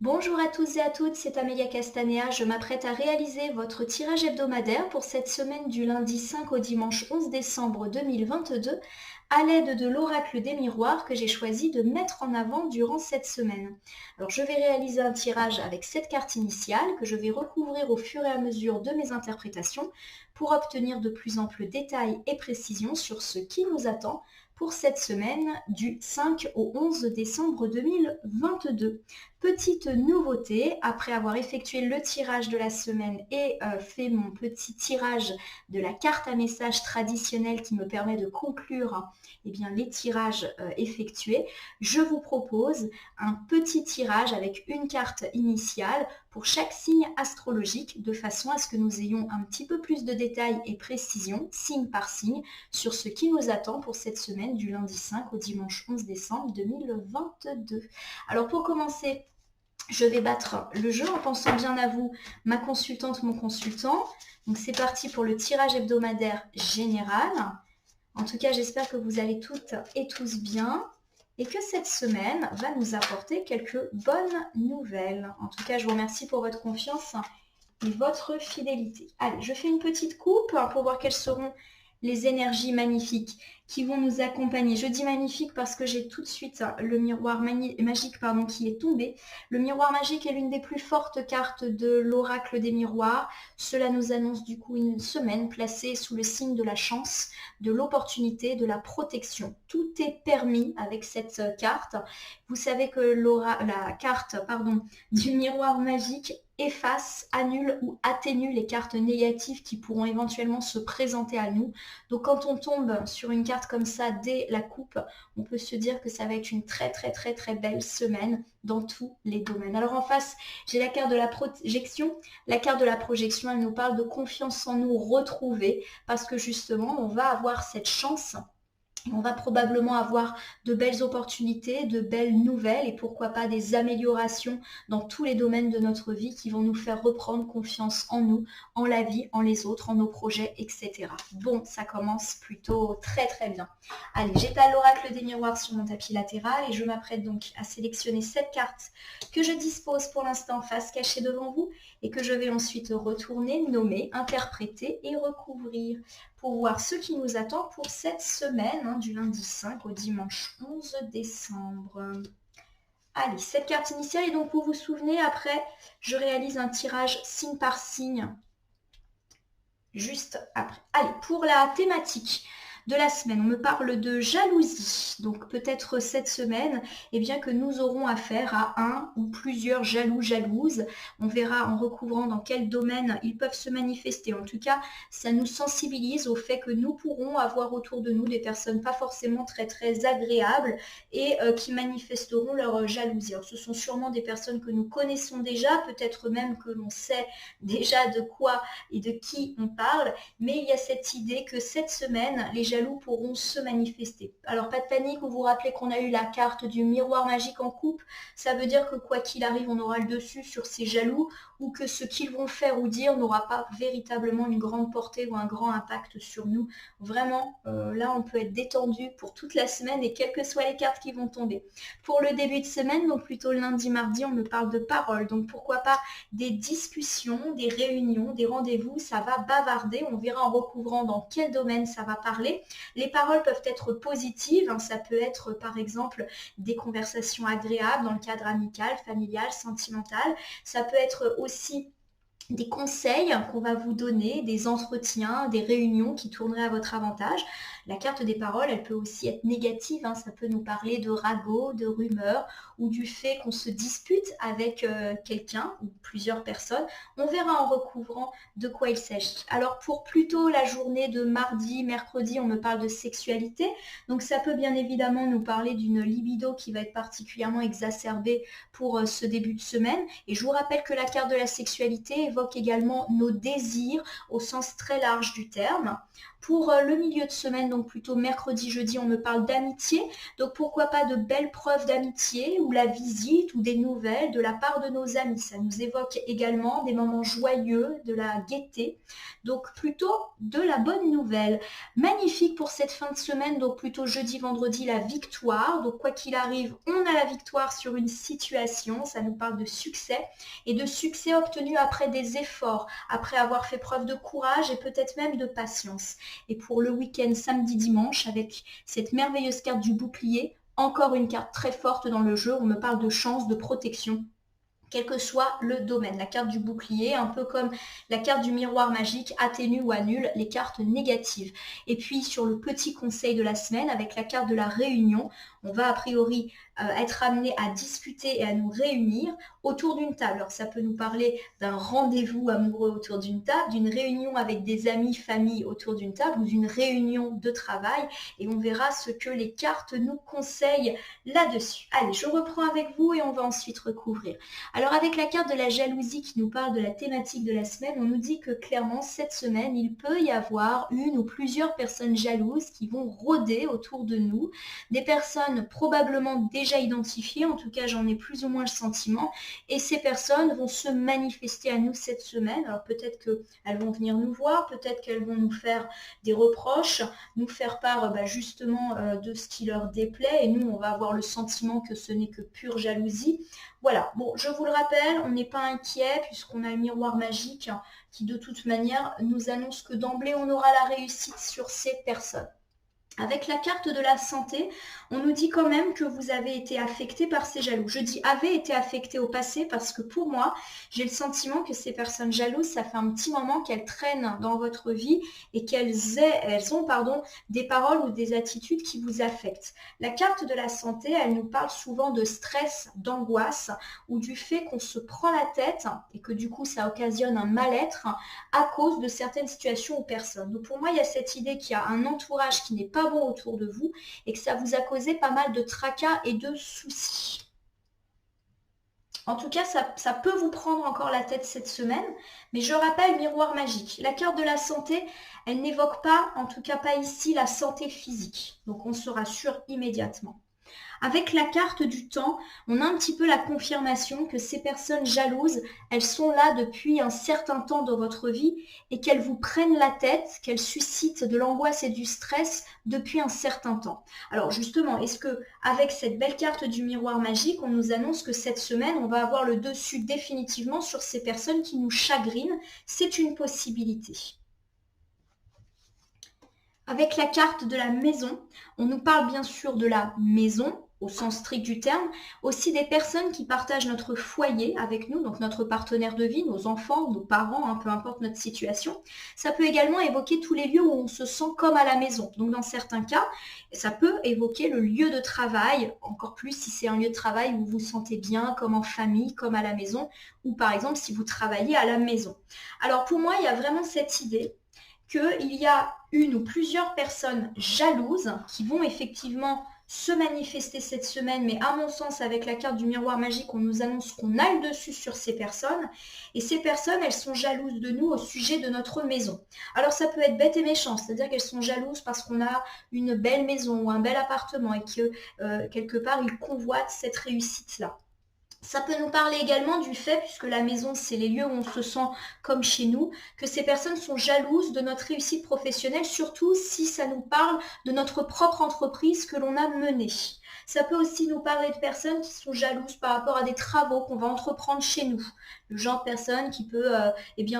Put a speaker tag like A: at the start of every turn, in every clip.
A: Bonjour à tous et à toutes, c'est Amélia Castanea. Je m'apprête à réaliser votre tirage hebdomadaire pour cette semaine du lundi 5 au dimanche 11 décembre 2022 à l'aide de l'oracle des miroirs que j'ai choisi de mettre en avant durant cette semaine. Alors je vais réaliser un tirage avec cette carte initiale que je vais recouvrir au fur et à mesure de mes interprétations pour obtenir de plus amples détails et précisions sur ce qui nous attend pour cette semaine du 5 au 11 décembre 2022. Petite nouveauté, après avoir effectué le tirage de la semaine et fait mon petit tirage de la carte à message traditionnelle qui me permet de conclure les tirages effectués, je vous propose un petit tirage avec une carte initiale pour chaque signe astrologique de façon à ce que nous ayons un petit peu plus de détails et précision, signe par signe, sur ce qui nous attend pour cette semaine du lundi 5 au dimanche 11 décembre 2022. Alors pour commencer, je vais battre le jeu en pensant bien à vous, ma consultante, mon consultant. Donc c'est parti pour le tirage hebdomadaire général. En tout cas, j'espère que vous allez toutes et tous bien et que cette semaine va nous apporter quelques bonnes nouvelles. En tout cas, je vous remercie pour votre confiance et votre fidélité. Allez, je fais une petite coupe pour voir quelles seront les énergies magnifiques qui vont nous accompagner. Je dis magnifique parce que j'ai tout de suite le miroir magique qui est tombé. Le miroir magique est l'une des plus fortes cartes de l'oracle des miroirs. Cela nous annonce du coup une semaine placée sous le signe de la chance, de l'opportunité, de la protection. Tout est permis avec cette carte. Vous savez que la carte du miroir magique efface, annule ou atténue les cartes négatives qui pourront éventuellement se présenter à nous. Donc quand on tombe sur une carte comme ça dès la coupe, on peut se dire que ça va être une très belle semaine dans tous les domaines. Alors en face, j'ai la carte de la projection. La carte de la projection, elle nous parle de confiance en nous retrouvée parce que justement, on va avoir cette chance. On va probablement avoir de belles opportunités, de belles nouvelles et pourquoi pas des améliorations dans tous les domaines de notre vie qui vont nous faire reprendre confiance en nous, en la vie, en les autres, en nos projets, etc. Bon, ça commence plutôt très bien. Allez, j'étale l'oracle des miroirs sur mon tapis latéral et je m'apprête donc à sélectionner cette carte que je dispose pour l'instant face cachée devant vous et que je vais ensuite retourner, nommer, interpréter et recouvrir pour voir ce qui nous attend pour cette semaine, du lundi 5 au dimanche 11 décembre. Allez, cette carte initiale, et donc vous vous souvenez, après, je réalise un tirage signe par signe, juste après. Allez, pour la thématique de la semaine, on me parle de jalousie. Donc peut-être cette semaine, que nous aurons affaire à un ou plusieurs jaloux, jalouses. On verra en recouvrant dans quel domaine ils peuvent se manifester. En tout cas, ça nous sensibilise au fait que nous pourrons avoir autour de nous des personnes pas forcément très agréables et qui manifesteront leur jalousie. Alors, ce sont sûrement des personnes que nous connaissons déjà, peut-être même que l'on sait déjà de quoi et de qui on parle, mais il y a cette idée que cette semaine, les jaloux pourront se manifester. Alors pas de panique, vous vous rappelez qu'on a eu la carte du miroir magique en coupe, ça veut dire que quoi qu'il arrive, on aura le dessus sur ces jaloux ou que ce qu'ils vont faire ou dire n'aura pas véritablement une grande portée ou un grand impact sur nous. Vraiment, là on peut être détendu pour toute la semaine et quelles que soient les cartes qui vont tomber. Pour le début de semaine, donc plutôt lundi, mardi, on me parle de paroles, donc pourquoi pas des discussions, des réunions, des rendez-vous, ça va bavarder, on verra en recouvrant dans quel domaine ça va parler. Les paroles peuvent être positives, ça peut être par exemple des conversations agréables dans le cadre amical, familial, sentimental. Ça peut être aussi des conseils qu'on va vous donner, des entretiens, des réunions qui tourneraient à votre avantage. La carte des paroles, elle peut aussi être négative, ça peut nous parler de ragots, de rumeurs ou du fait qu'on se dispute avec quelqu'un ou plusieurs personnes. On verra en recouvrant de quoi il s'agit. Alors pour plutôt la journée de mardi, mercredi, on me parle de sexualité. Donc ça peut bien évidemment nous parler d'une libido qui va être particulièrement exacerbée pour ce début de semaine. Et je vous rappelle que la carte de la sexualité évoque également nos désirs au sens très large du terme. Pour le milieu de semaine, donc plutôt mercredi, jeudi, on me parle d'amitié. Donc pourquoi pas de belles preuves d'amitié ou la visite ou des nouvelles de la part de nos amis. Ça nous évoque également des moments joyeux, de la gaieté. Donc plutôt de la bonne nouvelle. Magnifique pour cette fin de semaine, donc plutôt jeudi, vendredi, la victoire. Donc quoi qu'il arrive, on a la victoire sur une situation. Ça nous parle de succès et de succès obtenu après des efforts, après avoir fait preuve de courage et peut-être même de patience. Et pour le week-end samedi, dimanche, avec cette merveilleuse carte du bouclier, encore une carte très forte dans le jeu. On me parle de chance, de protection, quel que soit le domaine. La carte du bouclier, un peu comme la carte du miroir magique, atténue ou annule les cartes négatives. Et puis sur le petit conseil de la semaine, avec la carte de la réunion, on va a priori être amené à discuter et à nous réunir autour d'une table. Alors ça peut nous parler d'un rendez-vous amoureux autour d'une table, d'une réunion avec des amis, famille autour d'une table ou d'une réunion de travail, et on verra ce que les cartes nous conseillent là-dessus. Allez, je reprends avec vous et on va ensuite recouvrir. Alors avec la carte de la jalousie qui nous parle de la thématique de la semaine, on nous dit que clairement cette semaine, il peut y avoir une ou plusieurs personnes jalouses qui vont rôder autour de nous, des personnes probablement déjà identifiées, en tout cas j'en ai plus ou moins le sentiment, et ces personnes vont se manifester à nous cette semaine. Alors peut-être qu'elles vont venir nous voir, peut-être qu'elles vont nous faire des reproches, nous faire part justement de ce qui leur déplaît, et nous on va avoir le sentiment que ce n'est que pure jalousie. Voilà, bon, je vous le rappelle, on n'est pas inquiet puisqu'on a le miroir magique qui de toute manière nous annonce que d'emblée on aura la réussite sur ces personnes. Avec la carte de la santé, on nous dit quand même que vous avez été affecté par ces jaloux. Je dis avez été affecté au passé parce que pour moi, j'ai le sentiment que ces personnes jalouses, ça fait un petit moment qu'elles traînent dans votre vie et qu'elles ont des paroles ou des attitudes qui vous affectent. La carte de la santé, elle nous parle souvent de stress, d'angoisse ou du fait qu'on se prend la tête et que du coup, ça occasionne un mal-être à cause de certaines situations ou personnes. Donc pour moi, il y a cette idée qu'il y a un entourage qui n'est pas bon autour de vous et que ça vous a causé pas mal de tracas et de soucis. En tout cas, ça peut vous prendre encore la tête cette semaine, mais je rappelle miroir magique. La carte de la santé, elle n'évoque pas, en tout cas pas ici, la santé physique. Donc on se rassure immédiatement. Avec la carte du temps, on a un petit peu la confirmation que ces personnes jalouses, elles sont là depuis un certain temps dans votre vie et qu'elles vous prennent la tête, qu'elles suscitent de l'angoisse et du stress depuis un certain temps. Alors justement, est-ce que avec cette belle carte du miroir magique, on nous annonce que cette semaine, on va avoir le dessus définitivement sur ces personnes qui nous chagrinent? C'est une possibilité. Avec la carte de la maison, on nous parle bien sûr de la maison, au sens strict du terme, aussi des personnes qui partagent notre foyer avec nous, donc notre partenaire de vie, nos enfants, nos parents, peu importe notre situation. Ça peut également évoquer tous les lieux où on se sent comme à la maison. Donc dans certains cas, ça peut évoquer le lieu de travail, encore plus si c'est un lieu de travail où vous vous sentez bien, comme en famille, comme à la maison, ou par exemple si vous travaillez à la maison. Alors pour moi, il y a vraiment cette idée qu'il y a une ou plusieurs personnes jalouses qui vont effectivement se manifester cette semaine, mais à mon sens, avec la carte du miroir magique, on nous annonce qu'on a le dessus sur ces personnes, et ces personnes, elles sont jalouses de nous au sujet de notre maison. Alors ça peut être bête et méchant, c'est-à-dire qu'elles sont jalouses parce qu'on a une belle maison ou un bel appartement, et que quelque part, ils convoitent cette réussite-là. Ça peut nous parler également du fait, puisque la maison, c'est les lieux où on se sent comme chez nous, que ces personnes sont jalouses de notre réussite professionnelle, surtout si ça nous parle de notre propre entreprise que l'on a menée. Ça peut aussi nous parler de personnes qui sont jalouses par rapport à des travaux qu'on va entreprendre chez nous. Le genre de personne qui peut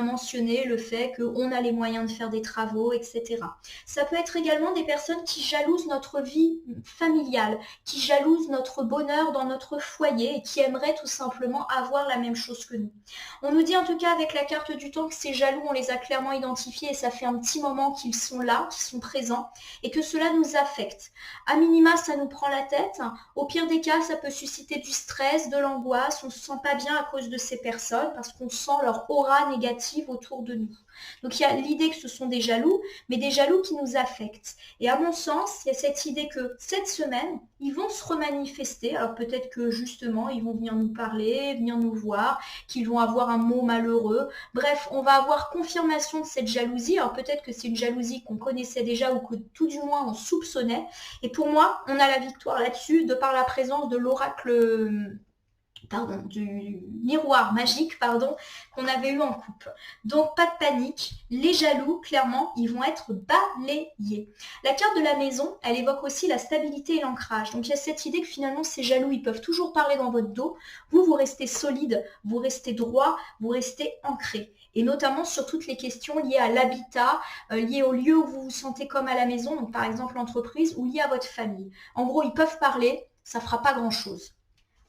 A: mentionner le fait qu'on a les moyens de faire des travaux, etc. Ça peut être également des personnes qui jalousent notre vie familiale, qui jalousent notre bonheur dans notre foyer et qui aimeraient tout simplement avoir la même chose que nous. On nous dit en tout cas avec la carte du temps que ces jaloux, on les a clairement identifiés et ça fait un petit moment qu'ils sont là, qu'ils sont présents et que cela nous affecte. À minima, ça nous prend la tête. Au pire des cas, ça peut susciter du stress, de l'angoisse, on ne se sent pas bien à cause de ces personnes parce qu'on sent leur aura négative autour de nous. Donc il y a l'idée que ce sont des jaloux, mais des jaloux qui nous affectent. Et à mon sens, il y a cette idée que cette semaine, ils vont se remanifester. Alors peut-être que justement, ils vont venir nous parler, venir nous voir, qu'ils vont avoir un mot malheureux. Bref, on va avoir confirmation de cette jalousie. Alors peut-être que c'est une jalousie qu'on connaissait déjà ou que tout du moins on soupçonnait. Et pour moi, on a la victoire là-dessus de par la présence de l'oracle, du miroir magique, qu'on avait eu en coupe. Donc pas de panique, les jaloux, clairement, ils vont être balayés. La carte de la maison, elle évoque aussi la stabilité et l'ancrage. Donc il y a cette idée que finalement ces jaloux, ils peuvent toujours parler dans votre dos. Vous restez solide, vous restez droit, vous restez ancré. Et notamment sur toutes les questions liées à l'habitat, liées au lieu où vous vous sentez comme à la maison, donc par exemple l'entreprise, ou liées à votre famille. En gros, ils peuvent parler, ça ne fera pas grand-chose.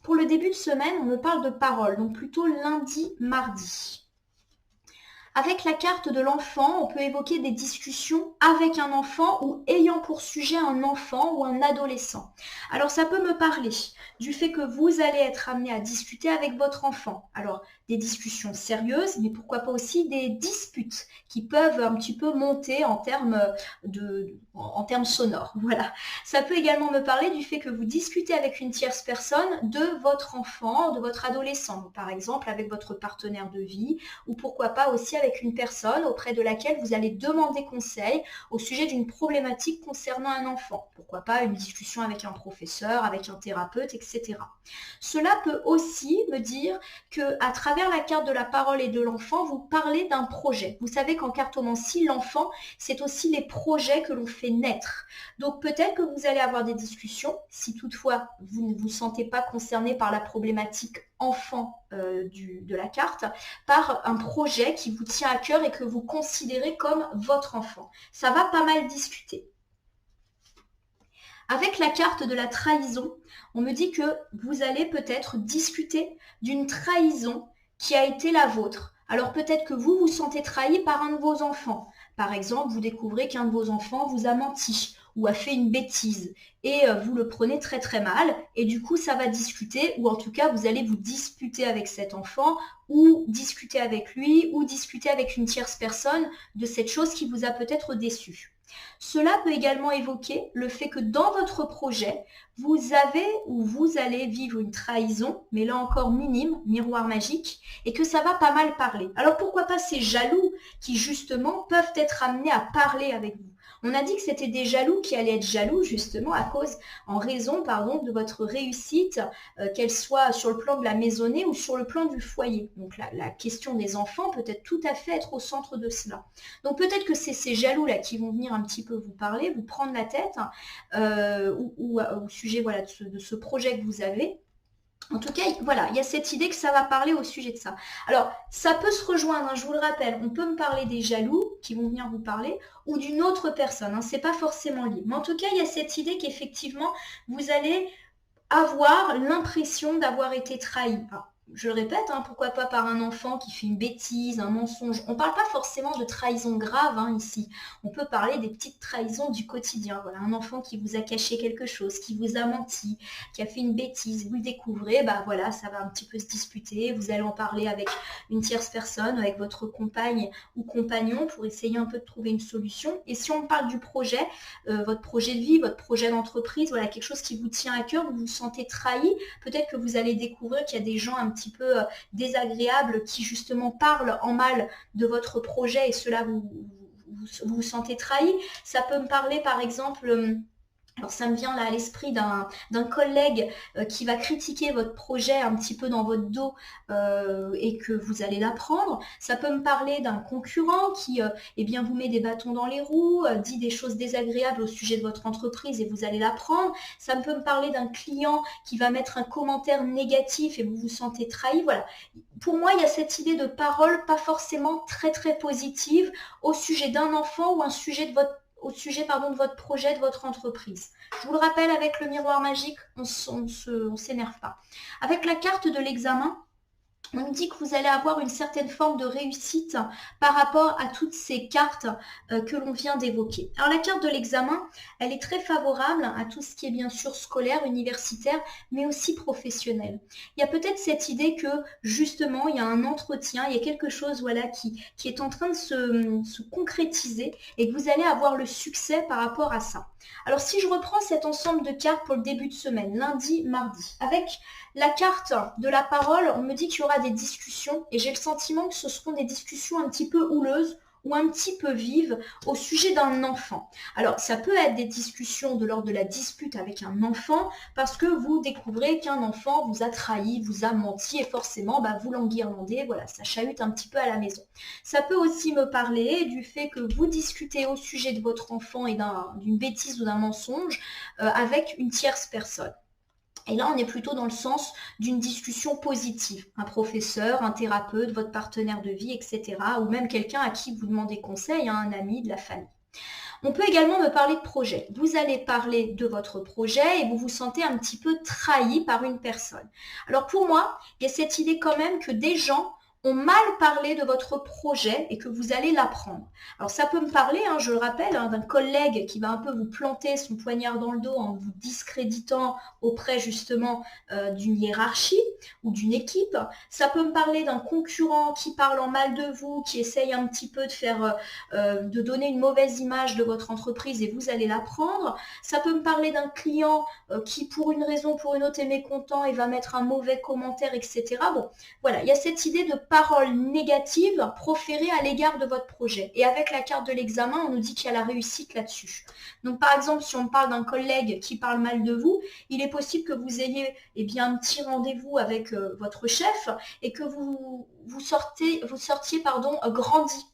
A: Pour le début de semaine, on me parle de parole, donc plutôt lundi, mardi. Avec la carte de l'enfant, on peut évoquer des discussions avec un enfant ou ayant pour sujet un enfant ou un adolescent. Alors ça peut me parler du fait que vous allez être amené à discuter avec votre enfant. Alors des discussions sérieuses, mais pourquoi pas aussi des disputes qui peuvent un petit peu monter en termes sonores. Voilà. Ça peut également me parler du fait que vous discutez avec une tierce personne de votre enfant, de votre adolescent, par exemple avec votre partenaire de vie, ou pourquoi pas aussi avec une personne auprès de laquelle vous allez demander conseil au sujet d'une problématique concernant un enfant. Pourquoi pas une discussion avec un professeur, avec un thérapeute, etc. Cela peut aussi me dire que à travers la carte de la parole et de l'enfant, vous parlez d'un projet. Vous savez qu'en cartomancie, l'enfant, c'est aussi les projets que l'on fait naître. Donc peut-être que vous allez avoir des discussions, si toutefois vous ne vous sentez pas concerné par la problématique enfant de la carte, par un projet qui vous tient à cœur et que vous considérez comme votre enfant. Ça va pas mal discuter. Avec la carte de la trahison, on me dit que vous allez peut-être discuter d'une trahison qui a été la vôtre. Alors peut-être que vous vous sentez trahi par un de vos enfants. Par exemple, vous découvrez qu'un de vos enfants vous a menti ou a fait une bêtise et vous le prenez très très mal et du coup ça va discuter ou en tout cas vous allez vous disputer avec cet enfant ou discuter avec lui ou discuter avec une tierce personne de cette chose qui vous a peut-être déçu. Cela peut également évoquer le fait que dans votre projet, vous avez ou vous allez vivre une trahison, mais là encore minime, miroir magique, et que ça va pas mal parler. Alors pourquoi pas ces jaloux qui justement peuvent être amenés à parler avec vous. On a dit que c'était des jaloux qui allaient être jaloux justement en raison de votre réussite, qu'elle soit sur le plan de la maisonnée ou sur le plan du foyer. Donc la question des enfants peut être tout à fait être au centre de cela. Donc peut-être que c'est ces jaloux-là qui vont venir un petit peu vous parler, vous prendre la tête ou au sujet de ce projet que vous avez. En tout cas, voilà, il y a cette idée que ça va parler au sujet de ça. Alors, ça peut se rejoindre, je vous le rappelle, on peut me parler des jaloux qui vont venir vous parler ou d'une autre personne, c'est pas forcément lié. Mais en tout cas, il y a cette idée qu'effectivement, vous allez avoir l'impression d'avoir été trahi. Alors, je le répète, pourquoi pas par un enfant qui fait une bêtise, un mensonge. On ne parle pas forcément de trahison grave ici. On peut parler des petites trahisons du quotidien. Voilà, un enfant qui vous a caché quelque chose, qui vous a menti, qui a fait une bêtise, vous le découvrez, voilà, ça va un petit peu se disputer. Vous allez en parler avec une tierce personne, avec votre compagne ou compagnon pour essayer un peu de trouver une solution. Et si on parle du projet, votre projet de vie, votre projet d'entreprise, voilà, quelque chose qui vous tient à cœur, vous vous sentez trahi, peut-être que vous allez découvrir qu'il y a des gens un petit peu désagréables qui justement parlent en mal de votre projet et cela vous sentez trahi. Ça peut me parler par exemple... Alors ça me vient là à l'esprit d'un collègue qui va critiquer votre projet un petit peu dans votre dos et que vous allez l'apprendre. Ça peut me parler d'un concurrent qui vous met des bâtons dans les roues, dit des choses désagréables au sujet de votre entreprise et vous allez l'apprendre. Ça peut me parler d'un client qui va mettre un commentaire négatif et vous vous sentez trahi. Voilà. Pour moi, il y a cette idée de parole pas forcément très très positive au sujet d'un enfant ou au sujet de votre projet, de votre entreprise. Je vous le rappelle, avec le miroir magique, on ne s'énerve pas. Avec la carte de l'examen, On nous dit que vous allez avoir une certaine forme de réussite par rapport à toutes ces cartes que l'on vient d'évoquer. Alors la carte de l'examen, elle est très favorable à tout ce qui est bien sûr scolaire, universitaire, mais aussi professionnel. Il y a peut-être cette idée que justement, il y a un entretien, il y a quelque chose voilà, qui est en train de se concrétiser et que vous allez avoir le succès par rapport à ça. Alors si je reprends cet ensemble de cartes pour le début de semaine, lundi, mardi, avec la carte de la parole, on me dit qu'il y aura des discussions et j'ai le sentiment que ce seront des discussions un petit peu houleuses ou un petit peu vives au sujet d'un enfant. Alors, ça peut être des discussions de l'ordre de la dispute avec un enfant parce que vous découvrez qu'un enfant vous a trahi, vous a menti et forcément, vous l'enguirlandez, voilà, ça chahute un petit peu à la maison. Ça peut aussi me parler du fait que vous discutez au sujet de votre enfant et d'une bêtise ou d'un mensonge avec une tierce personne. Et là, on est plutôt dans le sens d'une discussion positive. Un professeur, un thérapeute, votre partenaire de vie, etc. Ou même quelqu'un à qui vous demandez conseil, un ami, de la famille. On peut également me parler de projet. Vous allez parler de votre projet et vous vous sentez un petit peu trahi par une personne. Alors pour moi, il y a cette idée quand même que des gens ont mal parlé de votre projet et que vous allez l'apprendre. Alors ça peut me parler, je le rappelle, d'un collègue qui va un peu vous planter son poignard dans le dos en vous discréditant auprès justement d'une hiérarchie ou d'une équipe. Ça peut me parler d'un concurrent qui parle en mal de vous, qui essaye un petit peu de donner une mauvaise image de votre entreprise et vous allez l'apprendre. Ça peut me parler d'un client qui pour une raison ou pour une autre est mécontent et va mettre un mauvais commentaire, etc. Bon, voilà, il y a cette idée de paroles négatives proférées à l'égard de votre projet. Et avec la carte de l'examen, on nous dit qu'il y a la réussite là-dessus. Donc par exemple, si on parle d'un collègue qui parle mal de vous, il est possible que vous ayez un petit rendez-vous avec votre chef et que vous sortiez grandi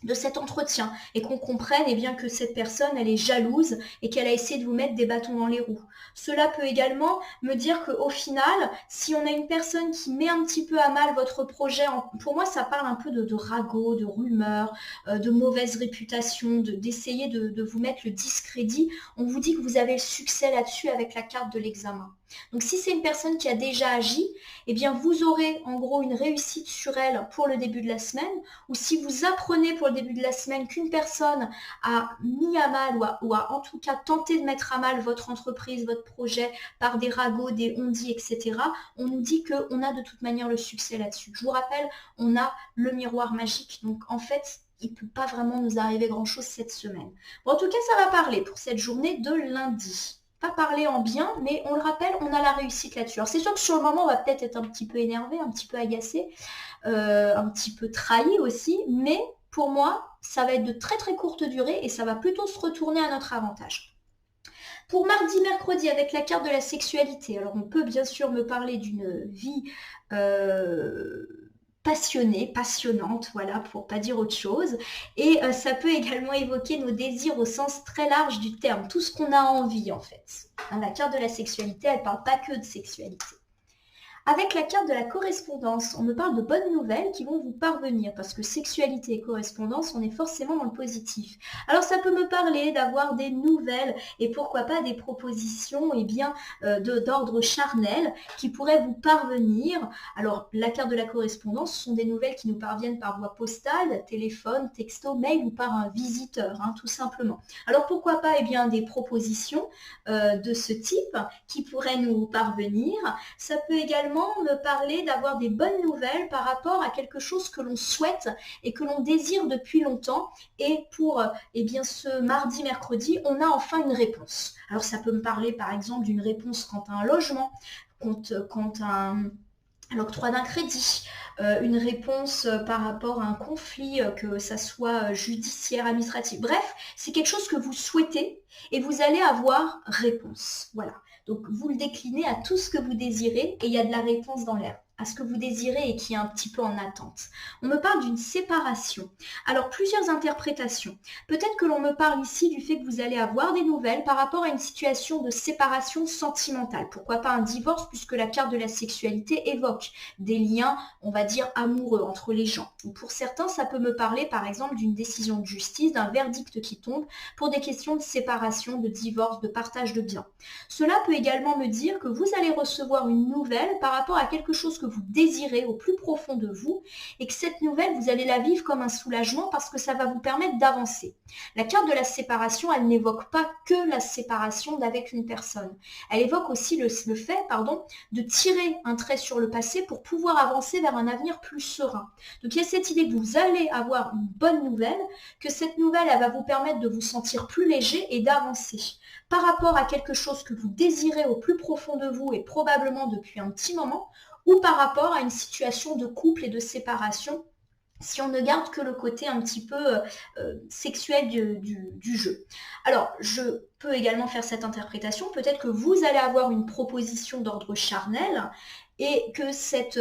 A: de cet entretien et qu'on comprenne que cette personne elle est jalouse et qu'elle a essayé de vous mettre des bâtons dans les roues. Cela peut également me dire qu'au final, si on a une personne qui met un petit peu à mal votre projet, pour moi ça parle un peu de ragots, de rumeurs, de mauvaise réputation, d'essayer de vous mettre le discrédit. On vous dit que vous avez le succès là-dessus avec la carte de l'examen. Donc si c'est une personne qui a déjà agi, vous aurez en gros une réussite sur elle pour le début de la semaine, ou si vous apprenez pour le début de la semaine qu'une personne a mis à mal ou a en tout cas tenté de mettre à mal votre entreprise, votre projet par des ragots, des on-dit, etc., on nous dit qu'on a de toute manière le succès là-dessus. Je vous rappelle, on a le miroir magique, donc en fait, il ne peut pas vraiment nous arriver grand-chose cette semaine. Bon, en tout cas, ça va parler pour cette journée de lundi. Pas parler en bien, mais on le rappelle, on a la réussite là-dessus. Alors c'est sûr que sur le moment, on va peut-être être un petit peu énervé, un petit peu agacé, un petit peu trahi aussi, mais pour moi, ça va être de très très courte durée et ça va plutôt se retourner à notre avantage. Pour mardi, mercredi, avec la carte de la sexualité, alors on peut bien sûr me parler d'une vie passionnée, passionnante, voilà, pour pas dire autre chose. Et ça peut également évoquer nos désirs au sens très large du terme, tout ce qu'on a envie en fait. La carte de la sexualité, elle parle pas que de sexualité. Avec la carte de la correspondance, on me parle de bonnes nouvelles qui vont vous parvenir parce que sexualité et correspondance, on est forcément dans le positif. Alors ça peut me parler d'avoir des nouvelles et pourquoi pas des propositions d'ordre charnel qui pourraient vous parvenir. Alors la carte de la correspondance, ce sont des nouvelles qui nous parviennent par voie postale, téléphone, texto, mail ou par un visiteur, tout simplement. Alors pourquoi pas des propositions de ce type qui pourraient nous parvenir. Ça peut également me parler d'avoir des bonnes nouvelles par rapport à quelque chose que l'on souhaite et que l'on désire depuis longtemps. Et pour ce mardi, mercredi, on a enfin une réponse. Alors ça peut me parler par exemple d'une réponse quant à un logement, quant à l'octroi d'un crédit, une réponse par rapport à un conflit, que ça soit judiciaire, administratif. Bref, c'est quelque chose que vous souhaitez et vous allez avoir réponse. Voilà. Donc, vous le déclinez à tout ce que vous désirez et il y a de la réponse dans l'air, à ce que vous désirez et qui est un petit peu en attente. On me parle d'une séparation. Alors, plusieurs interprétations. Peut-être que l'on me parle ici du fait que vous allez avoir des nouvelles par rapport à une situation de séparation sentimentale. Pourquoi pas un divorce, puisque la carte de la sexualité évoque des liens, on va dire, amoureux entre les gens. Ou pour certains, ça peut me parler, par exemple, d'une décision de justice, d'un verdict qui tombe pour des questions de séparation, de divorce, de partage de biens. Cela peut également me dire que vous allez recevoir une nouvelle par rapport à quelque chose que vous désirez au plus profond de vous et que cette nouvelle, vous allez la vivre comme un soulagement parce que ça va vous permettre d'avancer. La carte de la séparation, elle n'évoque pas que la séparation d'avec une personne. Elle évoque aussi le fait de tirer un trait sur le passé pour pouvoir avancer vers un avenir plus serein. Donc il y a cette idée que vous allez avoir une bonne nouvelle, que cette nouvelle, elle va vous permettre de vous sentir plus léger et d'avancer. Par rapport à quelque chose que vous désirez au plus profond de vous et probablement depuis un petit moment, ou par rapport à une situation de couple et de séparation, si on ne garde que le côté un petit peu sexuel du jeu. Alors, je peux également faire cette interprétation. Peut-être que vous allez avoir une proposition d'ordre charnel et que cette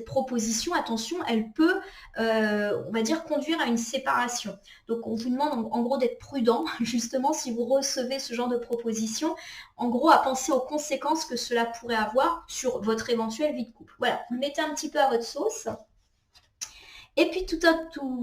A: proposition, attention, elle peut, on va dire, conduire à une séparation. Donc, on vous demande en gros d'être prudent, justement, si vous recevez ce genre de proposition, en gros, à penser aux conséquences que cela pourrait avoir sur votre éventuelle vie de couple. Voilà, vous le mettez un petit peu à votre sauce. Et puis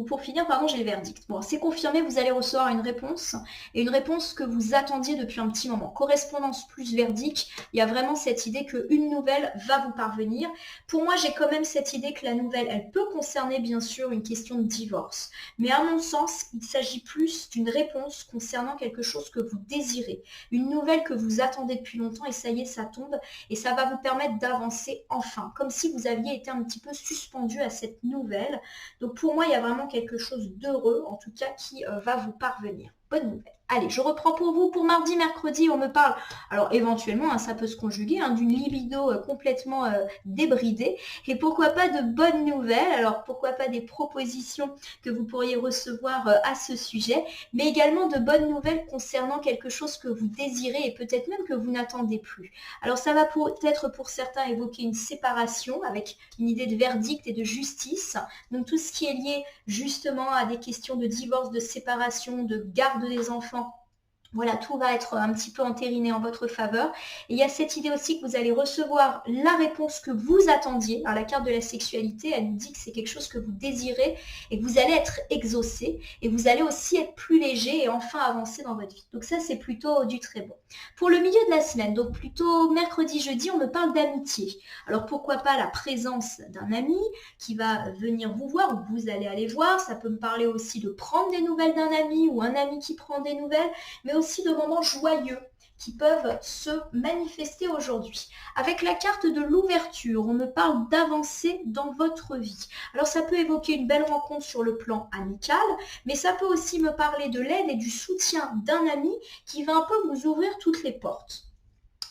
A: pour finir, j'ai le verdict. Bon, c'est confirmé, vous allez recevoir une réponse, et une réponse que vous attendiez depuis un petit moment. Correspondance plus verdict, il y a vraiment cette idée qu'une nouvelle va vous parvenir. Pour moi, j'ai quand même cette idée que la nouvelle, elle peut concerner bien sûr une question de divorce. Mais à mon sens, il s'agit plus d'une réponse concernant quelque chose que vous désirez. Une nouvelle que vous attendez depuis longtemps, et ça y est, ça tombe, et ça va vous permettre d'avancer enfin. Comme si vous aviez été un petit peu suspendu à cette nouvelle. Donc pour moi, il y a vraiment quelque chose d'heureux, en tout cas, qui va vous parvenir. Bonne nouvelle. Allez, je reprends pour vous. Pour mardi, mercredi, on me parle, alors éventuellement, ça peut se conjuguer, d'une libido complètement débridée. Et pourquoi pas de bonnes nouvelles, alors pourquoi pas des propositions que vous pourriez recevoir à ce sujet, mais également de bonnes nouvelles concernant quelque chose que vous désirez et peut-être même que vous n'attendez plus. Alors ça va peut-être pour certains évoquer une séparation avec une idée de verdict et de justice. Donc tout ce qui est lié justement à des questions de divorce, de séparation, de garde des enfants. Voilà, tout va être un petit peu entériné en votre faveur. Et il y a cette idée aussi que vous allez recevoir la réponse que vous attendiez. Alors la carte de la sexualité, elle nous dit que c'est quelque chose que vous désirez et que vous allez être exaucé. Et vous allez aussi être plus léger et enfin avancer dans votre vie. Donc ça, c'est plutôt du très bon. Pour le milieu de la semaine, donc plutôt mercredi, jeudi, on me parle d'amitié. Alors pourquoi pas la présence d'un ami qui va venir vous voir ou vous allez aller voir. Ça peut me parler aussi de prendre des nouvelles d'un ami ou un ami qui prend des nouvelles, mais aussi de moments joyeux qui peuvent se manifester aujourd'hui. Avec la carte de l'ouverture, on me parle d'avancer dans votre vie. Alors ça peut évoquer une belle rencontre sur le plan amical, mais ça peut aussi me parler de l'aide et du soutien d'un ami qui va un peu vous ouvrir toutes les portes.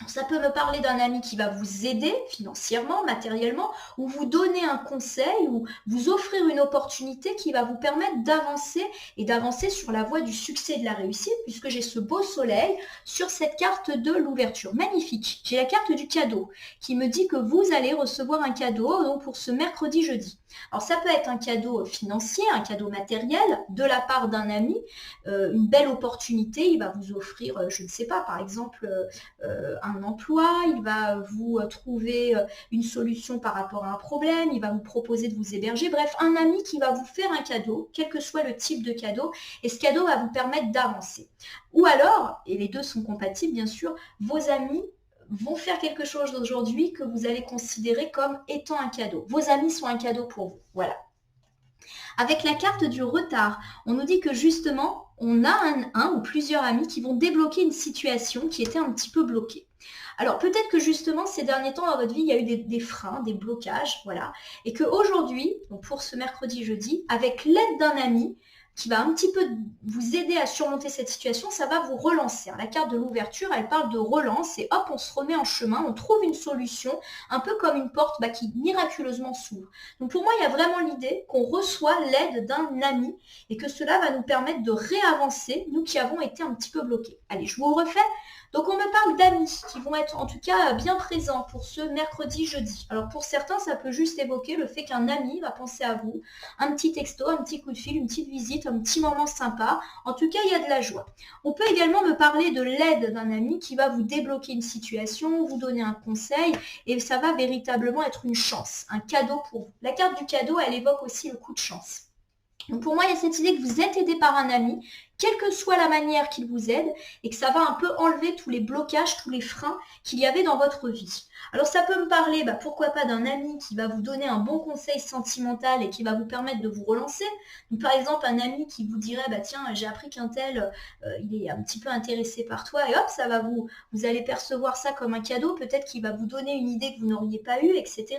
A: Ça peut me parler d'un ami qui va vous aider financièrement, matériellement, ou vous donner un conseil, ou vous offrir une opportunité qui va vous permettre d'avancer et d'avancer sur la voie du succès et de la réussite, puisque j'ai ce beau soleil sur cette carte de l'ouverture. Magnifique. J'ai la carte du cadeau qui me dit que vous allez recevoir un cadeau donc pour ce mercredi-jeudi. Alors ça peut être un cadeau financier, un cadeau matériel de la part d'un ami, une belle opportunité, il va vous offrir, je ne sais pas, par exemple, un emploi, il va vous trouver une solution par rapport à un problème, il va vous proposer de vous héberger, bref, un ami qui va vous faire un cadeau, quel que soit le type de cadeau, et ce cadeau va vous permettre d'avancer. Ou alors, et les deux sont compatibles bien sûr, vos amis vont faire quelque chose aujourd'hui que vous allez considérer comme étant un cadeau. Vos amis sont un cadeau pour vous. Voilà. Avec la carte du retard, on nous dit que justement, on a un ou plusieurs amis qui vont débloquer une situation qui était un petit peu bloquée. Alors peut-être que justement ces derniers temps dans votre vie, il y a eu des freins, des blocages, voilà. Et qu'aujourd'hui, pour ce mercredi-jeudi, avec l'aide d'un ami, qui va un petit peu vous aider à surmonter cette situation, ça va vous relancer. La carte de l'ouverture, elle parle de relance et hop, on se remet en chemin, on trouve une solution, un peu comme une porte qui miraculeusement s'ouvre. Donc pour moi, il y a vraiment l'idée qu'on reçoit l'aide d'un ami et que cela va nous permettre de réavancer, nous qui avons été un petit peu bloqués. Allez, je vous refais. Donc on me parle d'amis qui vont être en tout cas bien présents pour ce mercredi-jeudi. Alors pour certains, ça peut juste évoquer le fait qu'un ami va penser à vous, un petit texto, un petit coup de fil, une petite visite, un petit moment sympa. En tout cas, il y a de la joie. On peut également me parler de l'aide d'un ami qui va vous débloquer une situation, vous donner un conseil et ça va véritablement être une chance, un cadeau pour vous. La carte du cadeau, elle évoque aussi le coup de chance. Donc pour moi, il y a cette idée que vous êtes aidé par un ami quelle que soit la manière qu'il vous aide, et que ça va un peu enlever tous les blocages, tous les freins qu'il y avait dans votre vie. Alors ça peut me parler, pourquoi pas d'un ami qui va vous donner un bon conseil sentimental et qui va vous permettre de vous relancer. Donc par exemple un ami qui vous dirait, tiens, j'ai appris qu'un tel, il est un petit peu intéressé par toi, et hop, ça va vous allez percevoir ça comme un cadeau, peut-être qu'il va vous donner une idée que vous n'auriez pas eue, etc.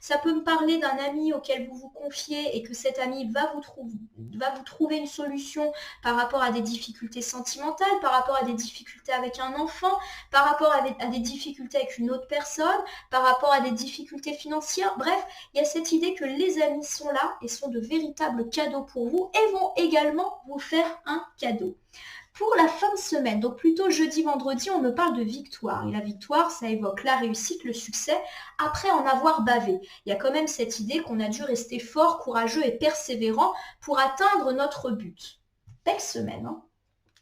A: Ça peut me parler d'un ami auquel vous vous confiez et que cet ami va vous trouver une solution par rapport à des difficultés sentimentales, par rapport à des difficultés avec un enfant, par rapport à des difficultés avec une autre personne, par rapport à des difficultés financières. Bref, il y a cette idée que les amis sont là et sont de véritables cadeaux pour vous et vont également vous faire un cadeau. Pour la fin de semaine, donc plutôt jeudi, vendredi, on me parle de victoire. Et la victoire, ça évoque la réussite, le succès, après en avoir bavé. Il y a quand même cette idée qu'on a dû rester fort, courageux et persévérant pour atteindre notre but. Belle semaine, hein ?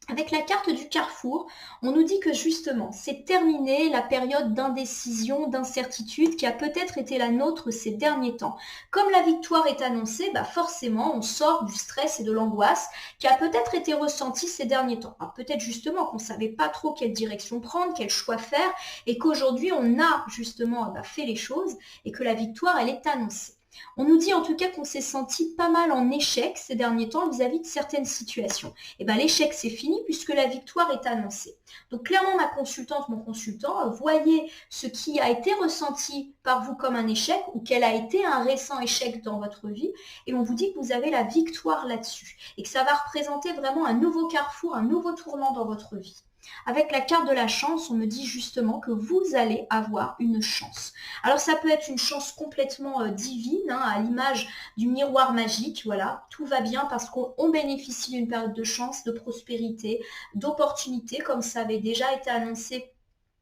A: Avec la carte du carrefour, on nous dit que justement, c'est terminé la période d'indécision, d'incertitude qui a peut-être été la nôtre ces derniers temps. Comme la victoire est annoncée, forcément, on sort du stress et de l'angoisse qui a peut-être été ressentie ces derniers temps. Alors peut-être justement qu'on ne savait pas trop quelle direction prendre, quel choix faire, et qu'aujourd'hui, on a justement fait les choses et que la victoire, elle est annoncée. On nous dit en tout cas qu'on s'est senti pas mal en échec ces derniers temps vis-à-vis de certaines situations. Et l'échec c'est fini puisque la victoire est annoncée. Donc clairement ma consultante, mon consultant, voyez ce qui a été ressenti par vous comme un échec ou quel a été un récent échec dans votre vie et on vous dit que vous avez la victoire là-dessus et que ça va représenter vraiment un nouveau carrefour, un nouveau tournant dans votre vie. Avec la carte de la chance, on me dit justement que vous allez avoir une chance. Alors ça peut être une chance complètement divine, à l'image du miroir magique, voilà, tout va bien parce qu'on bénéficie d'une période de chance, de prospérité, d'opportunité, comme ça avait déjà été annoncé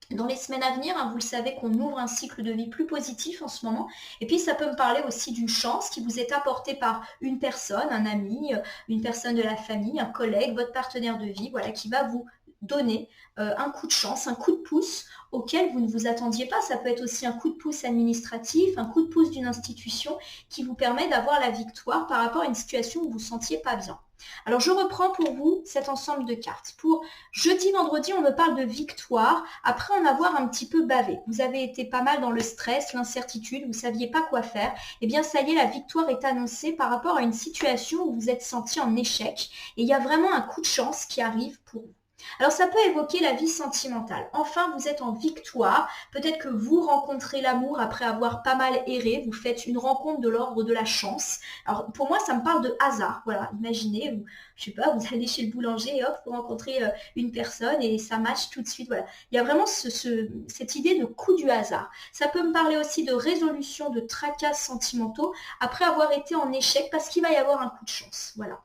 A: dans les semaines à venir. Vous le savez qu'on ouvre un cycle de vie plus positif en ce moment. Et puis ça peut me parler aussi d'une chance qui vous est apportée par une personne, un ami, une personne de la famille, un collègue, votre partenaire de vie, voilà, qui va vous donner un coup de chance, un coup de pouce auquel vous ne vous attendiez pas. Ça peut être aussi un coup de pouce administratif, un coup de pouce d'une institution qui vous permet d'avoir la victoire par rapport à une situation où vous ne vous sentiez pas bien. Alors je reprends pour vous cet ensemble de cartes. Pour jeudi, vendredi, on me parle de victoire après en avoir un petit peu bavé. Vous avez été pas mal dans le stress, l'incertitude, vous ne saviez pas quoi faire. Eh bien ça y est, la victoire est annoncée par rapport à une situation où vous êtes senti en échec. Et il y a vraiment un coup de chance qui arrive pour vous. Alors ça peut évoquer la vie sentimentale. Enfin, vous êtes en victoire. Peut-être que vous rencontrez l'amour après avoir pas mal erré. Vous faites une rencontre de l'ordre de la chance. Alors pour moi, ça me parle de hasard. Voilà, imaginez, je sais pas, vous allez chez le boulanger et hop, vous rencontrez une personne et ça match tout de suite. Voilà, il y a vraiment cette idée de coup du hasard. Ça peut me parler aussi de résolution de tracas sentimentaux après avoir été en échec parce qu'il va y avoir un coup de chance. Voilà.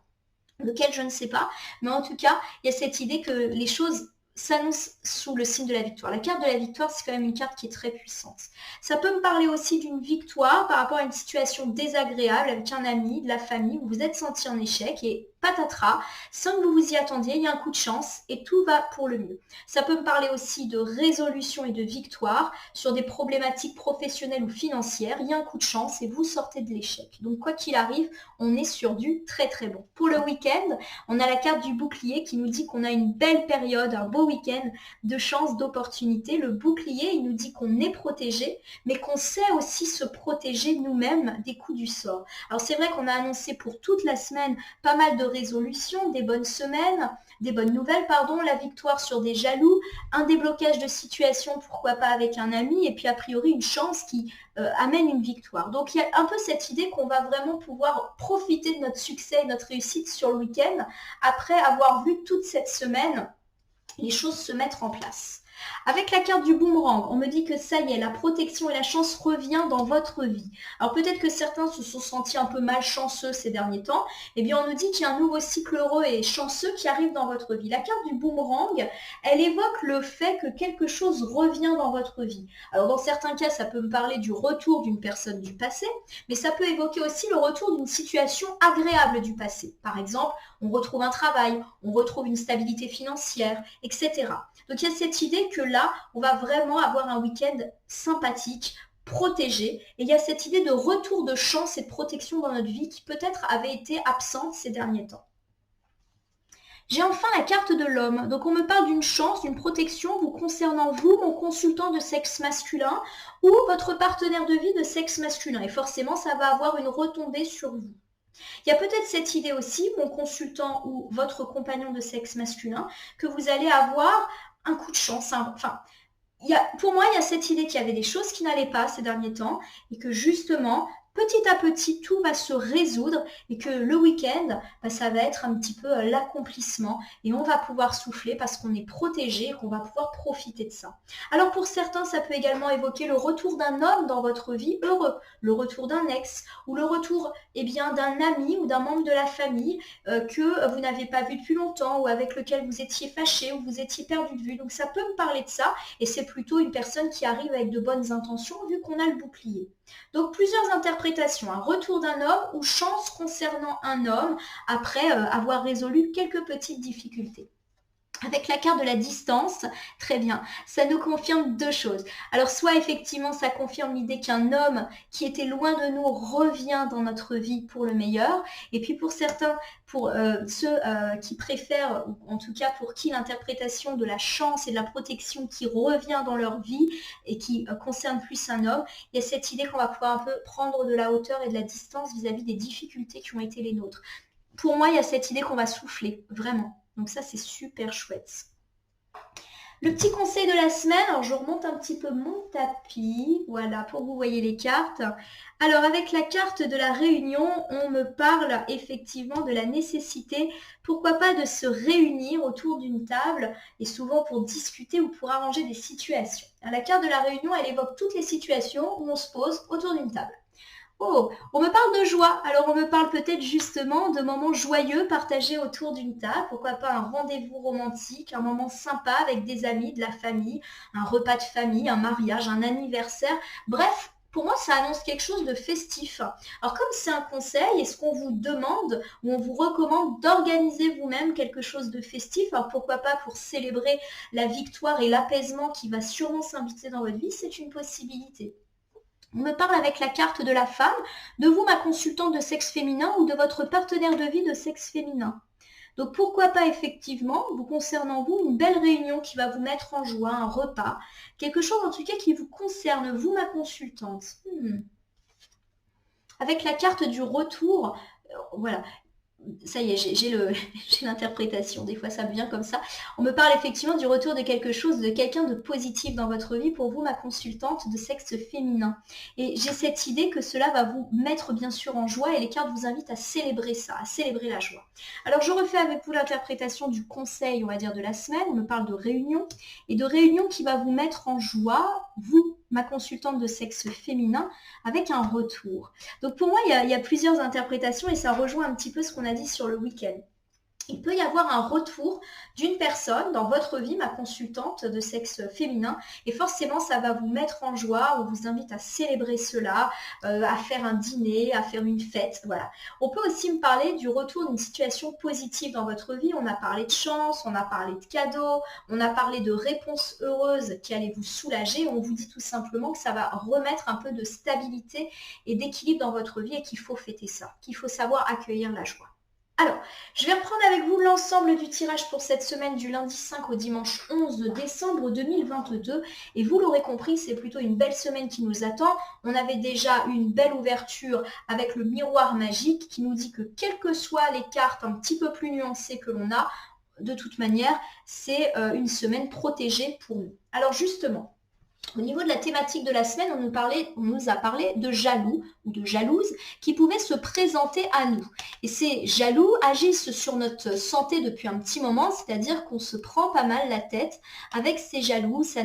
A: Lequel je ne sais pas, mais en tout cas, il y a cette idée que les choses s'annoncent sous le signe de la victoire. La carte de la victoire, c'est quand même une carte qui est très puissante. Ça peut me parler aussi d'une victoire par rapport à une situation désagréable avec un ami, de la famille, où vous êtes senti en échec et patatras, sans que vous vous y attendiez, il y a un coup de chance et tout va pour le mieux. Ça peut me parler aussi de résolution et de victoire sur des problématiques professionnelles ou financières. Il y a un coup de chance et vous sortez de l'échec. Donc quoi qu'il arrive, on est sur du très très bon. Pour le week-end, on a la carte du bouclier qui nous dit qu'on a une belle période, un beau week-end de chance, d'opportunité. Le bouclier, il nous dit qu'on est protégé, mais qu'on sait aussi se protéger nous-mêmes des coups du sort. Alors c'est vrai qu'on a annoncé pour toute la semaine pas mal de résolutions, des bonnes semaines, des bonnes nouvelles, la victoire sur des jaloux, un déblocage de situation, pourquoi pas avec un ami, et puis a priori une chance qui amène une victoire. Donc il y a un peu cette idée qu'on va vraiment pouvoir profiter de notre succès et notre réussite sur le week-end après avoir vu toute cette semaine les choses se mettre en place. Avec la carte du boomerang, on me dit que ça y est, la protection et la chance revient dans votre vie. Alors peut-être que certains se sont sentis un peu malchanceux ces derniers temps. Eh bien, on nous dit qu'il y a un nouveau cycle heureux et chanceux qui arrive dans votre vie. La carte du boomerang, elle évoque le fait que quelque chose revient dans votre vie. Alors dans certains cas, ça peut me parler du retour d'une personne du passé, mais ça peut évoquer aussi le retour d'une situation agréable du passé. Par exemple, on retrouve un travail, on retrouve une stabilité financière, etc. Donc il y a cette idée que là, on va vraiment avoir un week-end sympathique, protégé. Et il y a cette idée de retour de chance et de protection dans notre vie qui peut-être avait été absente ces derniers temps. J'ai enfin la carte de l'homme. Donc on me parle d'une chance, d'une protection vous concernant vous, mon consultant de sexe masculin, ou votre partenaire de vie de sexe masculin. Et forcément, ça va avoir une retombée sur vous. Il y a peut-être cette idée aussi, mon consultant ou votre compagnon de sexe masculin, que vous allez avoir un coup de chance. Enfin, pour moi, il y a cette idée qu'il y avait des choses qui n'allaient pas ces derniers temps et que justement, petit à petit, tout va se résoudre et que le week-end, ça va être un petit peu l'accomplissement et on va pouvoir souffler parce qu'on est protégé et qu'on va pouvoir profiter de ça. Alors pour certains, ça peut également évoquer le retour d'un homme dans votre vie heureux, le retour d'un ex ou le retour d'un ami ou d'un membre de la famille que vous n'avez pas vu depuis longtemps ou avec lequel vous étiez fâché ou vous étiez perdu de vue. Donc ça peut me parler de ça et c'est plutôt une personne qui arrive avec de bonnes intentions vu qu'on a le bouclier. Donc plusieurs interprétations, un retour d'un homme ou chance concernant un homme après avoir résolu quelques petites difficultés. Avec la carte de la distance, très bien, ça nous confirme deux choses. Alors soit effectivement ça confirme l'idée qu'un homme qui était loin de nous revient dans notre vie pour le meilleur. Et puis pour certains, pour ceux qui préfèrent, ou en tout cas pour qui l'interprétation de la chance et de la protection qui revient dans leur vie et qui concerne plus un homme, il y a cette idée qu'on va pouvoir un peu prendre de la hauteur et de la distance vis-à-vis des difficultés qui ont été les nôtres. Pour moi, il y a cette idée qu'on va souffler, vraiment. Donc ça, c'est super chouette. Le petit conseil de la semaine, alors je remonte un petit peu mon tapis, voilà, pour que vous voyez les cartes. Alors avec la carte de la réunion, on me parle effectivement de la nécessité, pourquoi pas, de se réunir autour d'une table, et souvent pour discuter ou pour arranger des situations. La carte de la réunion, elle évoque toutes les situations où on se pose autour d'une table. Oh, on me parle de joie, alors on me parle peut-être justement de moments joyeux partagés autour d'une table, pourquoi pas un rendez-vous romantique, un moment sympa avec des amis, de la famille, un repas de famille, un mariage, un anniversaire, bref, pour moi ça annonce quelque chose de festif. Alors comme c'est un conseil, est-ce qu'on vous demande ou on vous recommande d'organiser vous-même quelque chose de festif, alors pourquoi pas pour célébrer la victoire et l'apaisement qui va sûrement s'inviter dans votre vie, c'est une possibilité. On me parle avec la carte de la femme, de vous, ma consultante de sexe féminin, ou de votre partenaire de vie de sexe féminin. Donc pourquoi pas effectivement, vous concernant vous, une belle réunion qui va vous mettre en joie, un repas, quelque chose en tout cas qui vous concerne, vous, ma consultante. Avec la carte du retour, voilà. Ça y est, j'ai l'interprétation, des fois ça me vient comme ça. On me parle effectivement du retour de quelque chose, de quelqu'un de positif dans votre vie, pour vous, ma consultante de sexe féminin. Et j'ai cette idée que cela va vous mettre bien sûr en joie et les cartes vous invitent à célébrer ça, à célébrer la joie. Alors je refais avec vous l'interprétation du conseil, on va dire, de la semaine. On me parle de réunion et de réunion qui va vous mettre en joie, vous, ma consultante de sexe féminin, avec un retour. Donc pour moi, il y a plusieurs interprétations et ça rejoint un petit peu ce qu'on a dit sur le week-end. Il peut y avoir un retour d'une personne dans votre vie, ma consultante de sexe féminin, et forcément ça va vous mettre en joie, on vous invite à célébrer cela, à faire un dîner, à faire une fête, voilà. On peut aussi me parler du retour d'une situation positive dans votre vie, on a parlé de chance, on a parlé de cadeaux, on a parlé de réponses heureuses qui allaient vous soulager, on vous dit tout simplement que ça va remettre un peu de stabilité et d'équilibre dans votre vie et qu'il faut fêter ça, qu'il faut savoir accueillir la joie. Alors, je vais reprendre avec vous l'ensemble du tirage pour cette semaine du lundi 5 au dimanche 11 décembre 2022. Et vous l'aurez compris, c'est plutôt une belle semaine qui nous attend. On avait déjà une belle ouverture avec le miroir magique qui nous dit que quelles que soient les cartes un petit peu plus nuancées que l'on a, de toute manière, c'est une semaine protégée pour nous. Alors justement, au niveau de la thématique de la semaine, on nous a parlé de jaloux ou de jalouses qui pouvaient se présenter à nous. Et ces jaloux agissent sur notre santé depuis un petit moment, c'est-à-dire qu'on se prend pas mal la tête avec ces jaloux, ça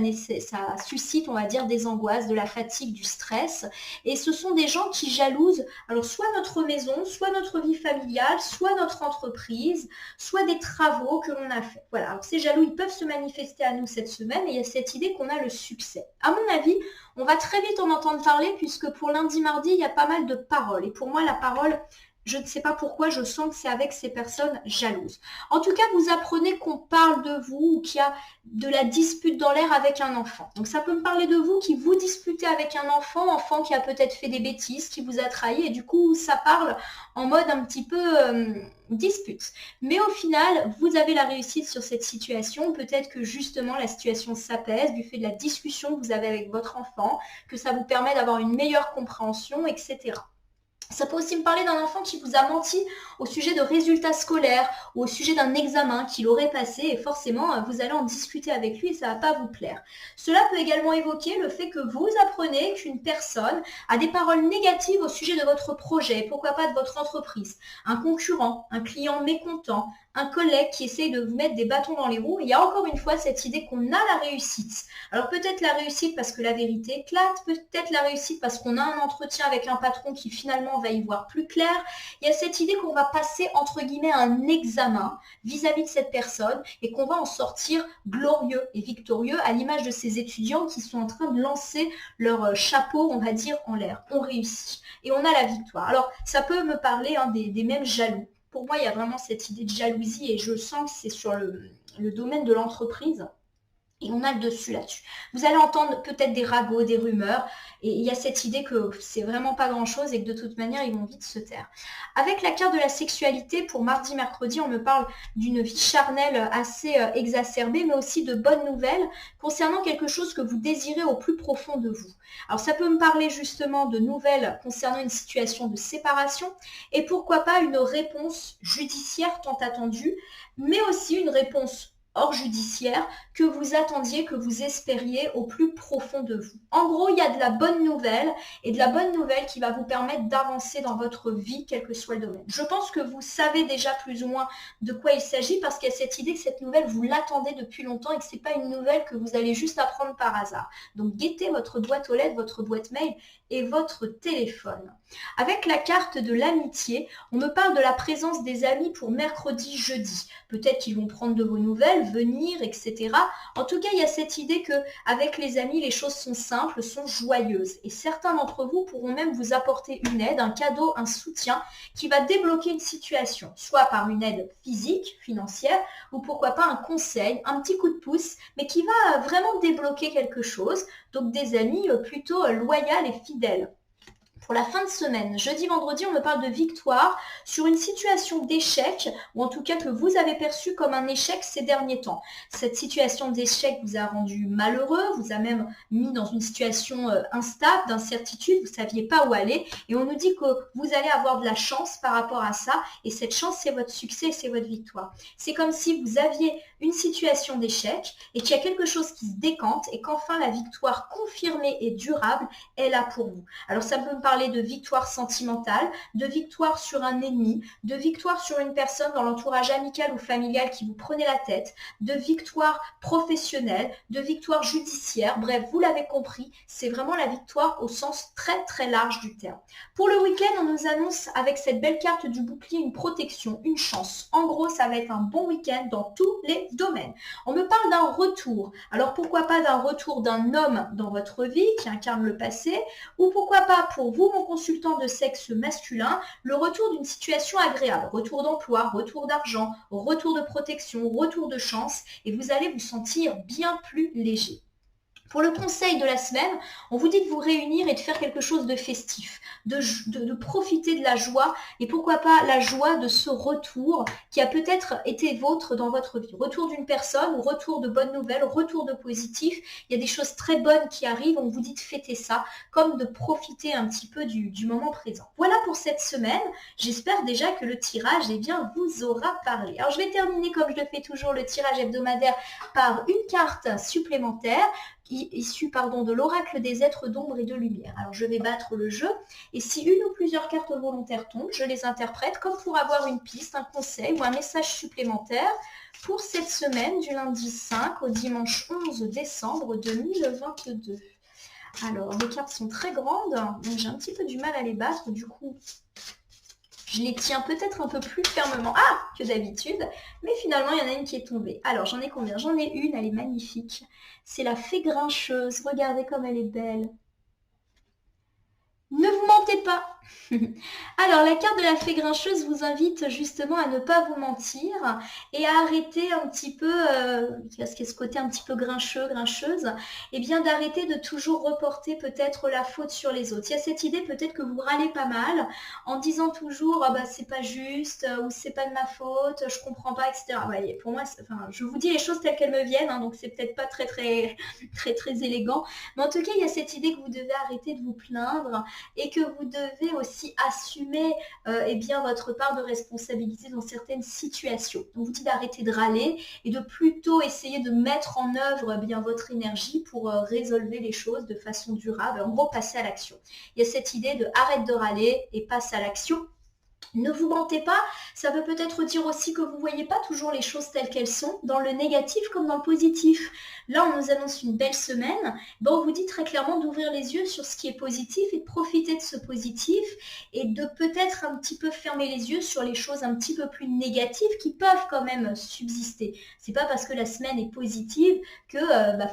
A: suscite, on va dire, des angoisses, de la fatigue, du stress. Et ce sont des gens qui jalousent, alors soit notre maison, soit notre vie familiale, soit notre entreprise, soit des travaux que l'on a fait. Voilà, alors ces jaloux, ils peuvent se manifester à nous cette semaine et il y a cette idée qu'on a le succès. À mon avis, on va très vite en entendre parler puisque pour lundi, mardi, il y a pas mal de paroles. Et pour moi, la parole, je ne sais pas pourquoi, je sens que c'est avec ces personnes jalouses. En tout cas, vous apprenez qu'on parle de vous ou qu'il y a de la dispute dans l'air avec un enfant. Donc ça peut me parler de vous qui vous disputez avec un enfant qui a peut-être fait des bêtises, qui vous a trahi, et du coup, ça parle en mode un petit peu dispute. Mais au final, vous avez la réussite sur cette situation. Peut-être que justement, la situation s'apaise du fait de la discussion que vous avez avec votre enfant, que ça vous permet d'avoir une meilleure compréhension, etc. Ça peut aussi me parler d'un enfant qui vous a menti au sujet de résultats scolaires ou au sujet d'un examen qu'il aurait passé et forcément vous allez en discuter avec lui et ça ne va pas vous plaire. Cela peut également évoquer le fait que vous apprenez qu'une personne a des paroles négatives au sujet de votre projet, pourquoi pas de votre entreprise, un concurrent, un client mécontent, un collègue qui essaye de vous mettre des bâtons dans les roues. Il y a encore une fois cette idée qu'on a la réussite. Alors peut-être la réussite parce que la vérité éclate, peut-être la réussite parce qu'on a un entretien avec un patron qui finalement va y voir plus clair. Il y a cette idée qu'on va passer entre guillemets un examen vis-à-vis de cette personne et qu'on va en sortir glorieux et victorieux à l'image de ces étudiants qui sont en train de lancer leur chapeau, on va dire, en l'air. On réussit et on a la victoire. Alors ça peut me parler des mêmes jaloux. Pour moi, il y a vraiment cette idée de jalousie et je sens que c'est sur le domaine de l'entreprise. Et on a le dessus là-dessus. Vous allez entendre peut-être des ragots, des rumeurs, et il y a cette idée que c'est vraiment pas grand-chose et que de toute manière, ils vont vite se taire. Avec la carte de la sexualité, pour mardi, mercredi, on me parle d'une vie charnelle assez exacerbée, mais aussi de bonnes nouvelles concernant quelque chose que vous désirez au plus profond de vous. Alors ça peut me parler justement de nouvelles concernant une situation de séparation, et pourquoi pas une réponse judiciaire tant attendue, mais aussi une réponse hors judiciaire que vous attendiez, que vous espériez au plus profond de vous. En gros, il y a de la bonne nouvelle et de la bonne nouvelle qui va vous permettre d'avancer dans votre vie, quel que soit le domaine. Je pense que vous savez déjà plus ou moins de quoi il s'agit parce qu'il y a cette idée que cette nouvelle, vous l'attendez depuis longtemps et que ce n'est pas une nouvelle que vous allez juste apprendre par hasard. Donc, guettez votre boîte aux lettres, votre boîte mail et votre téléphone. Avec la carte de l'amitié, on me parle de la présence des amis pour mercredi, jeudi. Peut-être qu'ils vont prendre de vos nouvelles, venir, etc. En tout cas, il y a cette idée que avec les amis, les choses sont simples, sont joyeuses. Et certains d'entre vous pourront même vous apporter une aide, un cadeau, un soutien qui va débloquer une situation, soit par une aide physique, financière, ou pourquoi pas un conseil, un petit coup de pouce, mais qui va vraiment débloquer quelque chose. Donc des amis plutôt loyaux et fidèles. Pour la fin de semaine, jeudi, vendredi, on me parle de victoire sur une situation d'échec, ou en tout cas que vous avez perçu comme un échec ces derniers temps. Cette situation d'échec vous a rendu malheureux, vous a même mis dans une situation instable, d'incertitude, vous ne saviez pas où aller, et on nous dit que vous allez avoir de la chance par rapport à ça, et cette chance, c'est votre succès, c'est votre victoire. C'est comme si vous aviez une situation d'échec, et qu'il y a quelque chose qui se décante, et qu'enfin la victoire confirmée et durable est là pour vous. Alors ça peut me parler de victoire sentimentale, de victoire sur un ennemi, de victoire sur une personne dans l'entourage amical ou familial qui vous prenait la tête, de victoire professionnelle, de victoire judiciaire. Bref, vous l'avez compris, c'est vraiment la victoire au sens très très large du terme. Pour le week-end, on nous annonce avec cette belle carte du bouclier une protection, une chance. En gros, ça va être un bon week-end dans tous les domaines. On me parle d'un retour. Alors pourquoi pas d'un retour d'un homme dans votre vie qui incarne le passé, ou pourquoi pas pour vous, mon consultant de sexe masculin, le retour d'une situation agréable, retour d'emploi, retour d'argent, retour de protection, retour de chance, et vous allez vous sentir bien plus léger. Pour le conseil de la semaine, on vous dit de vous réunir et de faire quelque chose de festif, de profiter de la joie et pourquoi pas la joie de ce retour qui a peut-être été vôtre dans votre vie. Retour d'une personne ou retour de bonnes nouvelles, retour de positif. Il y a des choses très bonnes qui arrivent, on vous dit de fêter ça, comme de profiter un petit peu du moment présent. Voilà pour cette semaine. J'espère déjà que le tirage vous aura parlé. Alors je vais terminer comme je le fais toujours le tirage hebdomadaire par une carte supplémentaire issu de l'oracle des êtres d'ombre et de lumière. Alors je vais battre le jeu et si une ou plusieurs cartes volontaires tombent, je les interprète comme pour avoir une piste, un conseil ou un message supplémentaire pour cette semaine du lundi 5 au dimanche 11 décembre 2022. Alors les cartes sont très grandes, donc j'ai un petit peu du mal à les battre, du coup je les tiens peut-être un peu plus fermement que d'habitude, mais finalement, il y en a une qui est tombée. Alors, j'en ai combien? J'en ai une, elle est magnifique. C'est la fée grincheuse. Regardez comme elle est belle. Ne vous mentez pas. Alors, la carte de la fée grincheuse vous invite justement à ne pas vous mentir et à arrêter un petit peu, parce qu'il y a ce côté un petit peu grincheux, grincheuse, et bien d'arrêter de toujours reporter peut-être la faute sur les autres. Il y a cette idée peut-être que vous râlez pas mal en disant toujours ah bah c'est pas juste ou c'est pas de ma faute, je comprends pas, etc. Ouais, pour moi, enfin, je vous dis les choses telles qu'elles me viennent, hein, donc c'est peut-être pas très très très très élégant, mais en tout cas il y a cette idée que vous devez arrêter de vous plaindre et que vous devez aussi assumer eh bien, votre part de responsabilité dans certaines situations. On vous dit d'arrêter de râler et de plutôt essayer de mettre en œuvre eh bien, votre énergie pour résolver les choses de façon durable. En gros, passer à l'action. Il y a cette idée de arrête de râler et passe à l'action. Ne vous mentez pas, ça veut peut-être dire aussi que vous ne voyez pas toujours les choses telles qu'elles sont, dans le négatif comme dans le positif. Là, on nous annonce une belle semaine, ben, on vous dit très clairement d'ouvrir les yeux sur ce qui est positif et de profiter de ce positif et de peut-être un petit peu fermer les yeux sur les choses un petit peu plus négatives qui peuvent quand même subsister. C'est pas parce que la semaine est positive que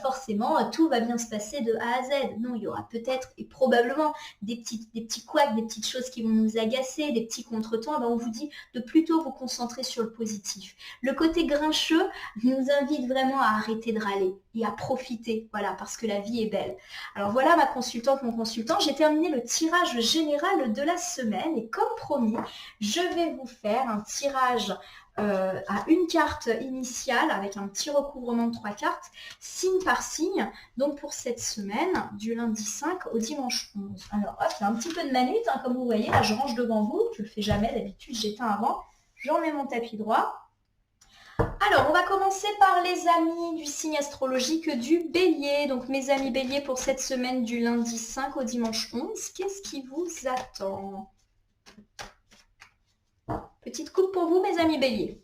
A: forcément tout va bien se passer de A à Z. Non, il y aura peut-être et probablement des petits couacs, des petites choses qui vont nous agacer, des petits contre-temps, ben on vous dit de plutôt vous concentrer sur le positif. Le côté grincheux nous invite vraiment à arrêter de râler et à profiter, voilà, parce que la vie est belle. Alors voilà ma consultante, mon consultant, j'ai terminé le tirage général de la semaine et comme promis, je vais vous faire un tirage à une carte initiale avec un petit recouvrement de 3 cartes, signe par signe, donc pour cette semaine, du lundi 5 au dimanche 11. Alors hop, il y a un petit peu de manute, hein, comme vous voyez, là je range devant vous, je ne le fais jamais, d'habitude j'éteins avant, j'en mets mon tapis droit. Alors, on va commencer par les amis du signe astrologique du Bélier. Donc, mes amis Bélier pour cette semaine du lundi 5 au dimanche 11, qu'est-ce qui vous attend? Petite coupe pour vous, mes amis Bélier.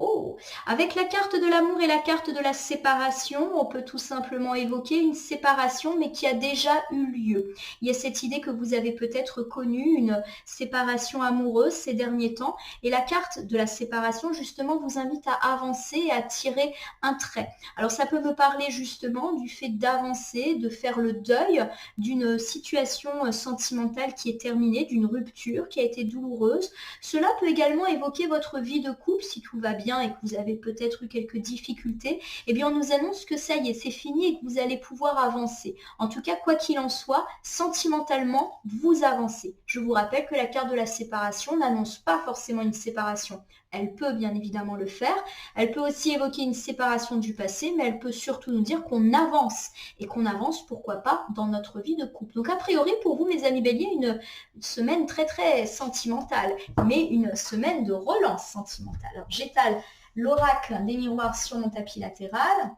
A: Oh, avec la carte de l'amour et la carte de la séparation, on peut tout simplement évoquer une séparation, mais qui a déjà eu lieu. Il y a cette idée que vous avez peut-être connu une séparation amoureuse ces derniers temps, et la carte de la séparation, justement, vous invite à avancer et à tirer un trait. Alors, ça peut me parler justement du fait d'avancer, de faire le deuil d'une situation sentimentale qui est terminée, d'une rupture qui a été douloureuse. Cela peut également évoquer votre vie de couple, si tout va bien et que vous avez peut-être eu quelques difficultés, eh bien on nous annonce que ça y est, c'est fini et que vous allez pouvoir avancer. En tout cas, quoi qu'il en soit, sentimentalement, vous avancez. Je vous rappelle que la carte de la séparation n'annonce pas forcément une séparation. Elle peut bien évidemment le faire. Elle peut aussi évoquer une séparation du passé, mais elle peut surtout nous dire qu'on avance. Et qu'on avance, pourquoi pas, dans notre vie de couple. Donc a priori, pour vous, mes amis Bélier, une semaine très très sentimentale, mais une semaine de relance sentimentale. Alors j'étale l'oracle des miroirs sur mon tapis latéral.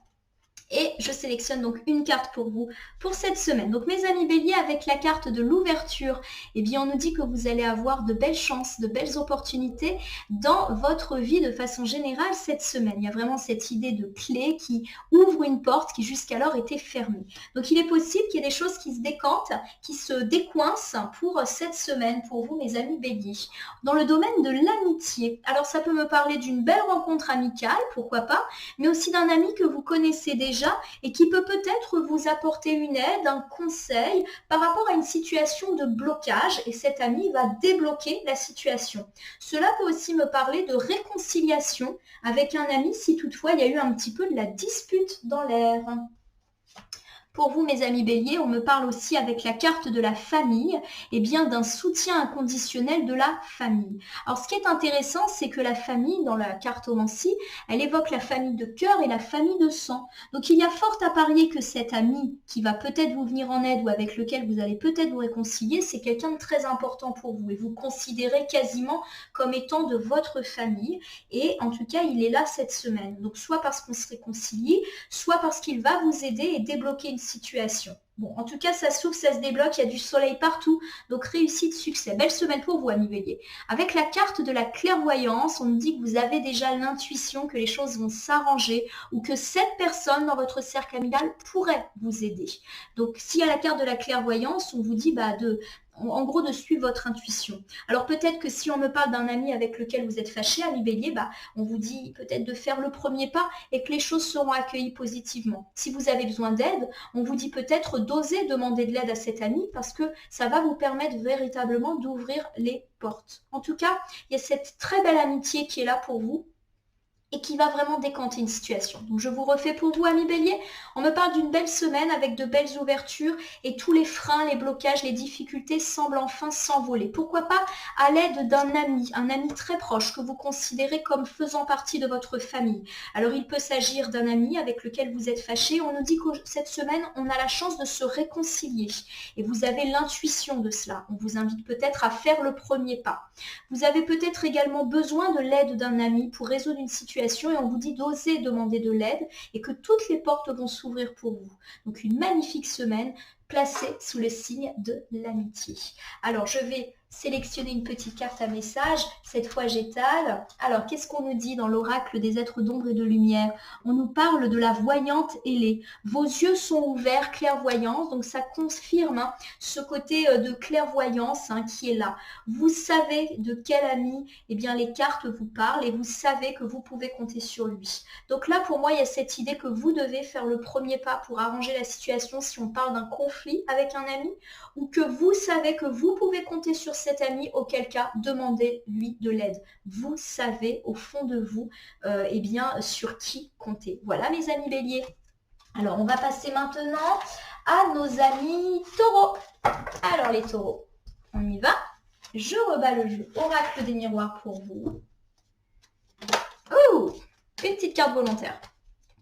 A: Et je sélectionne donc une carte pour vous pour cette semaine. Donc mes amis Bélier, avec la carte de l'ouverture, eh bien on nous dit que vous allez avoir de belles chances, de belles opportunités dans votre vie de façon générale cette semaine. Il y a vraiment cette idée de clé qui ouvre une porte qui jusqu'alors était fermée. Donc il est possible qu'il y ait des choses qui se décantent, qui se décoincent pour cette semaine, pour vous mes amis Bélier. Dans le domaine de l'amitié, alors ça peut me parler d'une belle rencontre amicale, pourquoi pas, mais aussi d'un ami que vous connaissez déjà et qui peut peut-être vous apporter une aide, un conseil par rapport à une situation de blocage et cet ami va débloquer la situation. Cela peut aussi me parler de réconciliation avec un ami si toutefois il y a eu un petit peu de la dispute dans l'air. Pour vous, mes amis Bélier, on me parle aussi avec la carte de la famille, et bien d'un soutien inconditionnel de la famille. Alors, ce qui est intéressant, c'est que la famille, dans la cartomancie, elle évoque la famille de cœur et la famille de sang. Donc, il y a fort à parier que cet ami qui va peut-être vous venir en aide ou avec lequel vous allez peut-être vous réconcilier, c'est quelqu'un de très important pour vous et vous considérez quasiment comme étant de votre famille. Et en tout cas, il est là cette semaine. Donc, soit parce qu'on se réconcilie, soit parce qu'il va vous aider et débloquer une situation. Bon, en tout cas, ça s'ouvre, ça se débloque, il y a du soleil partout, donc réussite, succès. Belle semaine pour vous, amis Bélier. Avec la carte de la clairvoyance, on nous dit que vous avez déjà l'intuition que les choses vont s'arranger ou que cette personne dans votre cercle amical pourrait vous aider. Donc, s'il y a la carte de la clairvoyance, on vous dit en gros, de suivre votre intuition. Alors peut-être que si on me parle d'un ami avec lequel vous êtes fâché, ami Bélier, on vous dit peut-être de faire le premier pas et que les choses seront accueillies positivement. Si vous avez besoin d'aide, on vous dit peut-être d'oser demander de l'aide à cet ami parce que ça va vous permettre véritablement d'ouvrir les portes. En tout cas, il y a cette très belle amitié qui est là pour vous et qui va vraiment décanter une situation. Donc je vous refais pour vous, amis Bélier. On me parle d'une belle semaine avec de belles ouvertures et tous les freins, les blocages, les difficultés semblent enfin s'envoler. Pourquoi pas à l'aide d'un ami, un ami très proche que vous considérez comme faisant partie de votre famille. Alors il peut s'agir d'un ami avec lequel vous êtes fâché. On nous dit que cette semaine, on a la chance de se réconcilier et vous avez l'intuition de cela. On vous invite peut-être à faire le premier pas. Vous avez peut-être également besoin de l'aide d'un ami pour résoudre une situation et on vous dit d'oser demander de l'aide et que toutes les portes vont s'ouvrir pour vous. Donc une magnifique semaine placée sous le signe de l'amitié. Alors je vais sélectionner une petite carte à message. Cette fois j'étale. Alors qu'est-ce qu'on nous dit dans l'oracle des êtres d'ombre et de lumière? On nous parle de la voyante ailée. Vos yeux sont ouverts, clairvoyance. Donc ça confirme ce côté de clairvoyance qui est là. Vous savez de quel ami les cartes vous parlent et vous savez que vous pouvez compter sur lui. Donc là pour moi il y a cette idée que vous devez faire le premier pas pour arranger la situation si on parle d'un conflit avec un ami ou que vous savez que vous pouvez compter sur cet ami, auquel cas demandez-lui de l'aide. Vous savez au fond de vous sur qui compter. Voilà mes amis Bélier. Alors on va passer maintenant à nos amis taureaux. Alors les taureaux, on y va. Je rebats le jeu. Oracle des miroirs pour vous. Oh, une petite carte volontaire.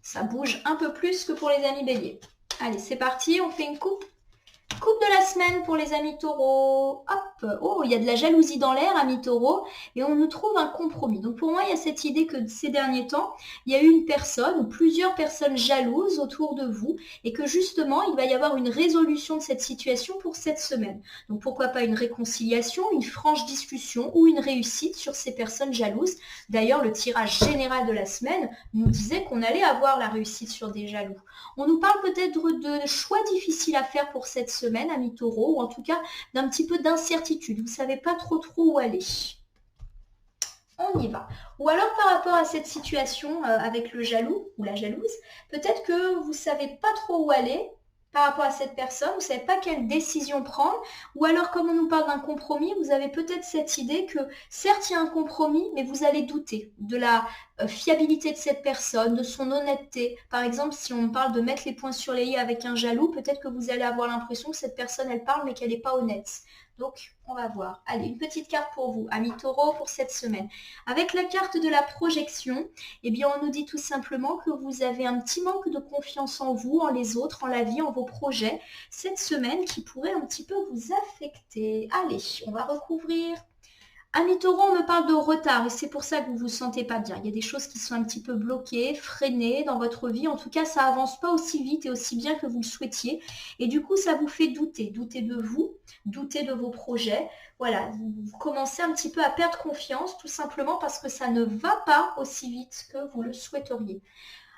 A: Ça bouge un peu plus que pour les amis béliers. Allez, c'est parti, on fait une coupe. Coupe de la semaine pour les amis taureaux. Hop, oh, il y a de la jalousie dans l'air, amis taureaux, et on nous trouve un compromis. Donc pour moi, il y a cette idée que ces derniers temps, il y a eu une personne ou plusieurs personnes jalouses autour de vous et que justement, il va y avoir une résolution de cette situation pour cette semaine. Donc pourquoi pas une réconciliation, une franche discussion ou une réussite sur ces personnes jalouses. D'ailleurs, le tirage général de la semaine nous disait qu'on allait avoir la réussite sur des jaloux. On nous parle peut-être de choix difficiles à faire pour cette semaine, amis taureaux, ou en tout cas d'un petit peu d'incertitude. Vous ne savez pas trop où aller. On y va. Ou alors par rapport à cette situation avec le jaloux ou la jalouse, peut-être que vous ne savez pas trop où aller par rapport à cette personne, vous ne savez pas quelle décision prendre, ou alors comme on nous parle d'un compromis, vous avez peut-être cette idée que certes il y a un compromis, mais vous allez douter de la fiabilité de cette personne, de son honnêteté. Par exemple, si on parle de mettre les points sur les i avec un jaloux, peut-être que vous allez avoir l'impression que cette personne, elle parle, mais qu'elle n'est pas honnête. Donc, on va voir. Allez, une petite carte pour vous, amis taureaux, pour cette semaine. Avec la carte de la projection, on nous dit tout simplement que vous avez un petit manque de confiance en vous, en les autres, en la vie, en vos projets, cette semaine qui pourrait un petit peu vous affecter. Allez, on va recouvrir. Amis taureaux, on me parle de retard et c'est pour ça que vous ne vous sentez pas bien. Il y a des choses qui sont un petit peu bloquées, freinées dans votre vie. En tout cas, ça avance pas aussi vite et aussi bien que vous le souhaitiez. Et du coup, ça vous fait douter. Douter de vous, douter de vos projets. Voilà, vous commencez un petit peu à perdre confiance tout simplement parce que ça ne va pas aussi vite que vous le souhaiteriez.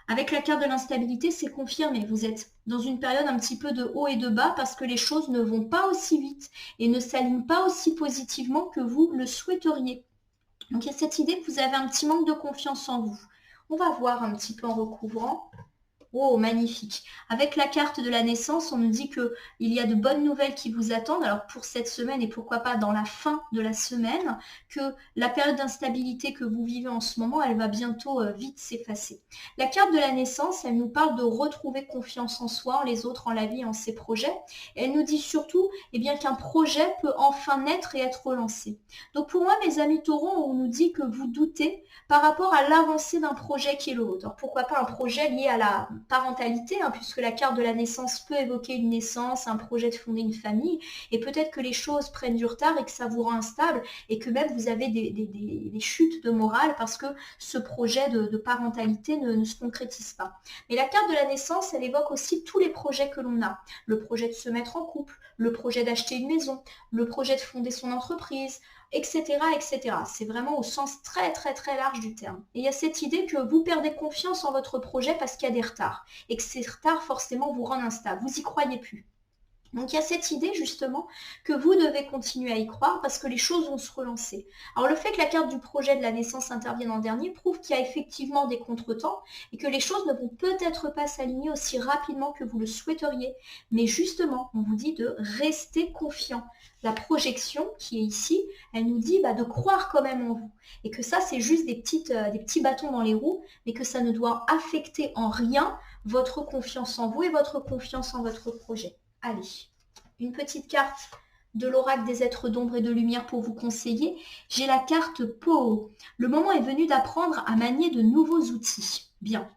A: Avec la carte de l'instabilité, c'est confirmé. Vous êtes dans une période un petit peu de haut et de bas parce que les choses ne vont pas aussi vite et ne s'alignent pas aussi positivement que vous le souhaiteriez. Donc il y a cette idée que vous avez un petit manque de confiance en vous. On va voir un petit peu en recouvrant. Oh, magnifique. Avec la carte de la naissance, on nous dit qu'il y a de bonnes nouvelles qui vous attendent. Alors pour cette semaine et pourquoi pas dans la fin de la semaine, que la période d'instabilité que vous vivez en ce moment, elle va bientôt vite s'effacer. La carte de la naissance, elle nous parle de retrouver confiance en soi, en les autres, en la vie, en ses projets. Et elle nous dit surtout qu'un projet peut enfin naître et être relancé. Donc pour moi, mes amis taureaux, on nous dit que vous doutez par rapport à l'avancée d'un projet qui est le vôtre. Alors pourquoi pas un projet lié à la parentalité, puisque la carte de la naissance peut évoquer une naissance, un projet de fonder une famille, et peut-être que les choses prennent du retard et que ça vous rend instable, et que même vous avez des chutes de morale parce que ce projet de parentalité ne se concrétise pas. Mais la carte de la naissance, elle évoque aussi tous les projets que l'on a. Le projet de se mettre en couple, le projet d'acheter une maison, le projet de fonder son entreprise, etc., etc. C'est vraiment au sens très très très large du terme. Et il y a cette idée que vous perdez confiance en votre projet parce qu'il y a des retards. Et que ces retards forcément vous rendent instable. Vous n'y croyez plus. Donc il y a cette idée justement que vous devez continuer à y croire parce que les choses vont se relancer. Alors le fait que la carte du projet de la naissance intervienne en dernier prouve qu'il y a effectivement des contretemps et que les choses ne vont peut-être pas s'aligner aussi rapidement que vous le souhaiteriez. Mais justement, on vous dit de rester confiant. La projection qui est ici, elle nous dit de croire quand même en vous. Et que ça, c'est juste des petits bâtons dans les roues, mais que ça ne doit affecter en rien votre confiance en vous et votre confiance en votre projet. Allez, une petite carte de l'oracle des êtres d'ombre et de lumière pour vous conseiller. J'ai la carte Po. Le moment est venu d'apprendre à manier de nouveaux outils. Bien.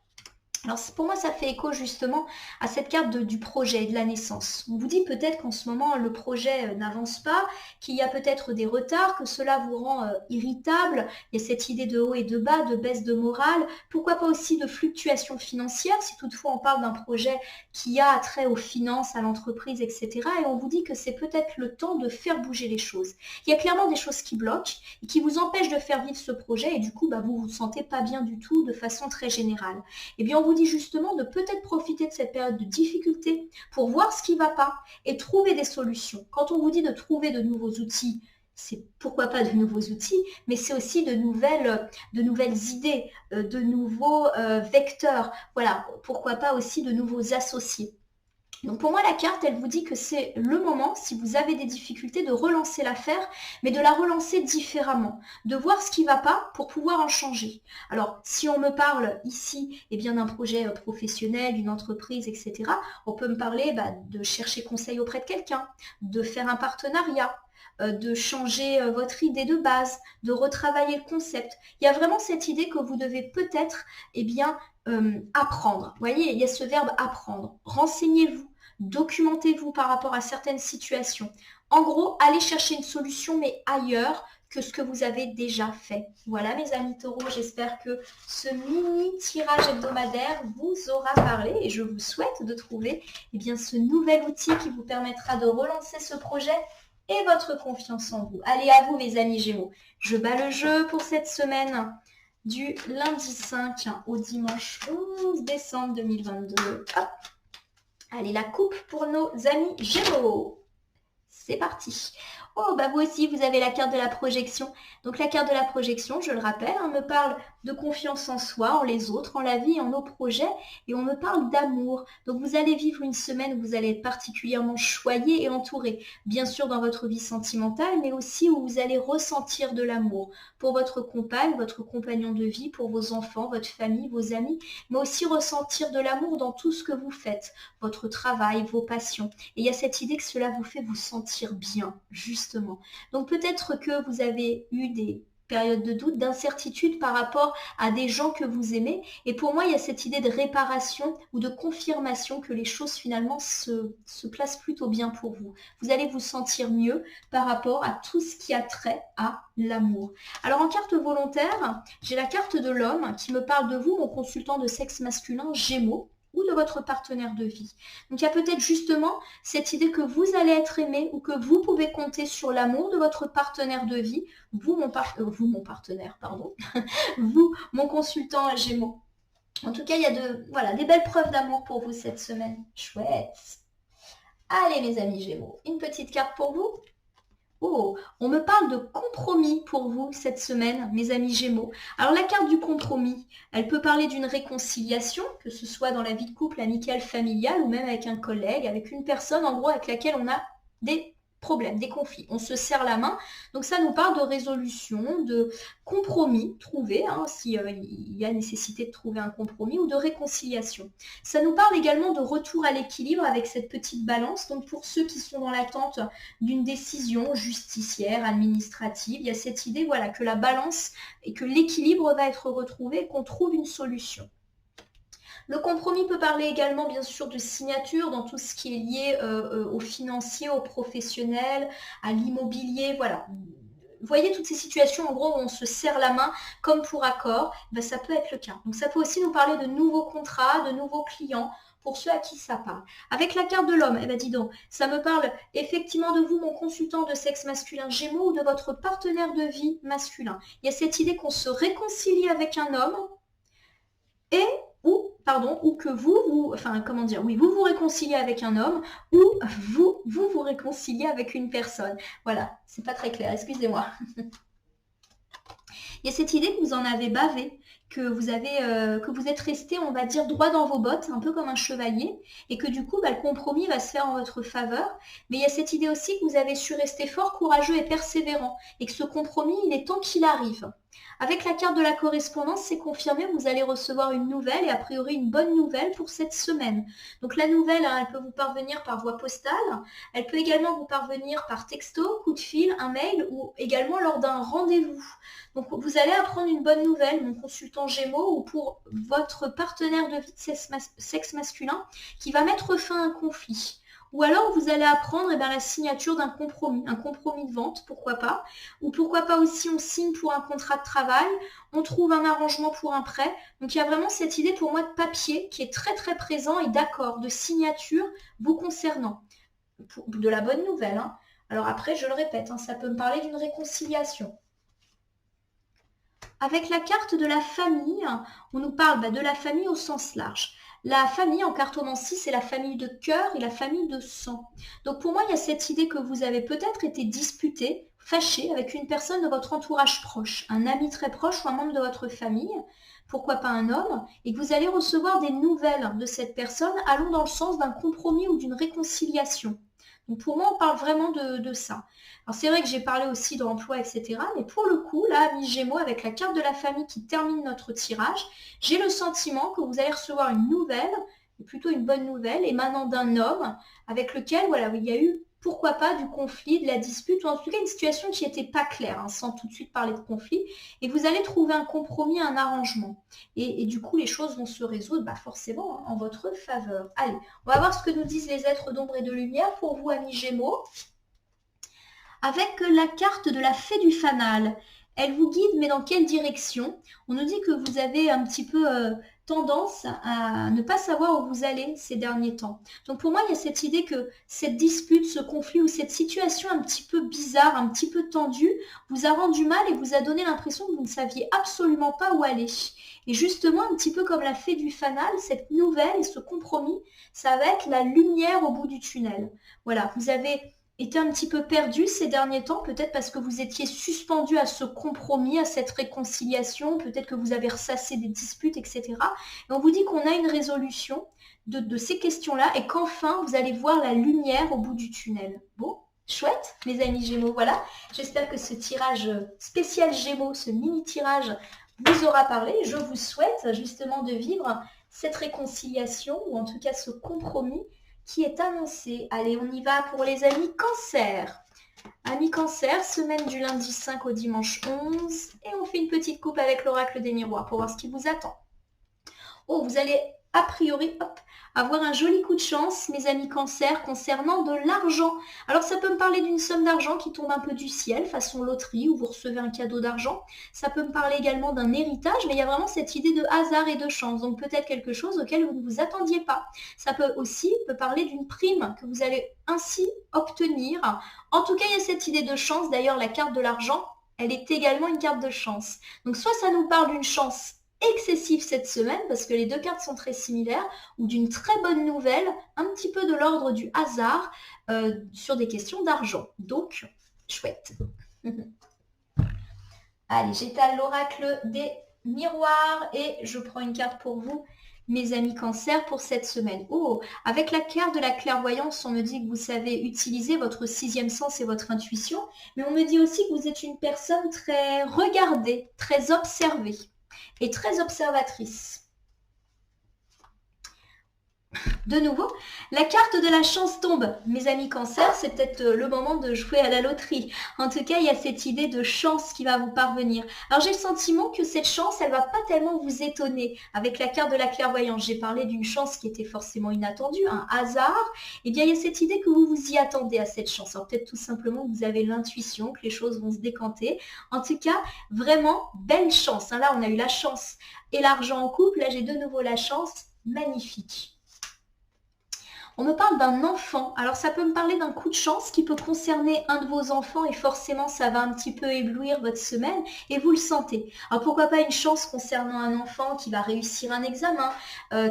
A: Alors pour moi, ça fait écho justement à cette carte du projet, de la naissance. On vous dit peut-être qu'en ce moment, le projet n'avance pas, qu'il y a peut-être des retards, que cela vous rend irritable. Il y a cette idée de haut et de bas, de baisse de morale. Pourquoi pas aussi de fluctuations financières, si toutefois on parle d'un projet qui a trait aux finances, à l'entreprise, etc. Et on vous dit que c'est peut-être le temps de faire bouger les choses. Il y a clairement des choses qui bloquent et qui vous empêchent de faire vivre ce projet et du coup, vous vous sentez pas bien du tout de façon très générale. Eh bien, on vous dit justement de peut-être profiter de cette période de difficulté pour voir ce qui ne va pas et trouver des solutions. Quand on vous dit de trouver de nouveaux outils, c'est pourquoi pas de nouveaux outils, mais c'est aussi de nouvelles idées, de nouveaux vecteurs. Voilà, pourquoi pas aussi de nouveaux associés. Donc pour moi, la carte, elle vous dit que c'est le moment, si vous avez des difficultés, de relancer l'affaire, mais de la relancer différemment, de voir ce qui ne va pas pour pouvoir en changer. Alors, si on me parle ici d'un projet professionnel, d'une entreprise, etc., on peut me parler de chercher conseil auprès de quelqu'un, de faire un partenariat, de changer votre idée de base, de retravailler le concept. Il y a vraiment cette idée que vous devez peut-être apprendre. Vous voyez, il y a ce verbe apprendre. Renseignez-vous, documentez-vous par rapport à certaines situations. En gros, allez chercher une solution, mais ailleurs que ce que vous avez déjà fait. Voilà mes amis taureaux, j'espère que ce mini tirage hebdomadaire vous aura parlé et je vous souhaite de trouver ce nouvel outil qui vous permettra de relancer ce projet et votre confiance en vous. Allez, à vous mes amis Gémeaux. Je bats le jeu pour cette semaine du lundi 5 au dimanche 11 décembre 2022. Hop. Allez, la coupe pour nos amis Gémeaux. C'est parti. Oh, vous aussi, vous avez la carte de la projection. Donc la carte de la projection, je le rappelle, me parle de confiance en soi, en les autres, en la vie, en nos projets. Et on me parle d'amour. Donc vous allez vivre une semaine où vous allez être particulièrement choyé et entouré. Bien sûr dans votre vie sentimentale, mais aussi où vous allez ressentir de l'amour. Pour votre compagne, votre compagnon de vie, pour vos enfants, votre famille, vos amis. Mais aussi ressentir de l'amour dans tout ce que vous faites. Votre travail, vos passions. Et il y a cette idée que cela vous fait vous sentir bien, justement. Donc peut-être que vous avez eu des périodes de doute, d'incertitude par rapport à des gens que vous aimez. Et pour moi, il y a cette idée de réparation ou de confirmation que les choses finalement se placent plutôt bien pour vous. Vous allez vous sentir mieux par rapport à tout ce qui a trait à l'amour. Alors en carte volontaire, j'ai la carte de l'homme qui me parle de vous, mon consultant de sexe masculin Gémeaux, ou de votre partenaire de vie. Donc il y a peut-être justement cette idée que vous allez être aimé ou que vous pouvez compter sur l'amour de votre partenaire de vie, vous mon partenaire, pardon, vous mon consultant Gémeaux. En tout cas, il y a des belles preuves d'amour pour vous cette semaine. Chouette. Allez mes amis Gémeaux, une petite carte pour vous. Oh, on me parle de compromis pour vous cette semaine, mes amis Gémeaux. Alors la carte du compromis, elle peut parler d'une réconciliation, que ce soit dans la vie de couple, amicale, familiale, ou même avec un collègue, avec une personne en gros avec laquelle on a des problèmes, des conflits. On se serre la main. Donc ça nous parle de résolution, de compromis trouvé, s'il y a nécessité de trouver un compromis, ou de réconciliation. Ça nous parle également de retour à l'équilibre avec cette petite balance. Donc pour ceux qui sont dans l'attente d'une décision justicière, administrative, il y a cette idée que la balance et que l'équilibre va être retrouvé et qu'on trouve une solution. Le compromis peut parler également bien sûr de signature dans tout ce qui est lié au financier, au professionnel, à l'immobilier, voilà. Vous voyez toutes ces situations en gros où on se serre la main comme pour accord, ça peut être le cas. Donc ça peut aussi nous parler de nouveaux contrats, de nouveaux clients, pour ceux à qui ça parle. Avec la carte de l'homme, dis donc, ça me parle effectivement de vous, mon consultant de sexe masculin Gémeaux, ou de votre partenaire de vie masculin. Il y a cette idée qu'on se réconcilie avec un homme et ou que enfin comment dire, oui, vous vous réconciliez avec un homme ou vous réconciliez avec une personne. Voilà, c'est pas très clair, excusez-moi. Il y a cette idée que vous en avez bavé, que vous êtes resté, on va dire, droit dans vos bottes, un peu comme un chevalier, et que du coup, le compromis va se faire en votre faveur. Mais il y a cette idée aussi que vous avez su rester fort, courageux et persévérant, et que ce compromis, il est temps qu'il arrive. Avec la carte de la correspondance, c'est confirmé, vous allez recevoir une nouvelle et a priori une bonne nouvelle pour cette semaine. Donc la nouvelle, elle peut vous parvenir par voie postale, elle peut également vous parvenir par texto, coup de fil, un mail ou également lors d'un rendez-vous. Donc vous allez apprendre une bonne nouvelle, mon consultant Gémeaux, ou pour votre partenaire de vie de sexe masculin qui va mettre fin à un conflit. Ou alors vous allez apprendre la signature d'un compromis, un compromis de vente, pourquoi pas. Ou pourquoi pas aussi on signe pour un contrat de travail, on trouve un arrangement pour un prêt. Donc il y a vraiment cette idée pour moi de papier qui est très très présent et d'accord, de signature vous concernant. De la bonne nouvelle. Hein. Alors après, je le répète, ça peut me parler d'une réconciliation. Avec la carte de la famille, on nous parle de la famille au sens large. La famille en cartomancie, c'est la famille de cœur et la famille de sang. Donc pour moi, il y a cette idée que vous avez peut-être été disputé, fâché avec une personne de votre entourage proche, un ami très proche ou un membre de votre famille, pourquoi pas un homme, et que vous allez recevoir des nouvelles de cette personne allant dans le sens d'un compromis ou d'une réconciliation. Donc pour moi, on parle vraiment de ça. Alors c'est vrai que j'ai parlé aussi d'emploi, etc. Mais pour le coup, là, ami Gémeaux, avec la carte de la famille qui termine notre tirage, j'ai le sentiment que vous allez recevoir une nouvelle, et plutôt une bonne nouvelle, émanant d'un homme avec lequel, voilà, il y a eu, pourquoi pas, du conflit, de la dispute, ou en tout cas une situation qui n'était pas claire, sans tout de suite parler de conflit. Et vous allez trouver un compromis, un arrangement. Et du coup, les choses vont se résoudre forcément en votre faveur. Allez, on va voir ce que nous disent les êtres d'ombre et de lumière pour vous, amis Gémeaux. Avec la carte de la fée du fanal, elle vous guide, mais dans quelle direction? On nous dit que vous avez un petit peu tendance à ne pas savoir où vous allez ces derniers temps. Donc pour moi, il y a cette idée que cette dispute, ce conflit ou cette situation un petit peu bizarre, un petit peu tendue, vous a rendu mal et vous a donné l'impression que vous ne saviez absolument pas où aller. Et justement, un petit peu comme la fée du fanal, cette nouvelle et ce compromis, ça va être la lumière au bout du tunnel. Voilà, vous avez été un petit peu perdu ces derniers temps, peut-être parce que vous étiez suspendu à ce compromis, à cette réconciliation, peut-être que vous avez ressassé des disputes, etc. Et on vous dit qu'on a une résolution de ces questions-là et qu'enfin, vous allez voir la lumière au bout du tunnel. Bon, chouette, mes amis Gémeaux, voilà. J'espère que ce tirage spécial Gémeaux, ce mini-tirage, vous aura parlé. Je vous souhaite justement de vivre cette réconciliation, ou en tout cas ce compromis, qui est annoncé. Allez, on y va pour les amis Cancer. Amis Cancer, semaine du lundi 5 au dimanche 11. Et on fait une petite coupe avec l'oracle des miroirs pour voir ce qui vous attend. Oh, vous allez a priori avoir un joli coup de chance, mes amis Cancer, concernant de l'argent. Alors ça peut me parler d'une somme d'argent qui tombe un peu du ciel, façon loterie, où vous recevez un cadeau d'argent. Ça peut me parler également d'un héritage, mais il y a vraiment cette idée de hasard et de chance. Donc peut-être quelque chose auquel vous ne vous attendiez pas. Ça peut aussi parler d'une prime que vous allez ainsi obtenir. En tout cas, il y a cette idée de chance. D'ailleurs, la carte de l'argent, elle est également une carte de chance. Donc soit ça nous parle d'une chance excessif cette semaine, parce que les deux cartes sont très similaires, ou d'une très bonne nouvelle, un petit peu de l'ordre du hasard, sur des questions d'argent. Donc, chouette. Allez, j'étale l'oracle des miroirs et je prends une carte pour vous, mes amis Cancer, pour cette semaine. Oh, avec la carte de la clairvoyance, on me dit que vous savez utiliser votre sixième sens et votre intuition, mais on me dit aussi que vous êtes une personne très regardée, très observée et très observatrice. De nouveau, la carte de la chance tombe. Mes amis Cancer, c'est peut-être le moment de jouer à la loterie. En tout cas, il y a cette idée de chance qui va vous parvenir. Alors j'ai le sentiment que cette chance, elle ne va pas tellement vous étonner. Avec la carte de la clairvoyance, j'ai parlé d'une chance qui était forcément inattendue, un hasard. Eh bien, il y a cette idée que vous vous y attendez à cette chance. Alors peut-être tout simplement que vous avez l'intuition que les choses vont se décanter. En tout cas, vraiment, belle chance. Là, on a eu la chance et l'argent en couple. Là, j'ai de nouveau la chance. Magnifique. On me parle d'un enfant. Alors ça peut me parler d'un coup de chance qui peut concerner un de vos enfants et forcément ça va un petit peu éblouir votre semaine et vous le sentez. Alors pourquoi pas une chance concernant un enfant qui va réussir un examen,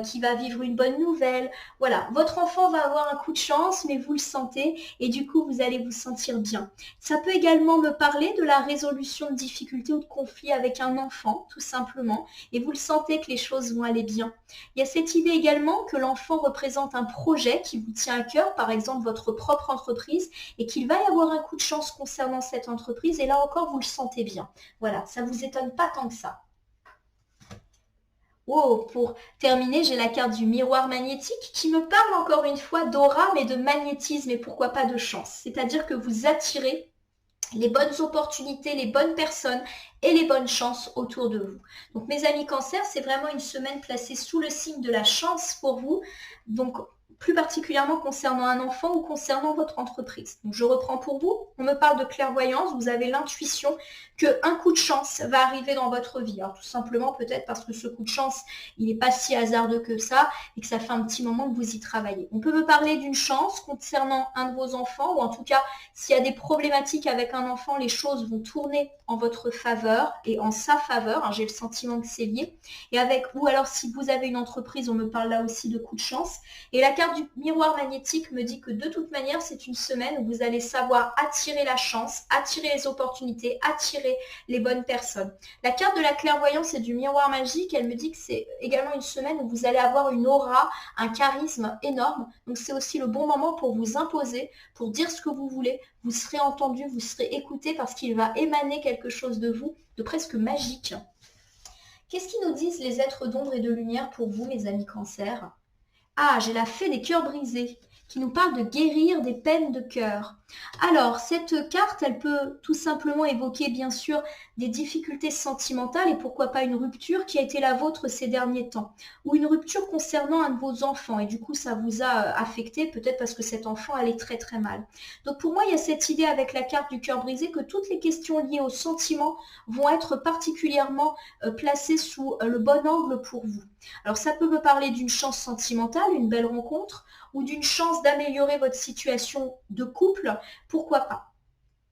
A: qui va vivre une bonne nouvelle. Voilà, votre enfant va avoir un coup de chance mais vous le sentez et du coup vous allez vous sentir bien. Ça peut également me parler de la résolution de difficultés ou de conflits avec un enfant tout simplement et vous le sentez que les choses vont aller bien. Il y a cette idée également que l'enfant représente un projet qui vous tient à cœur, par exemple votre propre entreprise, et qu'il va y avoir un coup de chance concernant cette entreprise, et là encore, vous le sentez bien. Voilà, ça ne vous étonne pas tant que ça. Oh, pour terminer, j'ai la carte du miroir magnétique qui me parle encore une fois d'aura, mais de magnétisme et pourquoi pas de chance. C'est-à-dire que vous attirez les bonnes opportunités, les bonnes personnes et les bonnes chances autour de vous. Donc mes amis Cancer, c'est vraiment une semaine placée sous le signe de la chance pour vous. Donc plus particulièrement concernant un enfant ou concernant votre entreprise. Donc je reprends pour vous, on me parle de clairvoyance, vous avez l'intuition qu'un coup de chance va arriver dans votre vie. Alors tout simplement peut-être parce que ce coup de chance, il n'est pas si hasardeux que ça et que ça fait un petit moment que vous y travaillez. On peut me parler d'une chance concernant un de vos enfants ou en tout cas s'il y a des problématiques avec un enfant, les choses vont tourner en votre faveur et en sa faveur. J'ai le sentiment que c'est lié. Et avec, ou alors si vous avez une entreprise, on me parle là aussi de coup de chance. Et la carte du miroir magnétique me dit que de toute manière, c'est une semaine où vous allez savoir attirer la chance, attirer les opportunités, attirer les bonnes personnes. La carte de la clairvoyance et du miroir magique, elle me dit que c'est également une semaine où vous allez avoir une aura, un charisme énorme. Donc c'est aussi le bon moment pour vous imposer, pour dire ce que vous voulez. Vous serez entendu, vous serez écouté parce qu'il va émaner quelque chose de vous, de presque magique. Qu'est-ce qu'ils nous disent les êtres d'ombre et de lumière pour vous, mes amis Cancer? Ah, j'ai la fée des cœurs brisés qui nous parle de guérir des peines de cœur. Alors, cette carte, elle peut tout simplement évoquer bien sûr des difficultés sentimentales et pourquoi pas une rupture qui a été la vôtre ces derniers temps ou une rupture concernant un de vos enfants et du coup ça vous a affecté peut-être parce que cet enfant allait très très mal. Donc pour moi, il y a cette idée avec la carte du cœur brisé que toutes les questions liées aux sentiments vont être particulièrement placées sous le bon angle pour vous. Alors ça peut me parler d'une chance sentimentale, une belle rencontre, ou d'une chance d'améliorer votre situation de couple, pourquoi pas.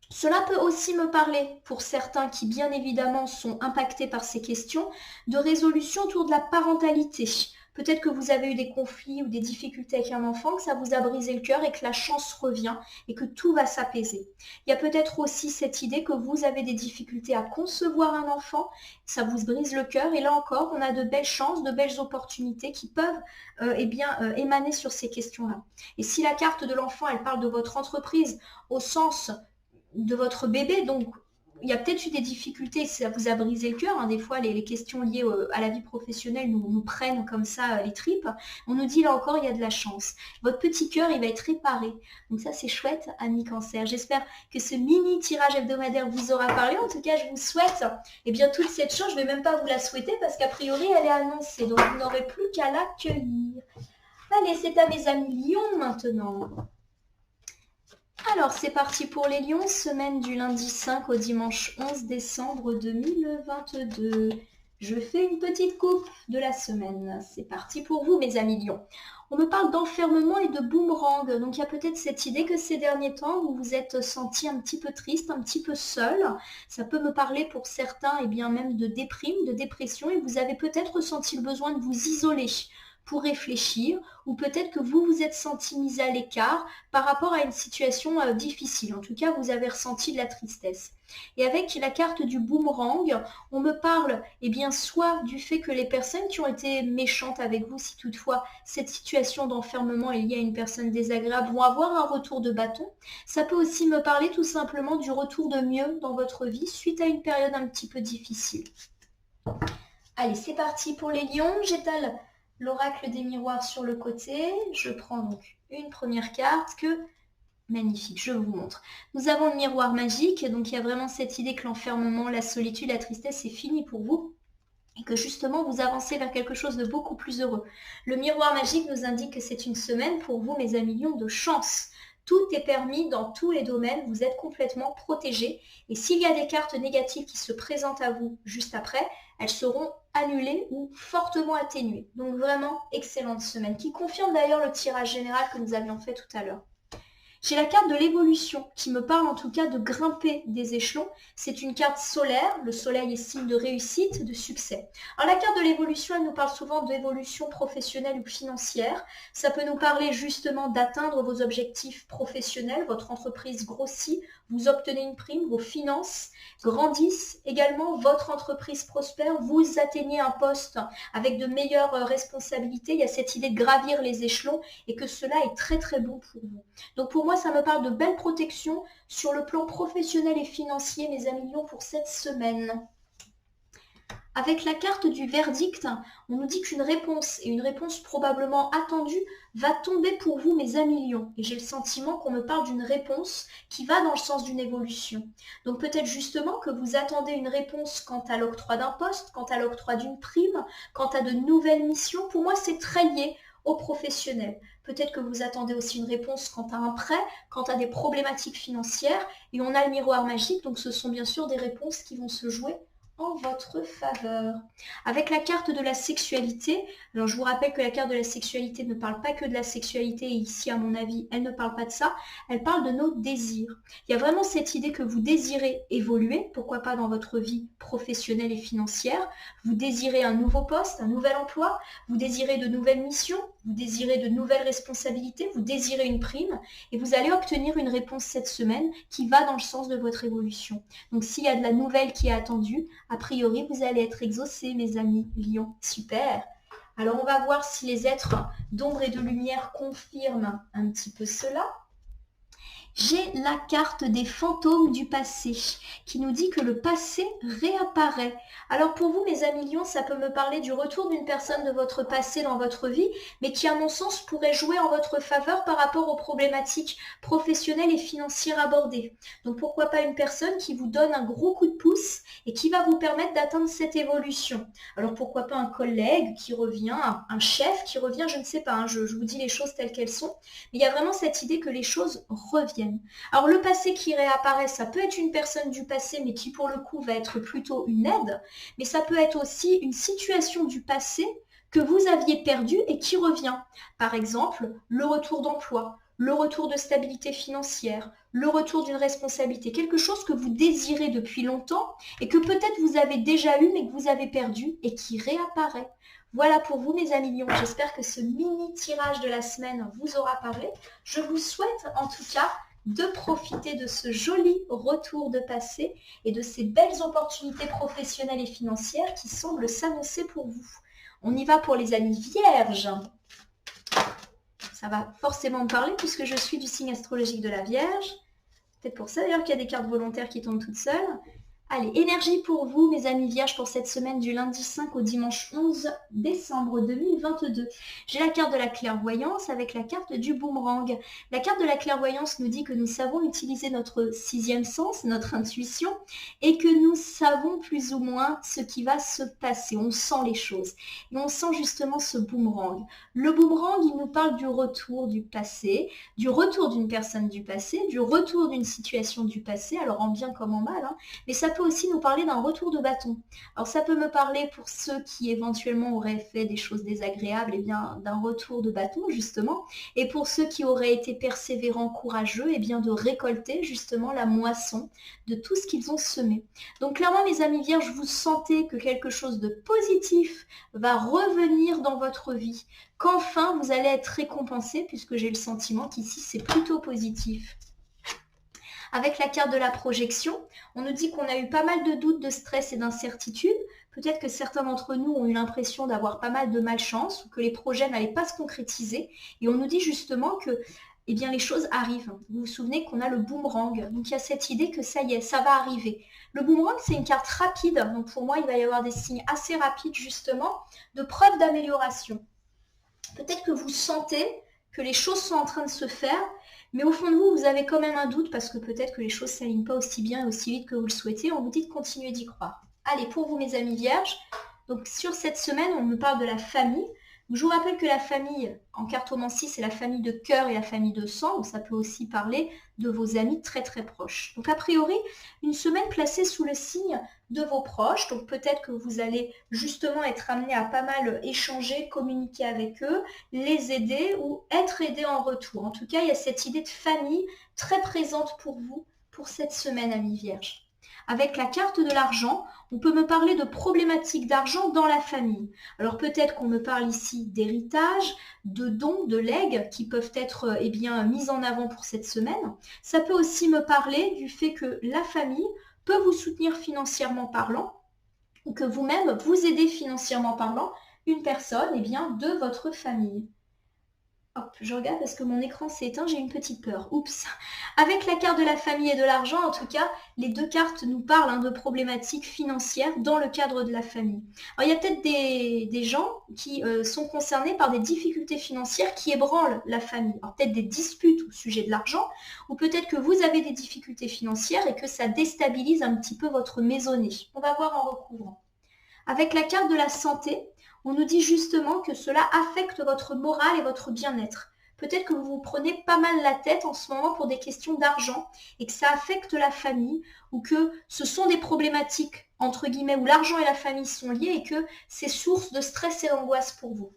A: Cela peut aussi me parler, pour certains qui bien évidemment sont impactés par ces questions, de résolution autour de la parentalité. Peut-être que vous avez eu des conflits ou des difficultés avec un enfant, que ça vous a brisé le cœur et que la chance revient et que tout va s'apaiser. Il y a peut-être aussi cette idée que vous avez des difficultés à concevoir un enfant, ça vous brise le cœur et là encore, on a de belles chances, de belles opportunités qui peuvent émaner sur ces questions-là. Et si la carte de l'enfant, elle parle de votre entreprise au sens de votre bébé, donc il y a peut-être eu des difficultés, ça vous a brisé le cœur. Des fois, les questions liées à la vie professionnelle nous prennent comme ça les tripes. On nous dit là encore, il y a de la chance. Votre petit cœur, il va être réparé. Donc ça, c'est chouette, amis Cancer. J'espère que ce mini tirage hebdomadaire vous aura parlé. En tout cas, je vous souhaite toute cette chance. Je ne vais même pas vous la souhaiter parce qu'a priori, elle est annoncée. Donc, vous n'aurez plus qu'à l'accueillir. Allez, c'est à mes amis Lions maintenant. Alors c'est parti pour les Lions, semaine du lundi 5 au dimanche 11 décembre 2022. Je fais une petite coupe de la semaine. C'est parti pour vous mes amis Lions. On me parle d'enfermement et de boomerang. Donc il y a peut-être cette idée que ces derniers temps, vous vous êtes senti un petit peu triste, un petit peu seul. Ça peut me parler pour certains et bien même de déprime, de dépression et vous avez peut-être ressenti le besoin de vous isoler pour réfléchir ou peut-être que vous vous êtes senti mis à l'écart par rapport à une situation difficile. En tout cas, vous avez ressenti de la tristesse. Et avec la carte du boomerang, on me parle soit du fait que les personnes qui ont été méchantes avec vous, si toutefois cette situation d'enfermement est liée à une personne désagréable, vont avoir un retour de bâton. Ça peut aussi me parler tout simplement du retour de mieux dans votre vie suite à une période un petit peu difficile. Allez, c'est parti pour les lions. J'étale l'oracle des miroirs sur le côté. Je prends donc une première carte magnifique, je vous montre. Nous avons le miroir magique, donc il y a vraiment cette idée que l'enfermement, la solitude, la tristesse est fini pour vous et que justement vous avancez vers quelque chose de beaucoup plus heureux. Le miroir magique nous indique que c'est une semaine pour vous, mes amis lions, de chance, Tout est permis dans tous les domaines, vous êtes complètement protégé. Et s'il y a des cartes négatives qui se présentent à vous juste après, elles seront annulées ou fortement atténuées. Donc vraiment, excellente semaine, qui confirme d'ailleurs le tirage général que nous avions fait tout à l'heure. J'ai la carte de l'évolution qui me parle en tout cas de grimper des échelons. C'est une carte solaire, le soleil est signe de réussite, de succès. Alors la carte de l'évolution, elle nous parle souvent d'évolution professionnelle ou financière. Ça peut nous parler justement d'atteindre vos objectifs professionnels, votre entreprise grossit, vous obtenez une prime, vos finances grandissent également, votre entreprise prospère, vous atteignez un poste avec de meilleures responsabilités. Il y a cette idée de gravir les échelons et que cela est très très bon pour vous. Donc pour moi, ça me parle de belles protections sur le plan professionnel et financier, mes amis lions, pour cette semaine. Avec la carte du verdict, on nous dit qu'une réponse, et une réponse probablement attendue, va tomber pour vous, mes amis lions. Et j'ai le sentiment qu'on me parle d'une réponse qui va dans le sens d'une évolution. Donc peut-être justement que vous attendez une réponse quant à l'octroi d'un poste, quant à l'octroi d'une prime, quant à de nouvelles missions. Pour moi, c'est très lié aux professionnels. Peut-être que vous attendez aussi une réponse quant à un prêt, quant à des problématiques financières. Et on a le miroir magique, donc ce sont bien sûr des réponses qui vont se jouer en votre faveur. Avec la carte de la sexualité, alors je vous rappelle que la carte de la sexualité ne parle pas que de la sexualité, et ici à mon avis, elle ne parle pas de ça, elle parle de nos désirs. Il y a vraiment cette idée que vous désirez évoluer, pourquoi pas dans votre vie professionnelle et financière, vous désirez un nouveau poste, un nouvel emploi, vous désirez de nouvelles missions, vous désirez de nouvelles responsabilités, vous désirez une prime, et vous allez obtenir une réponse cette semaine qui va dans le sens de votre évolution. Donc s'il y a de la nouvelle qui est attendue, a priori, vous allez être exaucés, mes amis lions. Super. Alors, on va voir si les êtres d'ombre et de lumière confirment un petit peu cela. J'ai la carte des fantômes du passé qui nous dit que le passé réapparaît. Alors pour vous, mes amis lions, ça peut me parler du retour d'une personne de votre passé dans votre vie, mais qui à mon sens pourrait jouer en votre faveur par rapport aux problématiques professionnelles et financières abordées. Donc pourquoi pas une personne qui vous donne un gros coup de pouce et qui va vous permettre d'atteindre cette évolution. Alors pourquoi pas un collègue qui revient, un chef qui revient, je ne sais pas, je vous dis les choses telles qu'elles sont, mais il y a vraiment cette idée que les choses reviennent. Alors le passé qui réapparaît, ça peut être une personne du passé, mais qui pour le coup va être plutôt une aide, mais ça peut être aussi une situation du passé que vous aviez perdue et qui revient. Par exemple, le retour d'emploi, le retour de stabilité financière, le retour d'une responsabilité, quelque chose que vous désirez depuis longtemps et que peut-être vous avez déjà eu mais que vous avez perdu et qui réapparaît. Voilà pour vous, mes amis lions. J'espère que ce mini tirage de la semaine vous aura parlé. Je vous souhaite en tout cas de profiter de ce joli retour de passé et de ces belles opportunités professionnelles et financières qui semblent s'annoncer pour vous. On y va pour les amis vierges. Ça va forcément me parler puisque je suis du signe astrologique de la Vierge. Peut-être pour ça d'ailleurs qu'il y a des cartes volontaires qui tombent toutes seules. Allez, énergie pour vous, mes amis vierges, pour cette semaine du lundi 5 au dimanche 11 décembre 2022. J'ai la carte de la clairvoyance avec la carte du boomerang. La carte de la clairvoyance nous dit que nous savons utiliser notre sixième sens, notre intuition, et que nous savons plus ou moins ce qui va se passer. On sent les choses. Et on sent justement ce boomerang. Le boomerang, il nous parle du retour du passé, du retour d'une personne du passé, du retour d'une situation du passé, alors en bien comme en mal, hein, mais ça peut aussi nous parler d'un retour de bâton. Alors ça peut me parler pour ceux qui éventuellement auraient fait des choses désagréables, et bien d'un retour de bâton justement, et pour ceux qui auraient été persévérants, courageux, et bien de récolter justement la moisson de tout ce qu'ils ont semé. Donc clairement mes amis vierges, vous sentez que quelque chose de positif va revenir dans votre vie, qu'enfin vous allez être récompensé, puisque j'ai le sentiment qu'ici c'est plutôt positif. Avec la carte de la projection, on nous dit qu'on a eu pas mal de doutes, de stress et d'incertitudes. Peut-être que certains d'entre nous ont eu l'impression d'avoir pas mal de malchance ou que les projets n'allaient pas se concrétiser. Et on nous dit justement que eh bien, les choses arrivent. Vous vous souvenez qu'on a le boomerang. Donc il y a cette idée que ça y est, ça va arriver. Le boomerang, c'est une carte rapide. Donc pour moi, il va y avoir des signes assez rapides justement de preuve d'amélioration. Peut-être que vous sentez que les choses sont en train de se faire, mais au fond de vous, vous avez quand même un doute parce que peut-être que les choses ne s'alignent pas aussi bien et aussi vite que vous le souhaitez. On vous dit de continuer d'y croire. Allez, pour vous mes amis vierges, donc sur cette semaine, on me parle de la famille. Donc, je vous rappelle que la famille, en cartomancie, c'est la famille de cœur et la famille de sang. Donc ça peut aussi parler de vos amis très très proches. Donc a priori, une semaine placée sous le signe de vos proches. Donc peut-être que vous allez justement être amené à pas mal échanger, communiquer avec eux, les aider ou être aidé en retour. En tout cas, il y a cette idée de famille très présente pour vous pour cette semaine, amis vierges. Avec la carte de l'argent, on peut me parler de problématiques d'argent dans la famille. Alors peut-être qu'on me parle ici d'héritage, de dons, de legs qui peuvent être mis en avant pour cette semaine. Ça peut aussi me parler du fait que la famille peut vous soutenir financièrement parlant ou que vous-même vous aidez financièrement parlant une personne de votre famille. Hop, je regarde parce que mon écran s'est éteint, j'ai une petite peur. Oups. Avec la carte de la famille et de l'argent, en tout cas, les deux cartes nous parlent de problématiques financières dans le cadre de la famille. Alors, il y a peut-être des gens qui sont concernés par des difficultés financières qui ébranlent la famille. Alors, peut-être des disputes au sujet de l'argent, ou peut-être que vous avez des difficultés financières et que ça déstabilise un petit peu votre maisonnée. On va voir en recouvrant. Avec la carte de la santé, on nous dit justement que cela affecte votre morale et votre bien-être. Peut-être que vous vous prenez pas mal la tête en ce moment pour des questions d'argent et que ça affecte la famille ou que ce sont des problématiques, entre guillemets, où l'argent et la famille sont liés et que c'est source de stress et d'angoisse pour vous.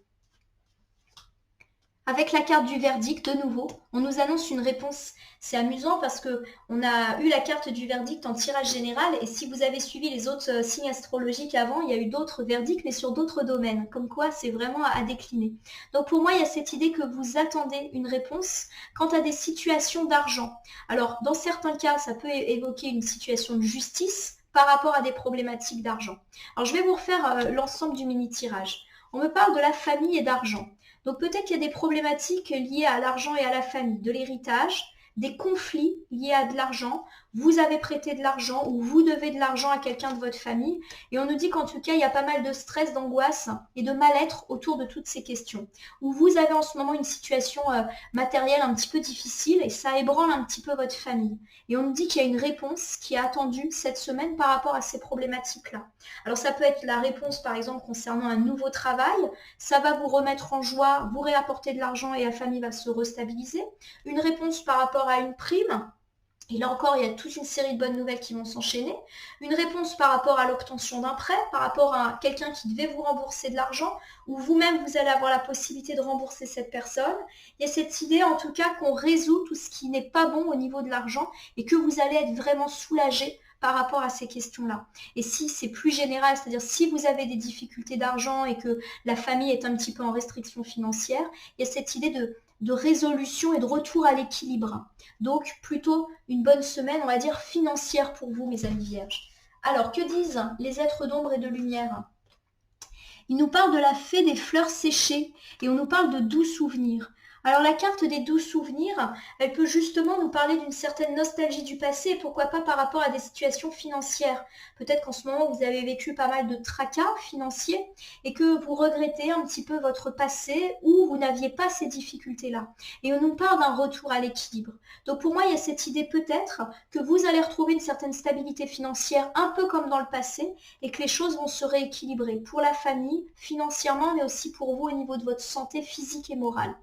A: Avec la carte du verdict, de nouveau, on nous annonce une réponse. C'est amusant parce qu'on a eu la carte du verdict en tirage général et si vous avez suivi les autres signes astrologiques avant, il y a eu d'autres verdicts mais sur d'autres domaines. Comme quoi, c'est vraiment à décliner. Donc pour moi, il y a cette idée que vous attendez une réponse quant à des situations d'argent. Alors, dans certains cas, ça peut évoquer une situation de justice par rapport à des problématiques d'argent. Alors, je vais vous refaire l'ensemble du mini-tirage. On me parle de la famille et d'argent. Donc peut-être qu'il y a des problématiques liées à l'argent et à la famille, de l'héritage, des conflits liés à de l'argent. Vous avez prêté de l'argent ou vous devez de l'argent à quelqu'un de votre famille. Et on nous dit qu'en tout cas, il y a pas mal de stress, d'angoisse et de mal-être autour de toutes ces questions. Où vous avez en ce moment une situation matérielle un petit peu difficile et ça ébranle un petit peu votre famille. Et on nous dit qu'il y a une réponse qui est attendue cette semaine par rapport à ces problématiques-là. Alors ça peut être la réponse par exemple concernant un nouveau travail. Ça va vous remettre en joie, vous réapporter de l'argent et la famille va se restabiliser. Une réponse par rapport à une prime. Et là encore, il y a toute une série de bonnes nouvelles qui vont s'enchaîner. Une réponse par rapport à l'obtention d'un prêt, par rapport à quelqu'un qui devait vous rembourser de l'argent, ou vous-même, vous allez avoir la possibilité de rembourser cette personne. Il y a cette idée, en tout cas, qu'on résout tout ce qui n'est pas bon au niveau de l'argent et que vous allez être vraiment soulagé par rapport à ces questions-là. Et si c'est plus général, c'est-à-dire si vous avez des difficultés d'argent et que la famille est un petit peu en restriction financière, il y a cette idée de résolution et de retour à l'équilibre. Donc plutôt une bonne semaine, on va dire, financière pour vous, mes amis vierges. Alors, que disent les êtres d'ombre et de lumière? Ils nous parlent de la fée des fleurs séchées et on nous parle de doux souvenirs. Alors la carte des doux souvenirs, elle peut justement nous parler d'une certaine nostalgie du passé et pourquoi pas par rapport à des situations financières. Peut-être qu'en ce moment vous avez vécu pas mal de tracas financiers et que vous regrettez un petit peu votre passé ou vous n'aviez pas ces difficultés-là. Et on nous parle d'un retour à l'équilibre. Donc pour moi, il y a cette idée peut-être que vous allez retrouver une certaine stabilité financière un peu comme dans le passé et que les choses vont se rééquilibrer pour la famille, financièrement, mais aussi pour vous au niveau de votre santé physique et morale.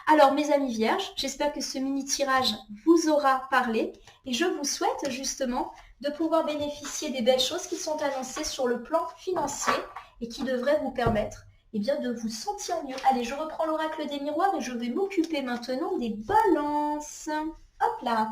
A: Alors mes amis vierges, j'espère que ce mini tirage vous aura parlé et je vous souhaite justement de pouvoir bénéficier des belles choses qui sont annoncées sur le plan financier et qui devraient vous permettre de vous sentir mieux. Allez, je reprends l'oracle des miroirs et je vais m'occuper maintenant des balances. Hop là.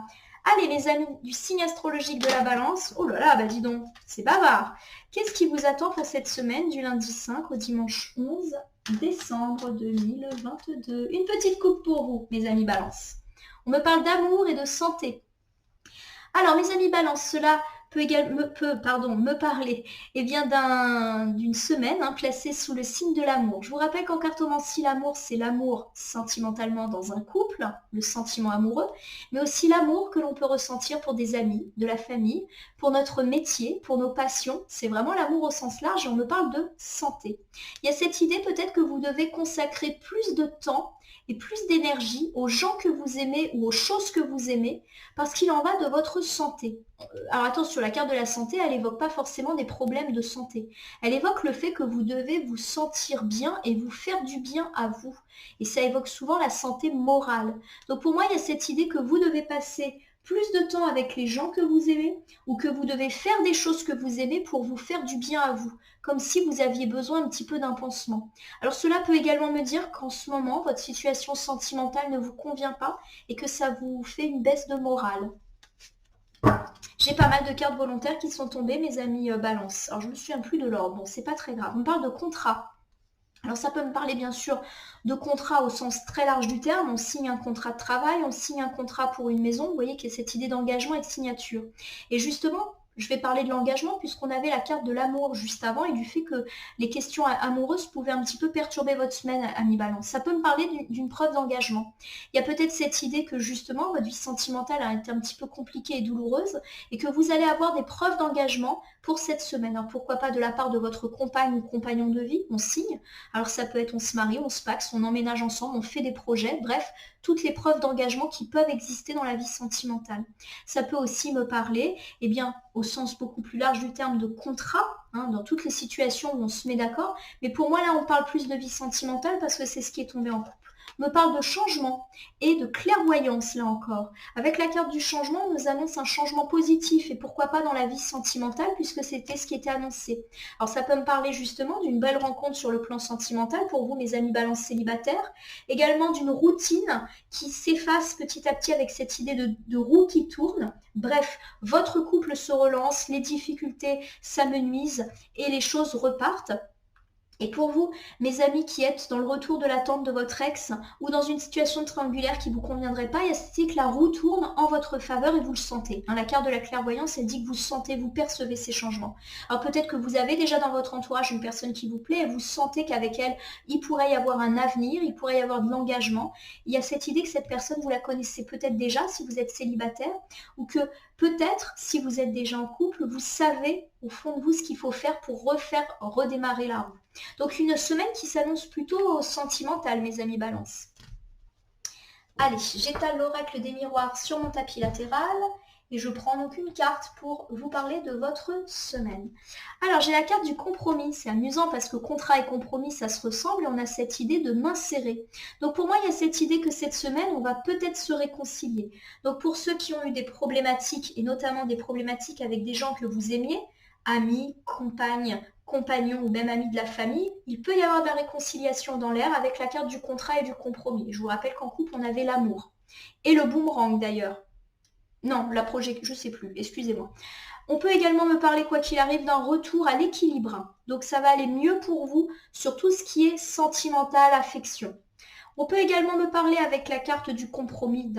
A: Allez les amis du signe astrologique de la balance. Oh là là, bah dis donc, c'est bavard. Qu'est-ce qui vous attend pour cette semaine du lundi 5 au dimanche 11 décembre 2022? Une petite coupe pour vous, mes amis balance. On me parle d'amour et de santé. Alors, mes amis balance, cela peut me parler d'une semaine placée sous le signe de l'amour. Je vous rappelle qu'en cartomancie, l'amour, c'est l'amour sentimentalement dans un couple, le sentiment amoureux, mais aussi l'amour que l'on peut ressentir pour des amis, de la famille, pour notre métier, pour nos passions. C'est vraiment l'amour au sens large et on me parle de santé. Il y a cette idée peut-être que vous devez consacrer plus de temps et plus d'énergie aux gens que vous aimez ou aux choses que vous aimez, parce qu'il en va de votre santé. Alors attention, la carte de la santé, elle évoque pas forcément des problèmes de santé. Elle évoque le fait que vous devez vous sentir bien et vous faire du bien à vous. Et ça évoque souvent la santé morale. Donc pour moi, il y a cette idée que vous devez passer plus de temps avec les gens que vous aimez ou que vous devez faire des choses que vous aimez pour vous faire du bien à vous, comme si vous aviez besoin un petit peu d'un pansement. Alors cela peut également me dire qu'en ce moment, votre situation sentimentale ne vous convient pas et que ça vous fait une baisse de morale. J'ai pas mal de cartes volontaires qui sont tombées, mes amis Balance. Alors je me souviens plus de l'ordre, bon c'est pas très grave. On parle de contrat. Alors ça peut me parler bien sûr de contrat au sens très large du terme, on signe un contrat de travail, on signe un contrat pour une maison, vous voyez qu'il y a cette idée d'engagement et de signature. Et justement, je vais parler de l'engagement puisqu'on avait la carte de l'amour juste avant et du fait que les questions amoureuses pouvaient un petit peu perturber votre semaine, ami Balance. Ça peut me parler d'une preuve d'engagement. Il y a peut-être cette idée que justement votre vie sentimentale a été un petit peu compliquée et douloureuse et que vous allez avoir des preuves d'engagement pour cette semaine. Alors pourquoi pas de la part de votre compagne ou compagnon de vie, on signe. Alors ça peut être on se marie, on se paxe, on emménage ensemble, on fait des projets, bref, toutes les preuves d'engagement qui peuvent exister dans la vie sentimentale. Ça peut aussi me parler, eh bien, au sens beaucoup plus large du terme de contrat, dans toutes les situations où on se met d'accord, mais pour moi là on parle plus de vie sentimentale parce que c'est ce qui est tombé en couple. Me parle de changement et de clairvoyance là encore. Avec la carte du changement, on nous annonce un changement positif et pourquoi pas dans la vie sentimentale puisque c'était ce qui était annoncé. Alors ça peut me parler justement d'une belle rencontre sur le plan sentimental pour vous mes amis Balance célibataires, également d'une routine qui s'efface petit à petit avec cette idée de roue qui tourne. Bref, votre couple se relance, les difficultés s'amenuisent et les choses repartent. Et pour vous, mes amis qui êtes dans le retour de l'attente de votre ex ou dans une situation triangulaire qui ne vous conviendrait pas, il y a cette idée que la roue tourne en votre faveur et vous le sentez. La carte de la clairvoyance, elle dit que vous sentez, vous percevez ces changements. Alors peut-être que vous avez déjà dans votre entourage une personne qui vous plaît et vous sentez qu'avec elle, il pourrait y avoir un avenir, il pourrait y avoir de l'engagement. Il y a cette idée que cette personne, vous la connaissez peut-être déjà si vous êtes célibataire ou que peut-être, si vous êtes déjà en couple, vous savez au fond de vous ce qu'il faut faire pour redémarrer la roue. Donc une semaine qui s'annonce plutôt sentimentale, mes amis Balance. Allez, j'étale l'oracle des miroirs sur mon tapis latéral et je prends donc une carte pour vous parler de votre semaine. Alors j'ai la carte du compromis, c'est amusant parce que contrat et compromis ça se ressemble et on a cette idée de main serrée. Donc pour moi il y a cette idée que cette semaine on va peut-être se réconcilier. Donc pour ceux qui ont eu des problématiques et notamment des problématiques avec des gens que vous aimiez, amis, compagnons ou même amis de la famille, il peut y avoir de la réconciliation dans l'air avec la carte du contrat et du compromis. Je vous rappelle qu'en couple on avait l'amour. Et le boomerang d'ailleurs. Non, la projection, je ne sais plus, excusez-moi. On peut également me parler, quoi qu'il arrive, d'un retour à l'équilibre. Donc ça va aller mieux pour vous sur tout ce qui est sentimental, affection. On peut également me parler avec la carte du compromis,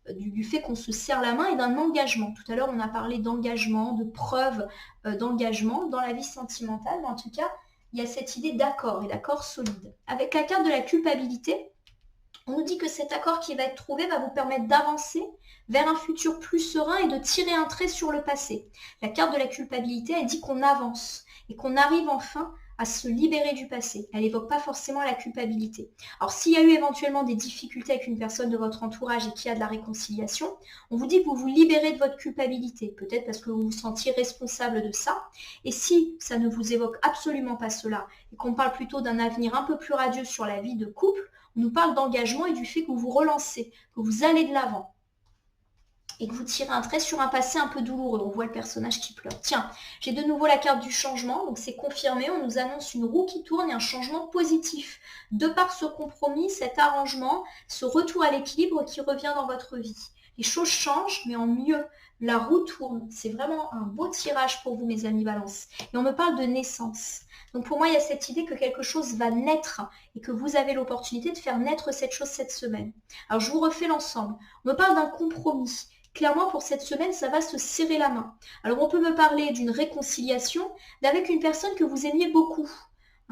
A: du fait qu'on se serre la main et d'un engagement. Tout à l'heure, on a parlé d'engagement, de preuve d'engagement dans la vie sentimentale. Mais en tout cas, il y a cette idée d'accord et d'accord solide. Avec la carte de la culpabilité, on nous dit que cet accord qui va être trouvé va vous permettre d'avancer vers un futur plus serein et de tirer un trait sur le passé. La carte de la culpabilité, elle dit qu'on avance et qu'on arrive enfin à se libérer du passé. Elle n'évoque pas forcément la culpabilité. Alors s'il y a eu éventuellement des difficultés avec une personne de votre entourage et qu'il y a de la réconciliation, on vous dit que vous vous libérez de votre culpabilité, peut-être parce que vous vous sentiez responsable de ça. Et si ça ne vous évoque absolument pas cela et qu'on parle plutôt d'un avenir un peu plus radieux sur la vie de couple, on nous parle d'engagement et du fait que vous relancez, que vous allez de l'avant et que vous tirez un trait sur un passé un peu douloureux. On voit le personnage qui pleure. Tiens, j'ai de nouveau la carte du changement, donc c'est confirmé. On nous annonce une roue qui tourne et un changement positif. De par ce compromis, cet arrangement, ce retour à l'équilibre qui revient dans votre vie. Les choses changent, mais en mieux. La roue tourne. C'est vraiment un beau tirage pour vous, mes amis Balance. Et on me parle de naissance. Donc pour moi, il y a cette idée que quelque chose va naître et que vous avez l'opportunité de faire naître cette chose cette semaine. Alors je vous refais l'ensemble. On me parle d'un compromis. Clairement, pour cette semaine, ça va se serrer la main. Alors on peut me parler d'une réconciliation avec une personne que vous aimiez beaucoup.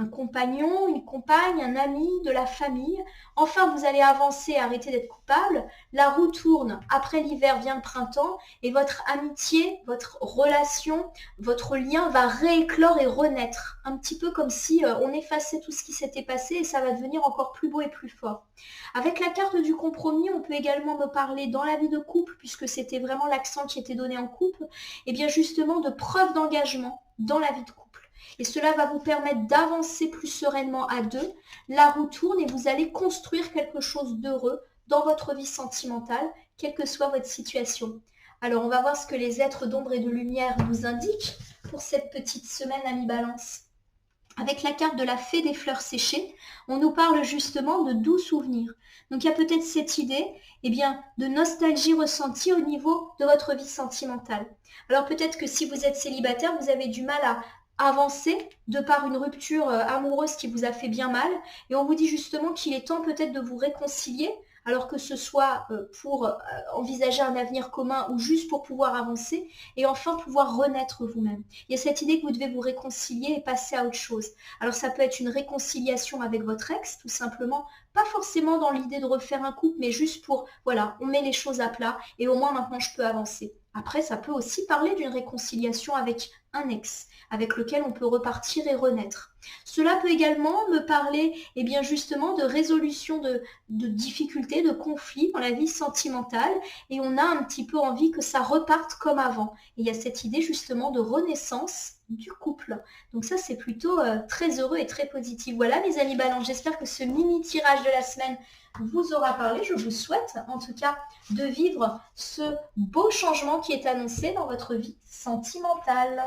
A: un compagnon, une compagne, un ami, de la famille. Enfin, vous allez avancer, arrêter d'être coupable. La roue tourne, après l'hiver vient le printemps et votre amitié, votre relation, votre lien va rééclore et renaître. Un petit peu comme si on effaçait tout ce qui s'était passé et ça va devenir encore plus beau et plus fort. Avec la carte du compromis, on peut également me parler dans la vie de couple, puisque c'était vraiment l'accent qui était donné en couple, et bien justement de preuve d'engagement dans la vie de couple. Et cela va vous permettre d'avancer plus sereinement à deux. La roue tourne et vous allez construire quelque chose d'heureux dans votre vie sentimentale, quelle que soit votre situation. Alors on va voir ce que les êtres d'ombre et de lumière nous indiquent pour cette petite semaine à mi-balance. Avec la carte de la fée des fleurs séchées, on nous parle justement de doux souvenirs. Donc il y a peut-être cette idée de nostalgie ressentie au niveau de votre vie sentimentale. Alors peut-être que si vous êtes célibataire, vous avez du mal à avancer de par une rupture amoureuse qui vous a fait bien mal. Et on vous dit justement qu'il est temps peut-être de vous réconcilier, alors que ce soit pour envisager un avenir commun ou juste pour pouvoir avancer et enfin pouvoir renaître vous-même. Il y a cette idée que vous devez vous réconcilier et passer à autre chose. Alors ça peut être une réconciliation avec votre ex, tout simplement, pas forcément dans l'idée de refaire un couple, mais juste pour, voilà, on met les choses à plat et au moins maintenant je peux avancer. Après, ça peut aussi parler d'une réconciliation avec un ex, avec lequel on peut repartir et renaître. Cela peut également me parler justement de résolution de difficultés, de conflits dans la vie sentimentale et on a un petit peu envie que ça reparte comme avant. Et il y a cette idée justement de renaissance du couple. Donc ça, c'est plutôt très heureux et très positif. Voilà mes amis Balance, j'espère que ce mini tirage de la semaine vous aura parlé. Je vous souhaite en tout cas de vivre ce beau changement qui est annoncé dans votre vie sentimentale.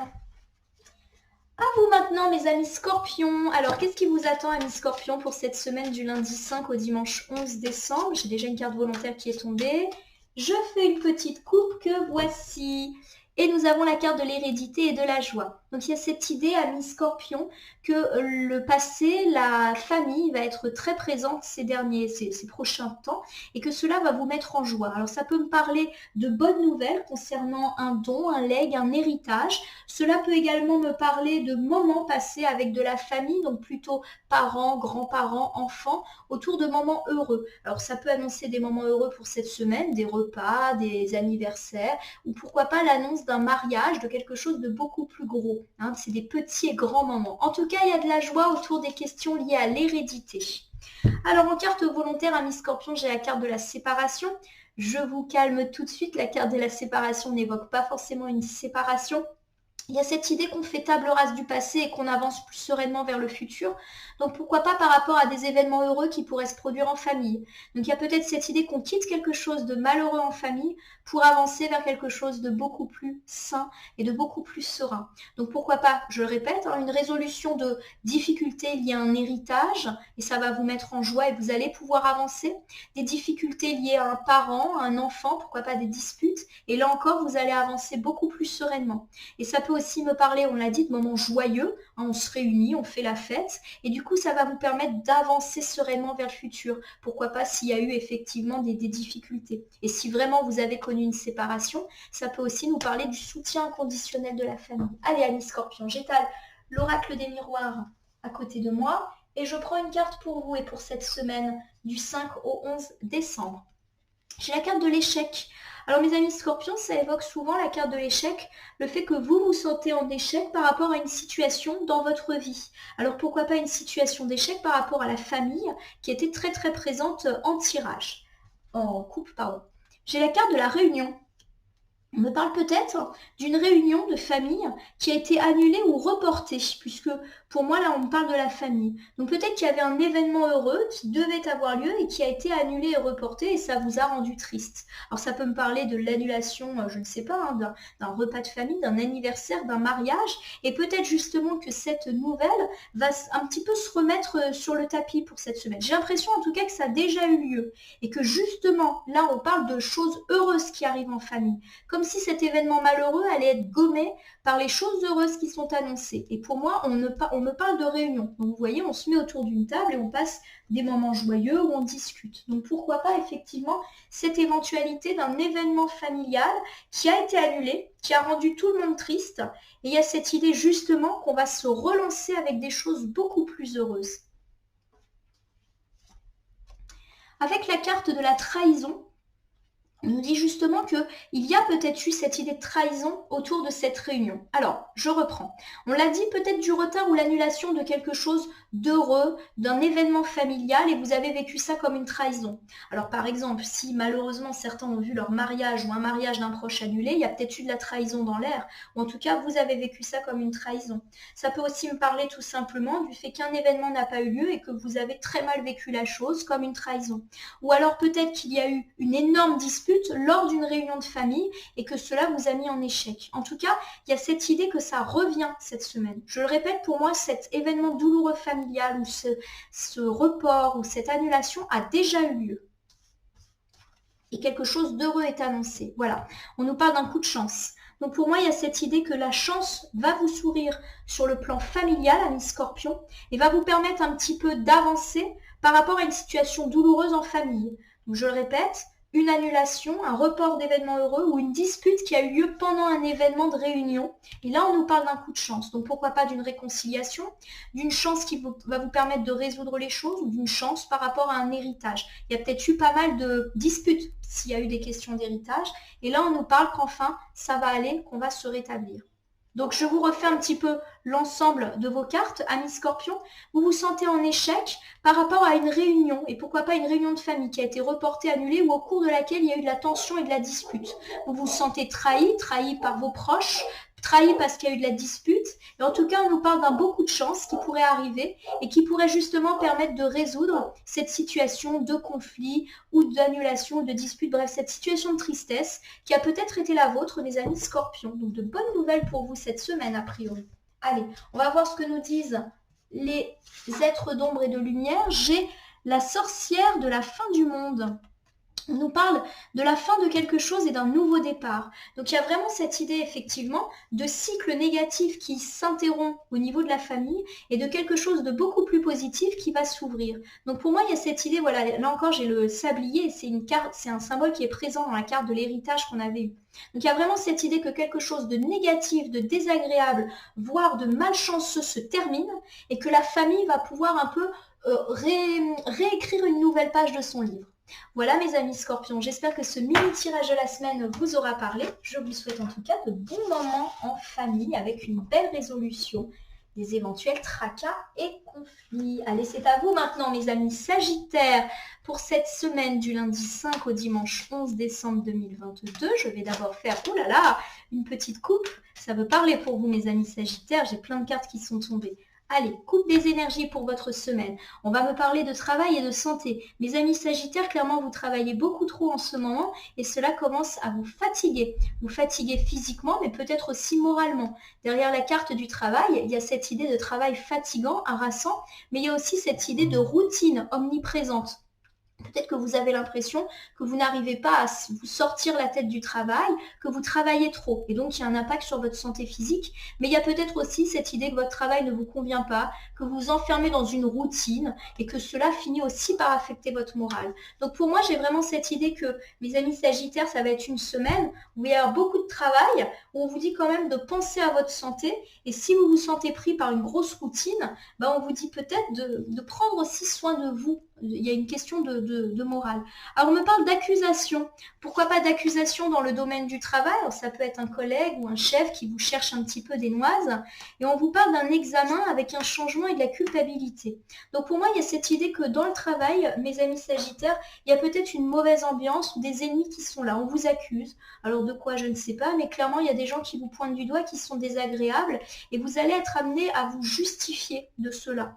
A: À vous maintenant mes amis Scorpions. Alors qu'est-ce qui vous attend amis Scorpions pour cette semaine du lundi 5 au dimanche 11 décembre? J'ai déjà une carte volontaire qui est tombée. Je fais une petite coupe que voici. Et nous avons la carte de l'hérédité et de la joie. Donc il y a cette idée, amis Scorpions, que le passé, la famille va être très présente ces prochains temps et que cela va vous mettre en joie. Alors ça peut me parler de bonnes nouvelles concernant un don, un legs, un héritage. Cela peut également me parler de moments passés avec de la famille, donc plutôt parents, grands-parents, enfants, autour de moments heureux. Alors ça peut annoncer des moments heureux pour cette semaine, des repas, des anniversaires, ou pourquoi pas l'annonce d'un mariage, de quelque chose de beaucoup plus gros. C'est des petits et grands moments. En tout cas, il y a de la joie autour des questions liées à l'hérédité. Alors en carte volontaire, amis Scorpions, j'ai la carte de la séparation. Je vous calme tout de suite, la carte de la séparation n'évoque pas forcément une séparation. Il y a cette idée qu'on fait table rase du passé et qu'on avance plus sereinement vers le futur. Donc pourquoi pas par rapport à des événements heureux qui pourraient se produire en famille. Donc il y a peut-être cette idée qu'on quitte quelque chose de malheureux en famille pour avancer vers quelque chose de beaucoup plus sain et de beaucoup plus serein. Donc pourquoi pas, je le répète, une résolution de difficultés liées à un héritage et ça va vous mettre en joie et vous allez pouvoir avancer. Des difficultés liées à un parent, à un enfant, pourquoi pas des disputes. Et là encore, vous allez avancer beaucoup plus sereinement. Et ça peut aussi me parler, on l'a dit, de moments joyeux. On se réunit, on fait la fête. Et du coup, ça va vous permettre d'avancer sereinement vers le futur. Pourquoi pas s'il y a eu effectivement des difficultés. Et si vraiment vous avez connu une séparation, ça peut aussi nous parler du soutien inconditionnel de la famille. Allez, amis Scorpions, j'étale l'oracle des miroirs à côté de moi. Et je prends une carte pour vous et pour cette semaine du 5 au 11 décembre. J'ai la carte de l'échec. Alors mes amis Scorpions, ça évoque souvent la carte de l'échec, le fait que vous vous sentez en échec par rapport à une situation dans votre vie. Alors pourquoi pas une situation d'échec par rapport à la famille qui était très très présente en couple, pardon. J'ai la carte de la réunion. On me parle peut-être d'une réunion de famille qui a été annulée ou reportée, puisque pour moi, là, on me parle de la famille. Donc peut-être qu'il y avait un événement heureux qui devait avoir lieu et qui a été annulé et reporté et ça vous a rendu triste. Alors ça peut me parler de l'annulation, je ne sais pas, d'un repas de famille, d'un anniversaire, d'un mariage, et peut-être justement que cette nouvelle va un petit peu se remettre sur le tapis pour cette semaine. J'ai l'impression en tout cas que ça a déjà eu lieu et que justement, là, on parle de choses heureuses qui arrivent en famille. Comme comme si cet événement malheureux allait être gommé par les choses heureuses qui sont annoncées. Et pour moi, on me parle de réunion. Donc vous voyez, on se met autour d'une table et on passe des moments joyeux où on discute. Donc pourquoi pas effectivement cette éventualité d'un événement familial qui a été annulé, qui a rendu tout le monde triste. Et il y a cette idée justement qu'on va se relancer avec des choses beaucoup plus heureuses. Avec la carte de la trahison, on nous dit justement qu'il y a peut-être eu cette idée de trahison autour de cette réunion. Alors, je reprends. On l'a dit, peut-être du retard ou l'annulation de quelque chose d'heureux, d'un événement familial, et vous avez vécu ça comme une trahison. Alors, par exemple, si malheureusement certains ont vu leur mariage ou un mariage d'un proche annulé, il y a peut-être eu de la trahison dans l'air, ou en tout cas, vous avez vécu ça comme une trahison. Ça peut aussi me parler tout simplement du fait qu'un événement n'a pas eu lieu et que vous avez très mal vécu la chose comme une trahison. Ou alors peut-être qu'il y a eu une énorme dispute lors d'une réunion de famille et que cela vous a mis en échec. En tout cas, il y a cette idée que ça revient cette semaine. Je le répète, pour moi, cet événement douloureux familial ou ce report ou cette annulation a déjà eu lieu. Et quelque chose d'heureux est annoncé. Voilà, on nous parle d'un coup de chance. Donc pour moi, il y a cette idée que la chance va vous sourire sur le plan familial, ami Scorpion, et va vous permettre un petit peu d'avancer par rapport à une situation douloureuse en famille. Donc je le répète, une annulation, un report d'événements heureux ou une dispute qui a eu lieu pendant un événement de réunion. Et là, on nous parle d'un coup de chance. Donc pourquoi pas d'une réconciliation, d'une chance qui va vous permettre de résoudre les choses ou d'une chance par rapport à un héritage. Il y a peut-être eu pas mal de disputes s'il y a eu des questions d'héritage. Et là, on nous parle qu'enfin, ça va aller, qu'on va se rétablir. Donc je vous refais un petit peu l'ensemble de vos cartes, amis Scorpion. Vous vous sentez en échec par rapport à une réunion, et pourquoi pas une réunion de famille qui a été reportée, annulée, ou au cours de laquelle il y a eu de la tension et de la dispute. Vous vous sentez trahi par vos proches, trahi parce qu'il y a eu de la dispute. Et en tout cas, on nous parle d'un beau coup de chance qui pourrait arriver et qui pourrait justement permettre de résoudre cette situation de conflit ou d'annulation ou de dispute, bref, cette situation de tristesse qui a peut-être été la vôtre, mes amis Scorpions. Donc de bonnes nouvelles pour vous cette semaine, a priori. Allez, on va voir ce que nous disent les êtres d'ombre et de lumière. J'ai la sorcière de la fin du monde. On nous parle de la fin de quelque chose et d'un nouveau départ. Donc il y a vraiment cette idée effectivement de cycle négatif qui s'interrompt au niveau de la famille et de quelque chose de beaucoup plus positif qui va s'ouvrir. Donc pour moi il y a cette idée, voilà, là encore j'ai le sablier, c'est une carte, c'est un symbole qui est présent dans la carte de l'héritage qu'on avait eu. Donc il y a vraiment cette idée que quelque chose de négatif, de désagréable, voire de malchanceux se termine et que la famille va pouvoir un peu réécrire une nouvelle page de son livre. Voilà mes amis Scorpions, j'espère que ce mini tirage de la semaine vous aura parlé. Je vous souhaite en tout cas de bons moments en famille avec une belle résolution des éventuels tracas et conflits. Allez, c'est à vous maintenant mes amis Sagittaires pour cette semaine du lundi 5 au dimanche 11 décembre 2022. Je vais d'abord faire, oh là là, une petite coupe. Ça veut parler pour vous mes amis Sagittaires, j'ai plein de cartes qui sont tombées. Allez, coupe des énergies pour votre semaine. On va me parler de travail et de santé. Mes amis Sagittaires, clairement, vous travaillez beaucoup trop en ce moment et cela commence à vous fatiguer. Vous fatiguer physiquement, mais peut-être aussi moralement. Derrière la carte du travail, il y a cette idée de travail fatigant, harassant, mais il y a aussi cette idée de routine omniprésente. Peut-être que vous avez l'impression que vous n'arrivez pas à vous sortir la tête du travail, que vous travaillez trop. Et donc, il y a un impact sur votre santé physique. Mais il y a peut-être aussi cette idée que votre travail ne vous convient pas, que vous vous enfermez dans une routine et que cela finit aussi par affecter votre morale. Donc, pour moi, j'ai vraiment cette idée que, mes amis Sagittaires, ça va être une semaine où il va y avoir beaucoup de travail, où on vous dit quand même de penser à votre santé. Et si vous vous sentez pris par une grosse routine, on vous dit peut-être de prendre aussi soin de vous. Il y a une question de morale. Alors, on me parle d'accusation. Pourquoi pas d'accusation dans le domaine du travail? Alors, ça peut être un collègue ou un chef qui vous cherche un petit peu des noises. Et on vous parle d'un examen avec un changement et de la culpabilité. Donc, pour moi, il y a cette idée que dans le travail, mes amis Sagittaires, il y a peut-être une mauvaise ambiance ou des ennemis qui sont là. On vous accuse. Alors, de quoi, je ne sais pas. Mais clairement, il y a des gens qui vous pointent du doigt, qui sont désagréables. Et vous allez être amené à vous justifier de cela.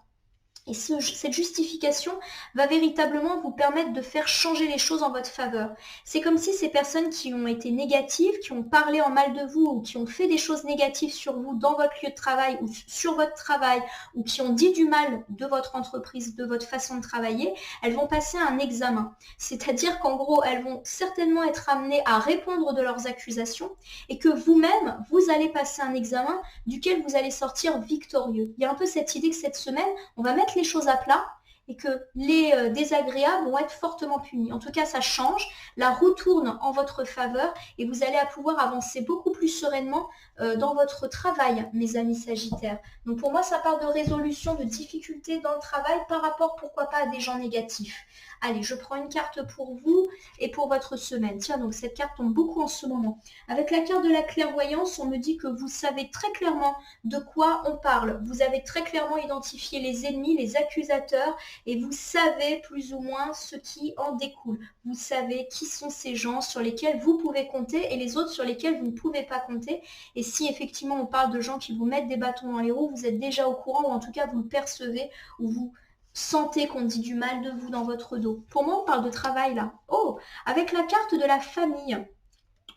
A: Et cette justification va véritablement vous permettre de faire changer les choses en votre faveur. C'est comme si ces personnes qui ont été négatives, qui ont parlé en mal de vous ou qui ont fait des choses négatives sur vous dans votre lieu de travail ou sur votre travail ou qui ont dit du mal de votre entreprise, de votre façon de travailler, elles vont passer un examen. C'est-à-dire qu'en gros, elles vont certainement être amenées à répondre de leurs accusations et que vous-même, vous allez passer un examen duquel vous allez sortir victorieux. Il y a un peu cette idée que cette semaine, on va mettre les choses à plat et que les désagréables vont être fortement punis. En tout cas, ça change, la roue tourne en votre faveur et vous allez pouvoir avancer beaucoup plus sereinement dans votre travail, mes amis Sagittaires. Donc pour moi, ça part de résolution de difficultés dans le travail par rapport, pourquoi pas, à des gens négatifs. Allez, je prends une carte pour vous et pour votre semaine. Tiens, donc cette carte tombe beaucoup en ce moment. Avec la carte de la clairvoyance, on me dit que vous savez très clairement de quoi on parle. Vous avez très clairement identifié les ennemis, les accusateurs, et vous savez plus ou moins ce qui en découle. Vous savez qui sont ces gens sur lesquels vous pouvez compter et les autres sur lesquels vous ne pouvez pas compter. Et si effectivement on parle de gens qui vous mettent des bâtons dans les roues, vous êtes déjà au courant ou en tout cas vous le percevez ou vous sentez qu'on dit du mal de vous dans votre dos. Pour moi, on parle de travail là. Oh, avec la carte de la famille.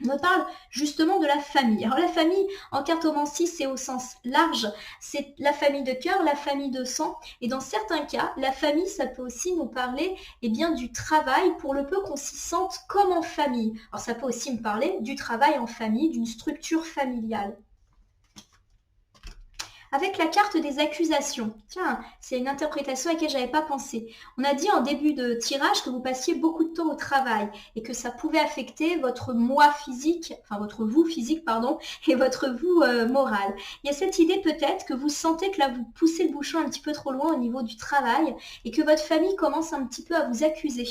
A: On me parle justement de la famille. Alors la famille, en cartomancie, c'est au sens large. C'est la famille de cœur, la famille de sang. Et dans certains cas, la famille, ça peut aussi nous parler bien, du travail pour le peu qu'on s'y sente comme en famille. Alors ça peut aussi me parler du travail en famille, d'une structure familiale. Avec la carte des accusations. Tiens, c'est une interprétation à laquelle je n'avais pas pensé. On a dit en début de tirage que vous passiez beaucoup de temps au travail et que ça pouvait affecter votre moi physique, enfin votre vous physique, pardon, et votre vous moral. Il y a cette idée peut-être que vous sentez que là vous poussez le bouchon un petit peu trop loin au niveau du travail et que votre famille commence un petit peu à vous accuser.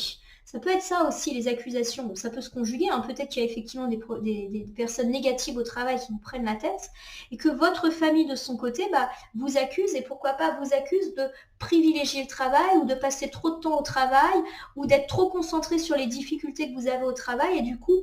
A: Ça peut être ça aussi, les accusations. Bon, ça peut se conjuguer, hein. Peut-être qu'il y a effectivement des personnes négatives au travail qui vous prennent la tête et que votre famille, de son côté, vous accuse et pourquoi pas vous accuse de privilégier le travail ou de passer trop de temps au travail ou d'être trop concentré sur les difficultés que vous avez au travail et du coup,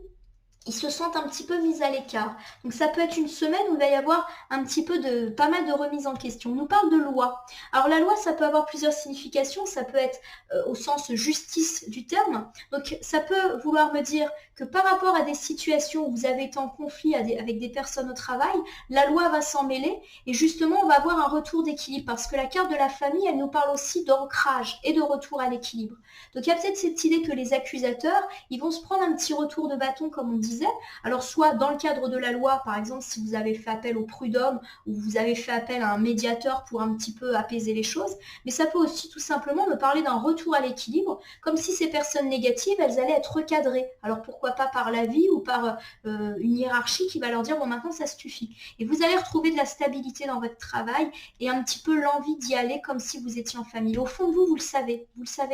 A: ils se sentent un petit peu mis à l'écart. Donc ça peut être une semaine où il va y avoir un petit peu pas mal de remises en question. On nous parle de loi. Alors la loi, ça peut avoir plusieurs significations. Ça peut être au sens justice du terme. Donc ça peut vouloir me dire que par rapport à des situations où vous avez été en conflit avec des personnes au travail, la loi va s'en mêler et justement on va avoir un retour d'équilibre parce que la carte de la famille, elle nous parle aussi d'ancrage et de retour à l'équilibre. Donc il y a peut-être cette idée que les accusateurs, ils vont se prendre un petit retour de bâton comme on disait. Alors soit dans le cadre de la loi, par exemple, si vous avez fait appel au prud'homme ou vous avez fait appel à un médiateur pour un petit peu apaiser les choses, mais ça peut aussi tout simplement me parler d'un retour à l'équilibre, comme si ces personnes négatives, elles allaient être recadrées. Alors pourquoi pas par la vie ou par une hiérarchie qui va leur dire bon maintenant ça suffit. Et vous allez retrouver de la stabilité dans votre travail et un petit peu l'envie d'y aller comme si vous étiez en famille. Au fond de vous, vous le savez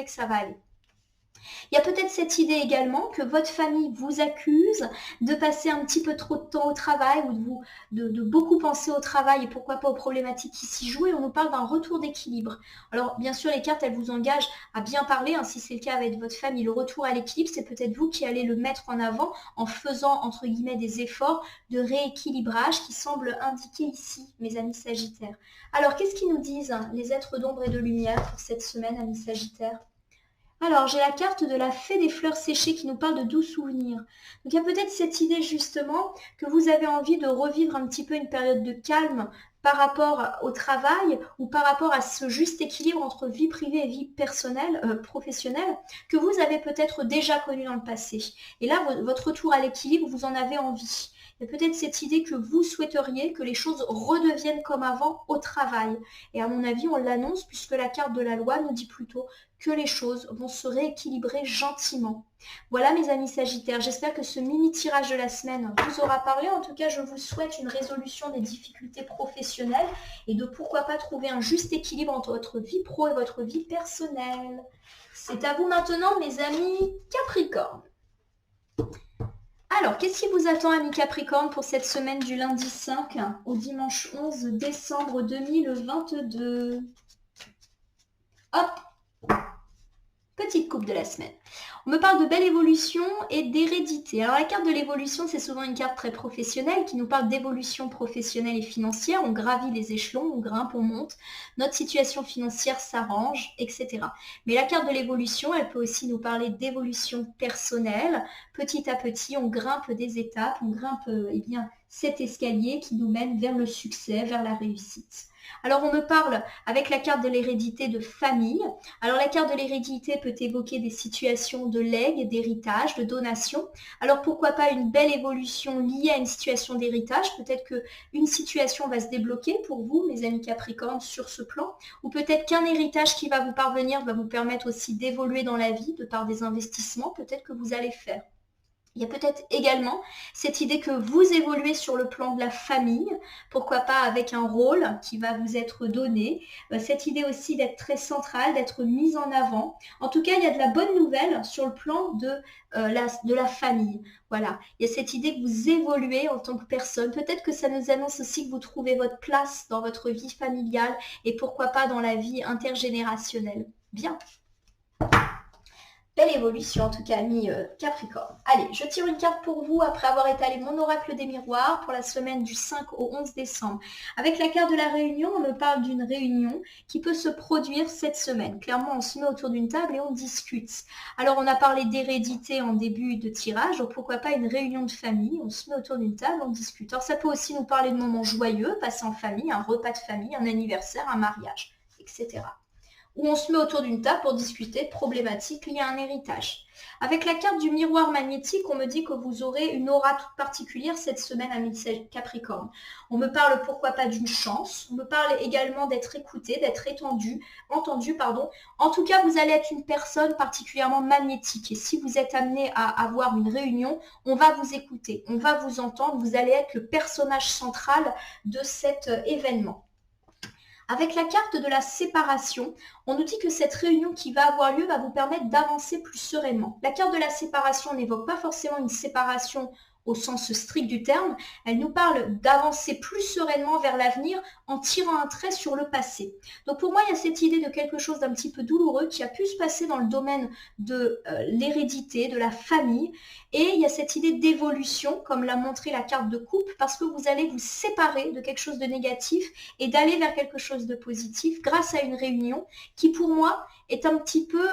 A: que ça va aller. Il y a peut-être cette idée également que votre famille vous accuse de passer un petit peu trop de temps au travail ou de beaucoup penser au travail et pourquoi pas aux problématiques qui s'y jouent et on nous parle d'un retour d'équilibre. Alors bien sûr les cartes elles vous engagent à bien parler, hein, si c'est le cas avec votre famille, le retour à l'équilibre c'est peut-être vous qui allez le mettre en avant en faisant entre guillemets des efforts de rééquilibrage qui semblent indiquer ici mes amis Sagittaires. Alors qu'est-ce qu'ils nous disent les êtres d'ombre et de lumière pour cette semaine amis Sagittaires? Alors, j'ai la carte de la fée des fleurs séchées qui nous parle de doux souvenirs. Donc, il y a peut-être cette idée justement que vous avez envie de revivre un petit peu une période de calme par rapport au travail ou par rapport à ce juste équilibre entre vie privée et vie personnelle, professionnelle, que vous avez peut-être déjà connu dans le passé. Et là, votre retour à l'équilibre, vous en avez envie. Il y a peut-être cette idée que vous souhaiteriez que les choses redeviennent comme avant au travail. Et à mon avis, on l'annonce puisque la carte de la loi nous dit plutôt que les choses vont se rééquilibrer gentiment. Voilà mes amis Sagittaires, j'espère que ce mini tirage de la semaine vous aura parlé. En tout cas, je vous souhaite une résolution des difficultés professionnelles et de pourquoi pas trouver un juste équilibre entre votre vie pro et votre vie personnelle. C'est à vous maintenant mes amis Capricorne. Alors, qu'est-ce qui vous attend, amis Capricorne, pour cette semaine du lundi 5 au dimanche 11 décembre 2022 ? Hop ! Petite coupe de la semaine. On me parle de belle évolution et d'hérédité. Alors la carte de l'évolution, c'est souvent une carte très professionnelle qui nous parle d'évolution professionnelle et financière. On gravit les échelons, on grimpe, on monte. Notre situation financière s'arrange, etc. Mais la carte de l'évolution, elle peut aussi nous parler d'évolution personnelle. Petit à petit, on grimpe des étapes, on grimpe cet escalier qui nous mène vers le succès, vers la réussite. Alors on me parle avec la carte de l'hérédité de famille. Alors la carte de l'hérédité peut évoquer des situations de legs, d'héritage, de donation. Alors pourquoi pas une belle évolution liée à une situation d'héritage. Peut-être qu'une situation va se débloquer pour vous, mes amis Capricorne, sur ce plan. Ou peut-être qu'un héritage qui va vous parvenir va vous permettre aussi d'évoluer dans la vie de par des investissements peut-être que vous allez faire. Il y a peut-être également cette idée que vous évoluez sur le plan de la famille, pourquoi pas avec un rôle qui va vous être donné, cette idée aussi d'être très centrale, d'être mise en avant. En tout cas, il y a de la bonne nouvelle sur le plan de la famille. Voilà, il y a cette idée que vous évoluez en tant que personne. Peut-être que ça nous annonce aussi que vous trouvez votre place dans votre vie familiale et pourquoi pas dans la vie intergénérationnelle. Bien. Belle évolution en tout cas, ami Capricorne. Allez, je tire une carte pour vous après avoir étalé mon oracle des miroirs pour la semaine du 5 au 11 décembre. Avec la carte de la réunion, on me parle d'une réunion qui peut se produire cette semaine. Clairement, on se met autour d'une table et on discute. Alors, on a parlé d'hérédité en début de tirage, donc pourquoi pas une réunion de famille. On se met autour d'une table, on discute. Alors, ça peut aussi nous parler de moments joyeux, passer en famille, un repas de famille, un anniversaire, un mariage, etc. Où on se met autour d'une table pour discuter de problématiques liées à un héritage. Avec la carte du miroir magnétique, on me dit que vous aurez une aura toute particulière cette semaine, ami Capricorne. On me parle pourquoi pas d'une chance, on me parle également d'être écouté, d'être entendu. En tout cas, vous allez être une personne particulièrement magnétique. Et si vous êtes amené à avoir une réunion, on va vous écouter, on va vous entendre, vous allez être le personnage central de cet événement. Avec la carte de la séparation, on nous dit que cette réunion qui va avoir lieu va vous permettre d'avancer plus sereinement. La carte de la séparation n'évoque pas forcément une séparation au sens strict du terme, elle nous parle d'avancer plus sereinement vers l'avenir en tirant un trait sur le passé. Donc pour moi, il y a cette idée de quelque chose d'un petit peu douloureux qui a pu se passer dans le domaine de l'hérédité, de la famille, et il y a cette idée d'évolution, comme l'a montré la carte de coupe, parce que vous allez vous séparer de quelque chose de négatif et d'aller vers quelque chose de positif grâce à une réunion qui pour moi est un petit peu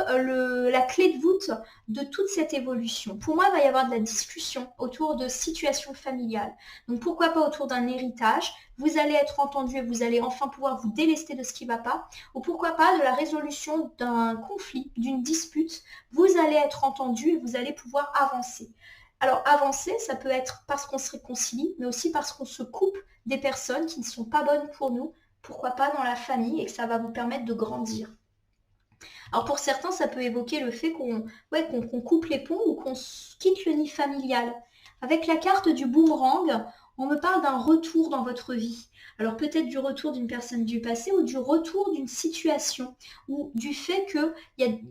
A: la clé de voûte de toute cette évolution. Pour moi, il va y avoir de la discussion autour de situations familiales. Donc pourquoi pas autour d'un héritage, vous allez être entendu et vous allez enfin pouvoir vous délester de ce qui ne va pas, ou pourquoi pas de la résolution d'un conflit, d'une dispute, vous allez être entendu et vous allez pouvoir avancer. Alors avancer, ça peut être parce qu'on se réconcilie, mais aussi parce qu'on se coupe des personnes qui ne sont pas bonnes pour nous, pourquoi pas dans la famille, et que ça va vous permettre de grandir. Alors pour certains, ça peut évoquer le fait qu'on coupe les ponts ou qu'on quitte le nid familial. Avec la carte du boomerang, on me parle d'un retour dans votre vie. Alors peut-être du retour d'une personne du passé ou du retour d'une situation ou du fait qu'il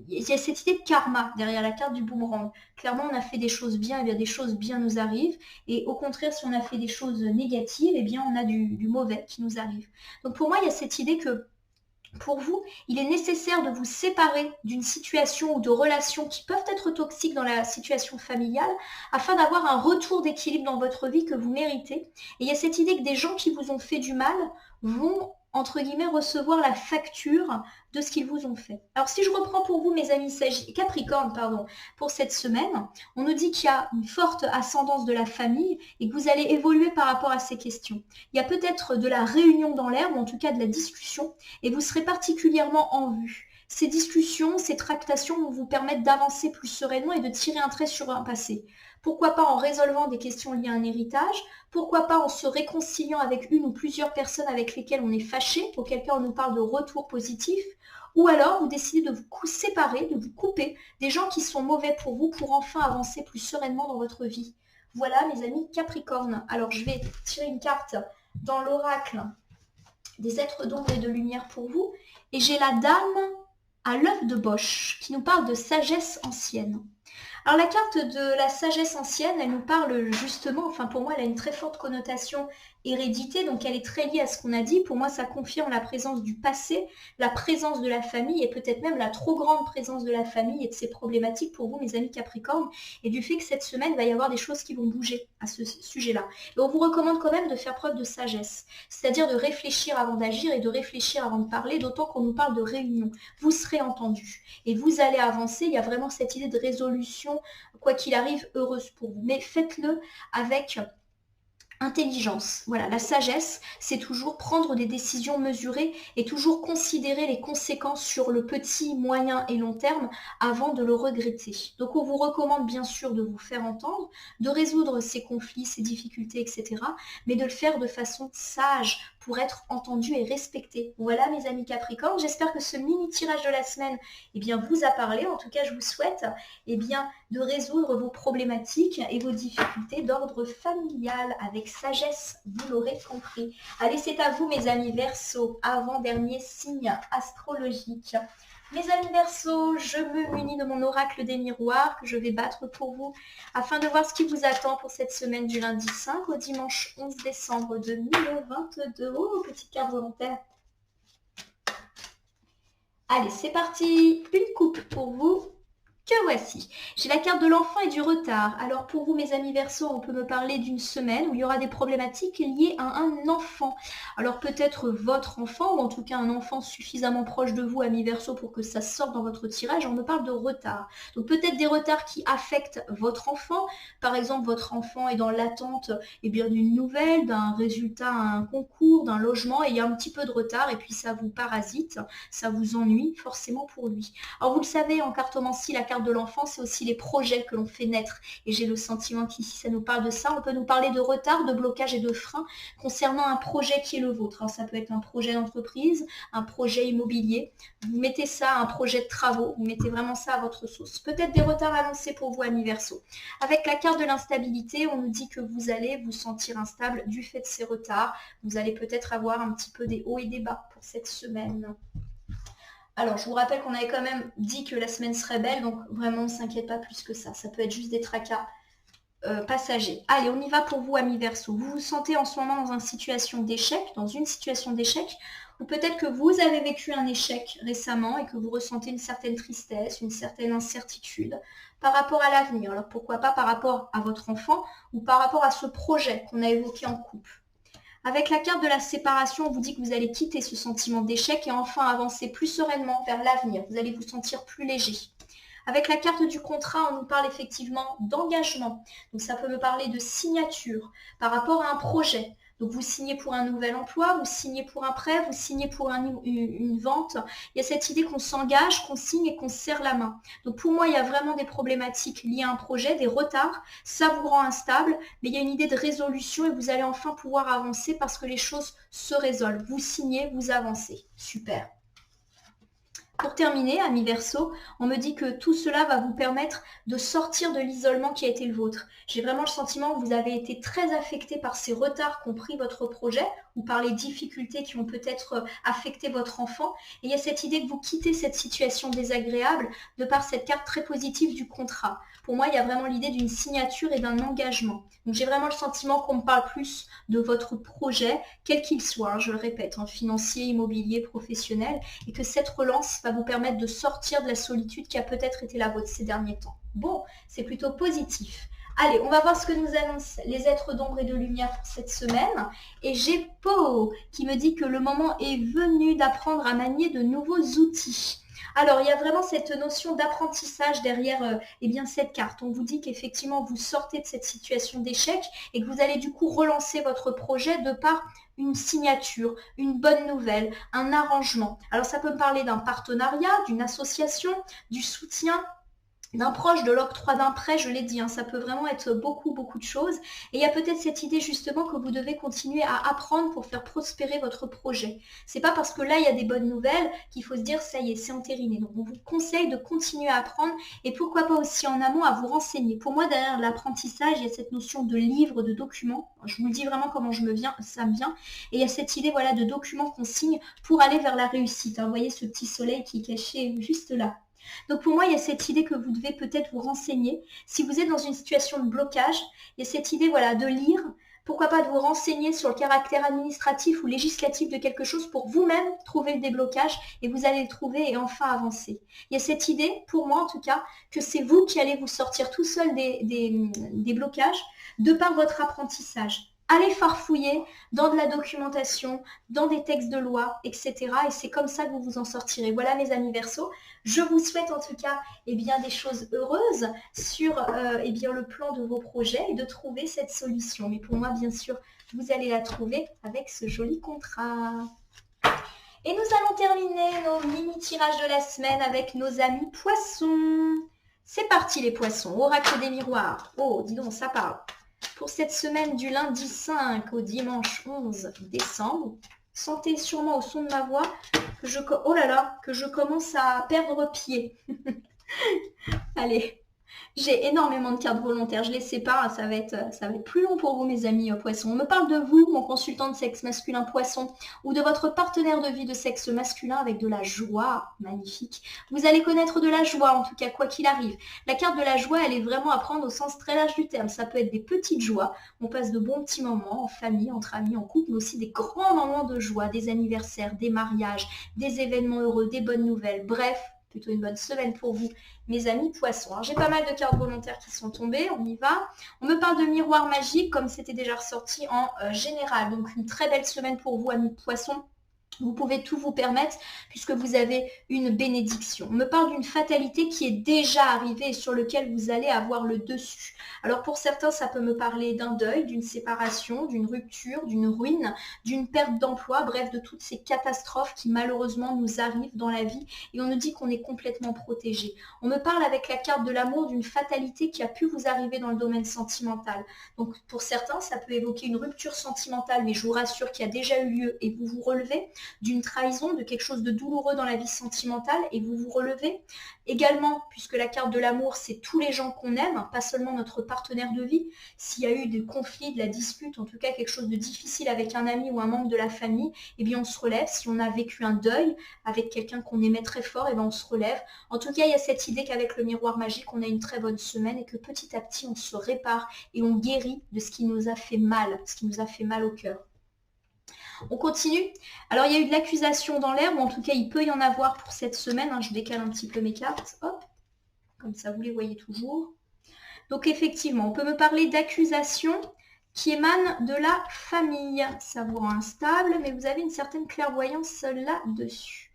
A: y a cette idée de karma derrière la carte du boomerang. Clairement, on a fait des choses bien, et bien des choses bien nous arrivent. Et au contraire, si on a fait des choses négatives, eh bien on a du mauvais qui nous arrive. Donc pour moi, il y a cette idée que pour vous, il est nécessaire de vous séparer d'une situation ou de relations qui peuvent être toxiques dans la situation familiale afin d'avoir un retour d'équilibre dans votre vie que vous méritez. Et il y a cette idée que des gens qui vous ont fait du mal vont, entre guillemets, recevoir la facture de ce qu'ils vous ont fait. Alors si je reprends pour vous, mes amis Capricorne, pour cette semaine, on nous dit qu'il y a une forte ascendance de la famille et que vous allez évoluer par rapport à ces questions. Il y a peut-être de la réunion dans l'air, ou en tout cas de la discussion, et vous serez particulièrement en vue. Ces discussions, ces tractations vont vous permettre d'avancer plus sereinement et de tirer un trait sur un passé. Pourquoi pas en résolvant des questions liées à un héritage? Pourquoi pas en se réconciliant avec une ou plusieurs personnes avec lesquelles on est fâché, auquel cas on nous parle de retour positif? Ou alors vous décidez de vous séparer, de vous couper des gens qui sont mauvais pour vous pour enfin avancer plus sereinement dans votre vie. Voilà mes amis Capricorne. Alors je vais tirer une carte dans l'oracle des êtres d'ombre et de lumière pour vous. Et j'ai la dame à l'œuf de Bosch qui nous parle de sagesse ancienne. Alors la carte de la sagesse ancienne, elle nous parle justement, pour moi elle a une très forte connotation hérédité, donc elle est très liée à ce qu'on a dit. Pour moi, ça confirme la présence du passé, la présence de la famille et peut-être même la trop grande présence de la famille et de ses problématiques pour vous, mes amis Capricorne, et du fait que cette semaine, il va y avoir des choses qui vont bouger à ce sujet-là. Et on vous recommande quand même de faire preuve de sagesse, c'est-à-dire de réfléchir avant d'agir et de réfléchir avant de parler, d'autant qu'on nous parle de réunion. Vous serez entendu et vous allez avancer. Il y a vraiment cette idée de résolution, quoi qu'il arrive, heureuse pour vous. Mais faites-le avec intelligence. Voilà, la sagesse, c'est toujours prendre des décisions mesurées et toujours considérer les conséquences sur le petit, moyen et long terme avant de le regretter. Donc on vous recommande bien sûr de vous faire entendre, de résoudre ces conflits, ces difficultés, etc. Mais de le faire de façon sage pour être entendu et respecté. Voilà mes amis Capricorne, j'espère que ce mini tirage de la semaine vous a parlé. En tout cas, je vous souhaite de résoudre vos problématiques et vos difficultés d'ordre familial avec sagesse, vous l'aurez compris. Allez, c'est à vous mes amis Verseau, avant-dernier signe astrologique. Mes amis Verseau, je me munis de mon oracle des miroirs que je vais battre pour vous afin de voir ce qui vous attend pour cette semaine du lundi 5 au dimanche 11 décembre 2022. Oh, petite carte volontaire. Allez, c'est parti. Une coupe pour vous. Que voici. J'ai la carte de l'enfant et du retard. Alors pour vous mes amis Verseau, on peut me parler d'une semaine où il y aura des problématiques liées à un enfant. Alors peut-être votre enfant ou en tout cas un enfant suffisamment proche de vous, amis Verseau, pour que ça sorte dans votre tirage. On me parle de retard. Donc peut-être des retards qui affectent votre enfant. Par exemple, votre enfant est dans l'attente d'une nouvelle, d'un résultat à un concours, d'un logement et il y a un petit peu de retard et puis ça vous parasite, ça vous ennuie forcément pour lui. Alors vous le savez, en cartomancie, la carte de l'enfant, c'est aussi les projets que l'on fait naître. Et j'ai le sentiment qu'ici, ça nous parle de ça. On peut nous parler de retard, de blocage et de frein concernant un projet qui est le vôtre. Alors, ça peut être un projet d'entreprise, un projet immobilier. Vous mettez ça, un projet de travaux. Vous mettez vraiment ça à votre sauce. Peut-être des retards annoncés pour vous, amis Verseau. Avec la carte de l'instabilité, on nous dit que vous allez vous sentir instable du fait de ces retards. Vous allez peut-être avoir un petit peu des hauts et des bas pour cette semaine. Alors, je vous rappelle qu'on avait quand même dit que la semaine serait belle, donc vraiment, on ne s'inquiète pas plus que ça. Ça peut être juste des tracas passagers. Allez, on y va pour vous, amis Verseau. Vous vous sentez en ce moment dans une situation d'échec, ou peut-être que vous avez vécu un échec récemment et que vous ressentez une certaine tristesse, une certaine incertitude par rapport à l'avenir. Alors, pourquoi pas par rapport à votre enfant ou par rapport à ce projet qu'on a évoqué en couple. Avec la carte de la séparation, on vous dit que vous allez quitter ce sentiment d'échec et enfin avancer plus sereinement vers l'avenir. Vous allez vous sentir plus léger. Avec la carte du contrat, on nous parle effectivement d'engagement. Donc ça peut me parler de signature par rapport à un projet. Donc vous signez pour un nouvel emploi, vous signez pour un prêt, vous signez pour une vente. Il y a cette idée qu'on s'engage, qu'on signe et qu'on serre la main. Donc pour moi, il y a vraiment des problématiques liées à un projet, des retards. Ça vous rend instable, mais il y a une idée de résolution et vous allez enfin pouvoir avancer parce que les choses se résolvent. Vous signez, vous avancez. Super. Pour terminer, amis Verseau, on me dit que tout cela va vous permettre de sortir de l'isolement qui a été le vôtre. J'ai vraiment le sentiment que vous avez été très affecté par ces retards qu'ont pris votre projet ou par les difficultés qui ont peut-être affecté votre enfant. Et il y a cette idée que vous quittez cette situation désagréable de par cette carte très positive du contrat. Pour moi, il y a vraiment l'idée d'une signature et d'un engagement. Donc j'ai vraiment le sentiment qu'on me parle plus de votre projet, quel qu'il soit, je le répète, financier, immobilier, professionnel, et que cette relance va vous permettre de sortir de la solitude qui a peut-être été la vôtre ces derniers temps. Bon, c'est plutôt positif. Allez, on va voir ce que nous annoncent les êtres d'ombre et de lumière pour cette semaine. Et j'ai Po qui me dit que le moment est venu d'apprendre à manier de nouveaux outils. Alors, il y a vraiment cette notion d'apprentissage derrière cette carte. On vous dit qu'effectivement, vous sortez de cette situation d'échec et que vous allez du coup relancer votre projet de par une signature, une bonne nouvelle, un arrangement. Alors, ça peut me parler d'un partenariat, d'une association, du soutien, d'un proche, de l'octroi d'un prêt, je l'ai dit, ça peut vraiment être beaucoup de choses. Et il y a peut-être cette idée justement que vous devez continuer à apprendre pour faire prospérer votre projet. C'est pas parce que là il y a des bonnes nouvelles qu'il faut se dire ça y est, c'est entériné. Donc on vous conseille de continuer à apprendre et pourquoi pas aussi en amont à vous renseigner. Pour moi, derrière l'apprentissage, il y a cette notion de livre, de document. Je vous le dis vraiment comment ça me vient. Et il y a cette idée de documents qu'on signe pour aller vers la réussite. Vous voyez ce petit soleil qui est caché juste là. Donc pour moi, il y a cette idée que vous devez peut-être vous renseigner. Si vous êtes dans une situation de blocage, il y a cette idée de lire Pourquoi pas de vous renseigner sur le caractère administratif ou législatif de quelque chose pour vous-même trouver le déblocage et vous allez le trouver et enfin avancer. Il y a cette idée, pour moi en tout cas, que c'est vous qui allez vous sortir tout seul des blocages de par votre apprentissage. Allez farfouiller dans de la documentation, dans des textes de loi, etc. Et c'est comme ça que vous vous en sortirez. Voilà mes amis Verseaux. Je vous souhaite en tout cas des choses heureuses sur le plan de vos projets et de trouver cette solution. Mais pour moi, bien sûr, vous allez la trouver avec ce joli contrat. Et nous allons terminer nos mini-tirages de la semaine avec nos amis poissons. C'est parti les poissons, oracle des miroirs. Oh, dis donc, ça parle. Pour cette semaine du lundi 5 au dimanche 11 décembre, sentez sûrement au son de ma voix que je commence à perdre pied. Allez, j'ai énormément de cartes volontaires, je les sépare, ça va être plus long pour vous mes amis poissons. On me parle de vous, mon consultant de sexe masculin poisson, ou de votre partenaire de vie de sexe masculin avec de la joie, magnifique. Vous allez connaître de la joie, en tout cas quoi qu'il arrive. La carte de la joie, elle est vraiment à prendre au sens très large du terme. Ça peut être des petites joies, on passe de bons petits moments en famille, entre amis, en couple, mais aussi des grands moments de joie, des anniversaires, des mariages, des événements heureux, des bonnes nouvelles, bref. Plutôt une bonne semaine pour vous, mes amis poissons. Alors, j'ai pas mal de cartes volontaires qui sont tombées, on y va. On me parle de miroir magique, comme c'était déjà ressorti en général. Donc, une très belle semaine pour vous, amis poissons. Vous pouvez tout vous permettre puisque vous avez une bénédiction. On me parle d'une fatalité qui est déjà arrivée et sur laquelle vous allez avoir le dessus. Alors pour certains, ça peut me parler d'un deuil, d'une séparation, d'une rupture, d'une ruine, d'une perte d'emploi, bref, de toutes ces catastrophes qui malheureusement nous arrivent dans la vie et on nous dit qu'on est complètement protégé. On me parle avec la carte de l'amour d'une fatalité qui a pu vous arriver dans le domaine sentimental. Donc pour certains, ça peut évoquer une rupture sentimentale, mais je vous rassure qu'il y a déjà eu lieu et vous vous relevez, d'une trahison, de quelque chose de douloureux dans la vie sentimentale et vous vous relevez. Également, puisque la carte de l'amour, c'est tous les gens qu'on aime, pas seulement notre partenaire de vie. S'il y a eu des conflits, de la dispute, en tout cas quelque chose de difficile avec un ami ou un membre de la famille, eh bien on se relève. Si on a vécu un deuil avec quelqu'un qu'on aimait très fort, eh bien on se relève. En tout cas, il y a cette idée qu'avec le miroir magique, on a une très bonne semaine et que petit à petit, on se répare et on guérit de ce qui nous a fait mal, ce qui nous a fait mal au cœur. On continue. Alors, il y a eu de l'accusation dans l'air, ou en tout cas, il peut y en avoir pour cette semaine. Je décale un petit peu mes cartes. Hop, comme ça, vous les voyez toujours. Donc, effectivement, on peut me parler d'accusations qui émanent de la famille. Ça vous rend instable, mais vous avez une certaine clairvoyance là-dessus.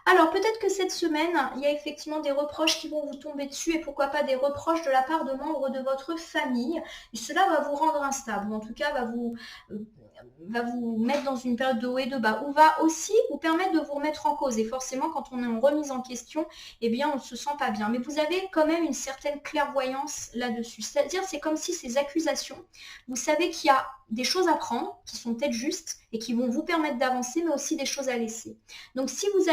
A: Alors, peut-être que cette semaine, il y a effectivement des reproches qui vont vous tomber dessus et pourquoi pas des reproches de la part de membres de votre famille. Et cela va vous rendre instable, ou en tout cas va vous mettre dans une période de haut et de bas, ou va aussi vous permettre de vous remettre en cause. Et forcément, quand on est en remise en question, eh bien, on ne se sent pas bien. Mais vous avez quand même une certaine clairvoyance là-dessus. C'est-à-dire, c'est comme si ces accusations, vous savez qu'il y a des choses à prendre, qui sont peut-être justes, et qui vont vous permettre d'avancer, mais aussi des choses à laisser. Donc, si vous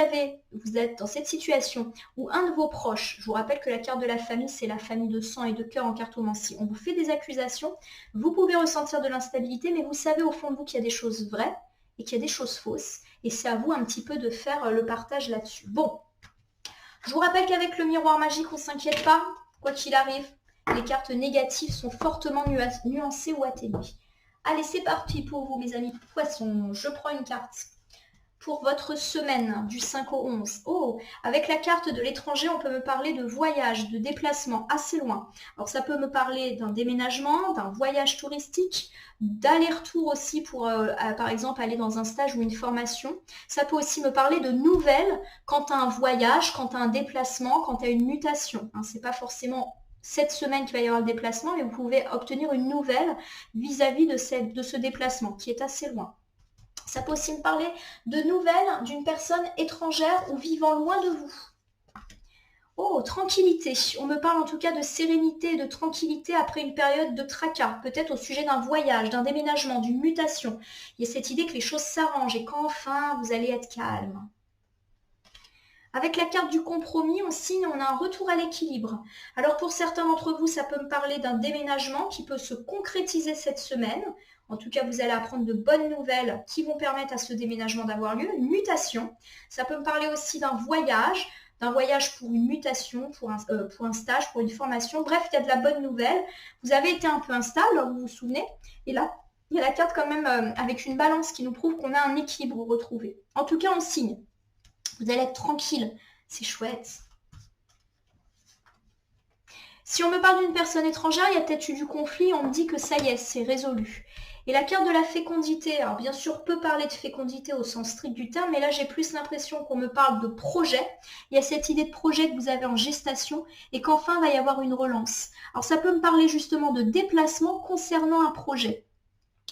A: êtes dans cette situation où un de vos proches, je vous rappelle que la carte de la famille, c'est la famille de sang et de cœur en cartomancie, on vous fait des accusations, vous pouvez ressentir de l'instabilité, mais vous savez au fond de vous qu'il y a des choses vraies et qu'il y a des choses fausses. Et c'est à vous un petit peu de faire le partage là-dessus. Bon, je vous rappelle qu'avec le miroir magique, on ne s'inquiète pas, quoi qu'il arrive. Les cartes négatives sont fortement nuancées ou atténuées. Allez, c'est parti pour vous, mes amis poissons. Je prends une carte pour votre semaine du 5 au 11. Oh, avec la carte de l'étranger, on peut me parler de voyage, de déplacement assez loin. Alors, ça peut me parler d'un déménagement, d'un voyage touristique, d'aller-retour aussi pour, par exemple, aller dans un stage ou une formation. Ça peut aussi me parler de nouvelles quant à un voyage, quant à un déplacement, quant à une mutation. Ce n'est pas forcément cette semaine qu'il va y avoir le déplacement, mais vous pouvez obtenir une nouvelle vis-à-vis de ce déplacement qui est assez loin. Ça peut aussi me parler de nouvelles d'une personne étrangère ou vivant loin de vous. Oh, tranquillité. On me parle en tout cas de sérénité et de tranquillité après une période de tracas, peut-être au sujet d'un voyage, d'un déménagement, d'une mutation. Il y a cette idée que les choses s'arrangent et qu'enfin vous allez être calme. Avec la carte du compromis, on a un retour à l'équilibre. Alors pour certains d'entre vous, ça peut me parler d'un déménagement qui peut se concrétiser cette semaine. En tout cas, vous allez apprendre de bonnes nouvelles qui vont permettre à ce déménagement d'avoir lieu. Une mutation, ça peut me parler aussi d'un voyage pour une mutation, pour un stage, pour une formation. Bref, il y a de la bonne nouvelle. Vous avez été un peu instable, vous vous souvenez. Et là, Il y a la carte quand même avec une balance qui nous prouve qu'on a un équilibre retrouvé. En tout cas, on signe. Vous allez être tranquille. C'est chouette. Si on me parle d'une personne étrangère, il y a peut-être eu du conflit, on me dit que ça y est, c'est résolu. Et la carte de la fécondité, alors bien sûr, peut parler de fécondité au sens strict du terme, mais là j'ai plus l'impression qu'on me parle de projet. Il y a cette idée de projet que vous avez en gestation et qu'enfin va y avoir une relance. Alors ça peut me parler justement de déplacement concernant un projet.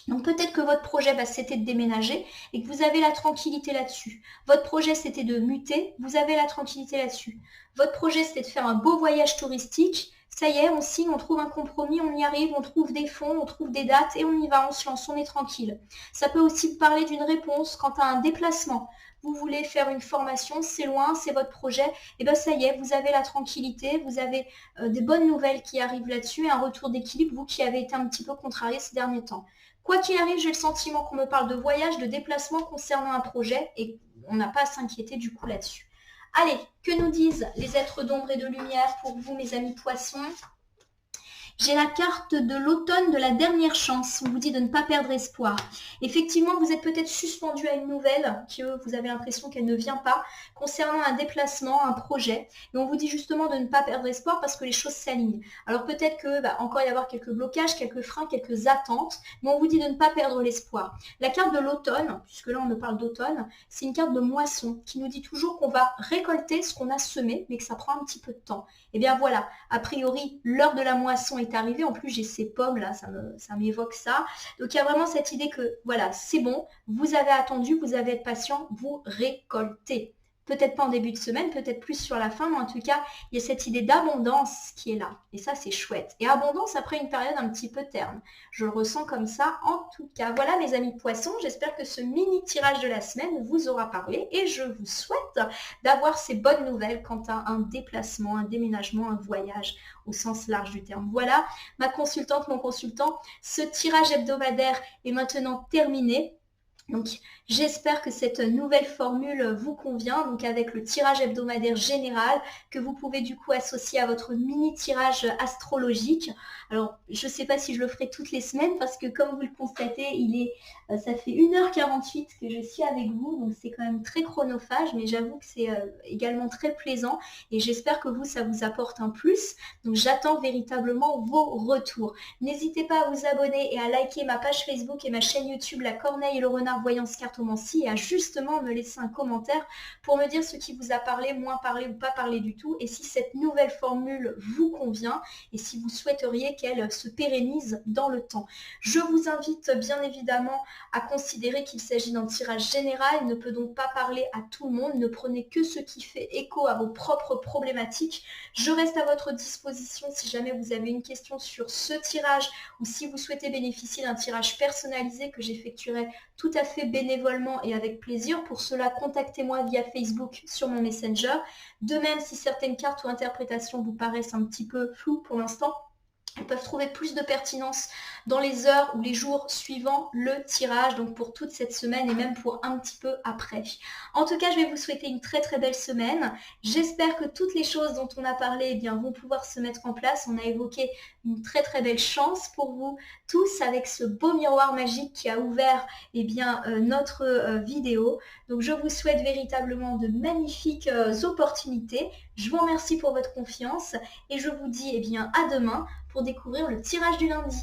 A: Donc peut-être que votre projet, c'était de déménager et que vous avez la tranquillité là-dessus. Votre projet, c'était de muter, vous avez la tranquillité là-dessus. Votre projet, c'était de faire un beau voyage touristique. Ça y est, on signe, on trouve un compromis, on y arrive, on trouve des fonds, on trouve des dates et on y va, on se lance, on est tranquille. Ça peut aussi parler d'une réponse quant à un déplacement. Vous voulez faire une formation, c'est loin, c'est votre projet, et bien ça y est, vous avez la tranquillité, vous avez des bonnes nouvelles qui arrivent là-dessus et un retour d'équilibre, vous qui avez été un petit peu contrarié ces derniers temps. Quoi qu'il arrive, j'ai le sentiment qu'on me parle de voyage, de déplacement concernant un projet et on n'a pas à s'inquiéter du coup là-dessus. Allez, que nous disent les êtres d'ombre et de lumière pour vous, mes amis poissons? J'ai la carte de l'automne de la dernière chance. On vous dit de ne pas perdre espoir. Effectivement, vous êtes peut-être suspendu à une nouvelle, que vous avez l'impression qu'elle ne vient pas, concernant un déplacement, un projet. Et on vous dit justement de ne pas perdre espoir parce que les choses s'alignent. Alors peut-être que encore y avoir quelques blocages, quelques freins, quelques attentes, mais on vous dit de ne pas perdre l'espoir. La carte de l'automne, puisque là on me parle d'automne, c'est une carte de moisson qui nous dit toujours qu'on va récolter ce qu'on a semé, mais que ça prend un petit peu de temps. Et bien voilà, a priori, l'heure de la moisson est arrivée. En plus, j'ai ces pommes là, ça m'évoque ça. Donc il y a vraiment cette idée que voilà, c'est bon, vous avez attendu, vous avez été patient, vous récoltez. Peut-être pas en début de semaine, peut-être plus sur la fin, mais en tout cas, il y a cette idée d'abondance qui est là. Et ça, c'est chouette. Et abondance après une période un petit peu terne. Je le ressens comme ça en tout cas. Voilà mes amis poissons, j'espère que ce mini tirage de la semaine vous aura parlé et je vous souhaite d'avoir ces bonnes nouvelles quant à un déplacement, un déménagement, un voyage au sens large du terme. Voilà, ma consultante, mon consultant, ce tirage hebdomadaire est maintenant terminé. Donc j'espère que cette nouvelle formule vous convient, donc avec le tirage hebdomadaire général que vous pouvez du coup associer à votre mini tirage astrologique. Alors je ne sais pas si je le ferai toutes les semaines parce que comme vous le constatez, ça fait 1h48 que je suis avec vous, donc c'est quand même très chronophage, mais j'avoue que c'est également très plaisant et j'espère que vous, ça vous apporte un plus. Donc j'attends véritablement vos retours. N'hésitez pas à vous abonner et à liker ma page Facebook et ma chaîne YouTube La Corneille et le Renard Voyance Cartomancie et à justement me laisser un commentaire pour me dire ce qui vous a parlé, moins parlé ou pas parlé du tout et si cette nouvelle formule vous convient et si vous souhaiteriez qu'elle se pérennise dans le temps. Je vous invite bien évidemment à considérer qu'il s'agit d'un tirage général, il ne peut donc pas parler à tout le monde, ne prenez que ce qui fait écho à vos propres problématiques. Je reste à votre disposition si jamais vous avez une question sur ce tirage ou si vous souhaitez bénéficier d'un tirage personnalisé que j'effectuerai tout à fait bénévolement et avec plaisir. Pour cela, contactez-moi via Facebook sur mon Messenger. De même, si certaines cartes ou interprétations vous paraissent un petit peu floues pour l'instant, elles peuvent trouver plus de pertinence dans les heures ou les jours suivant le tirage, donc pour toute cette semaine et même pour un petit peu après. En tout cas, je vais vous souhaiter une très très belle semaine. J'espère que toutes les choses dont on a parlé vont pouvoir se mettre en place. On a évoqué une très très belle chance pour vous tous avec ce beau miroir magique qui a ouvert notre vidéo. Donc je vous souhaite véritablement de magnifiques opportunités. Je vous remercie pour votre confiance et je vous dis à demain pour découvrir le tirage du lundi.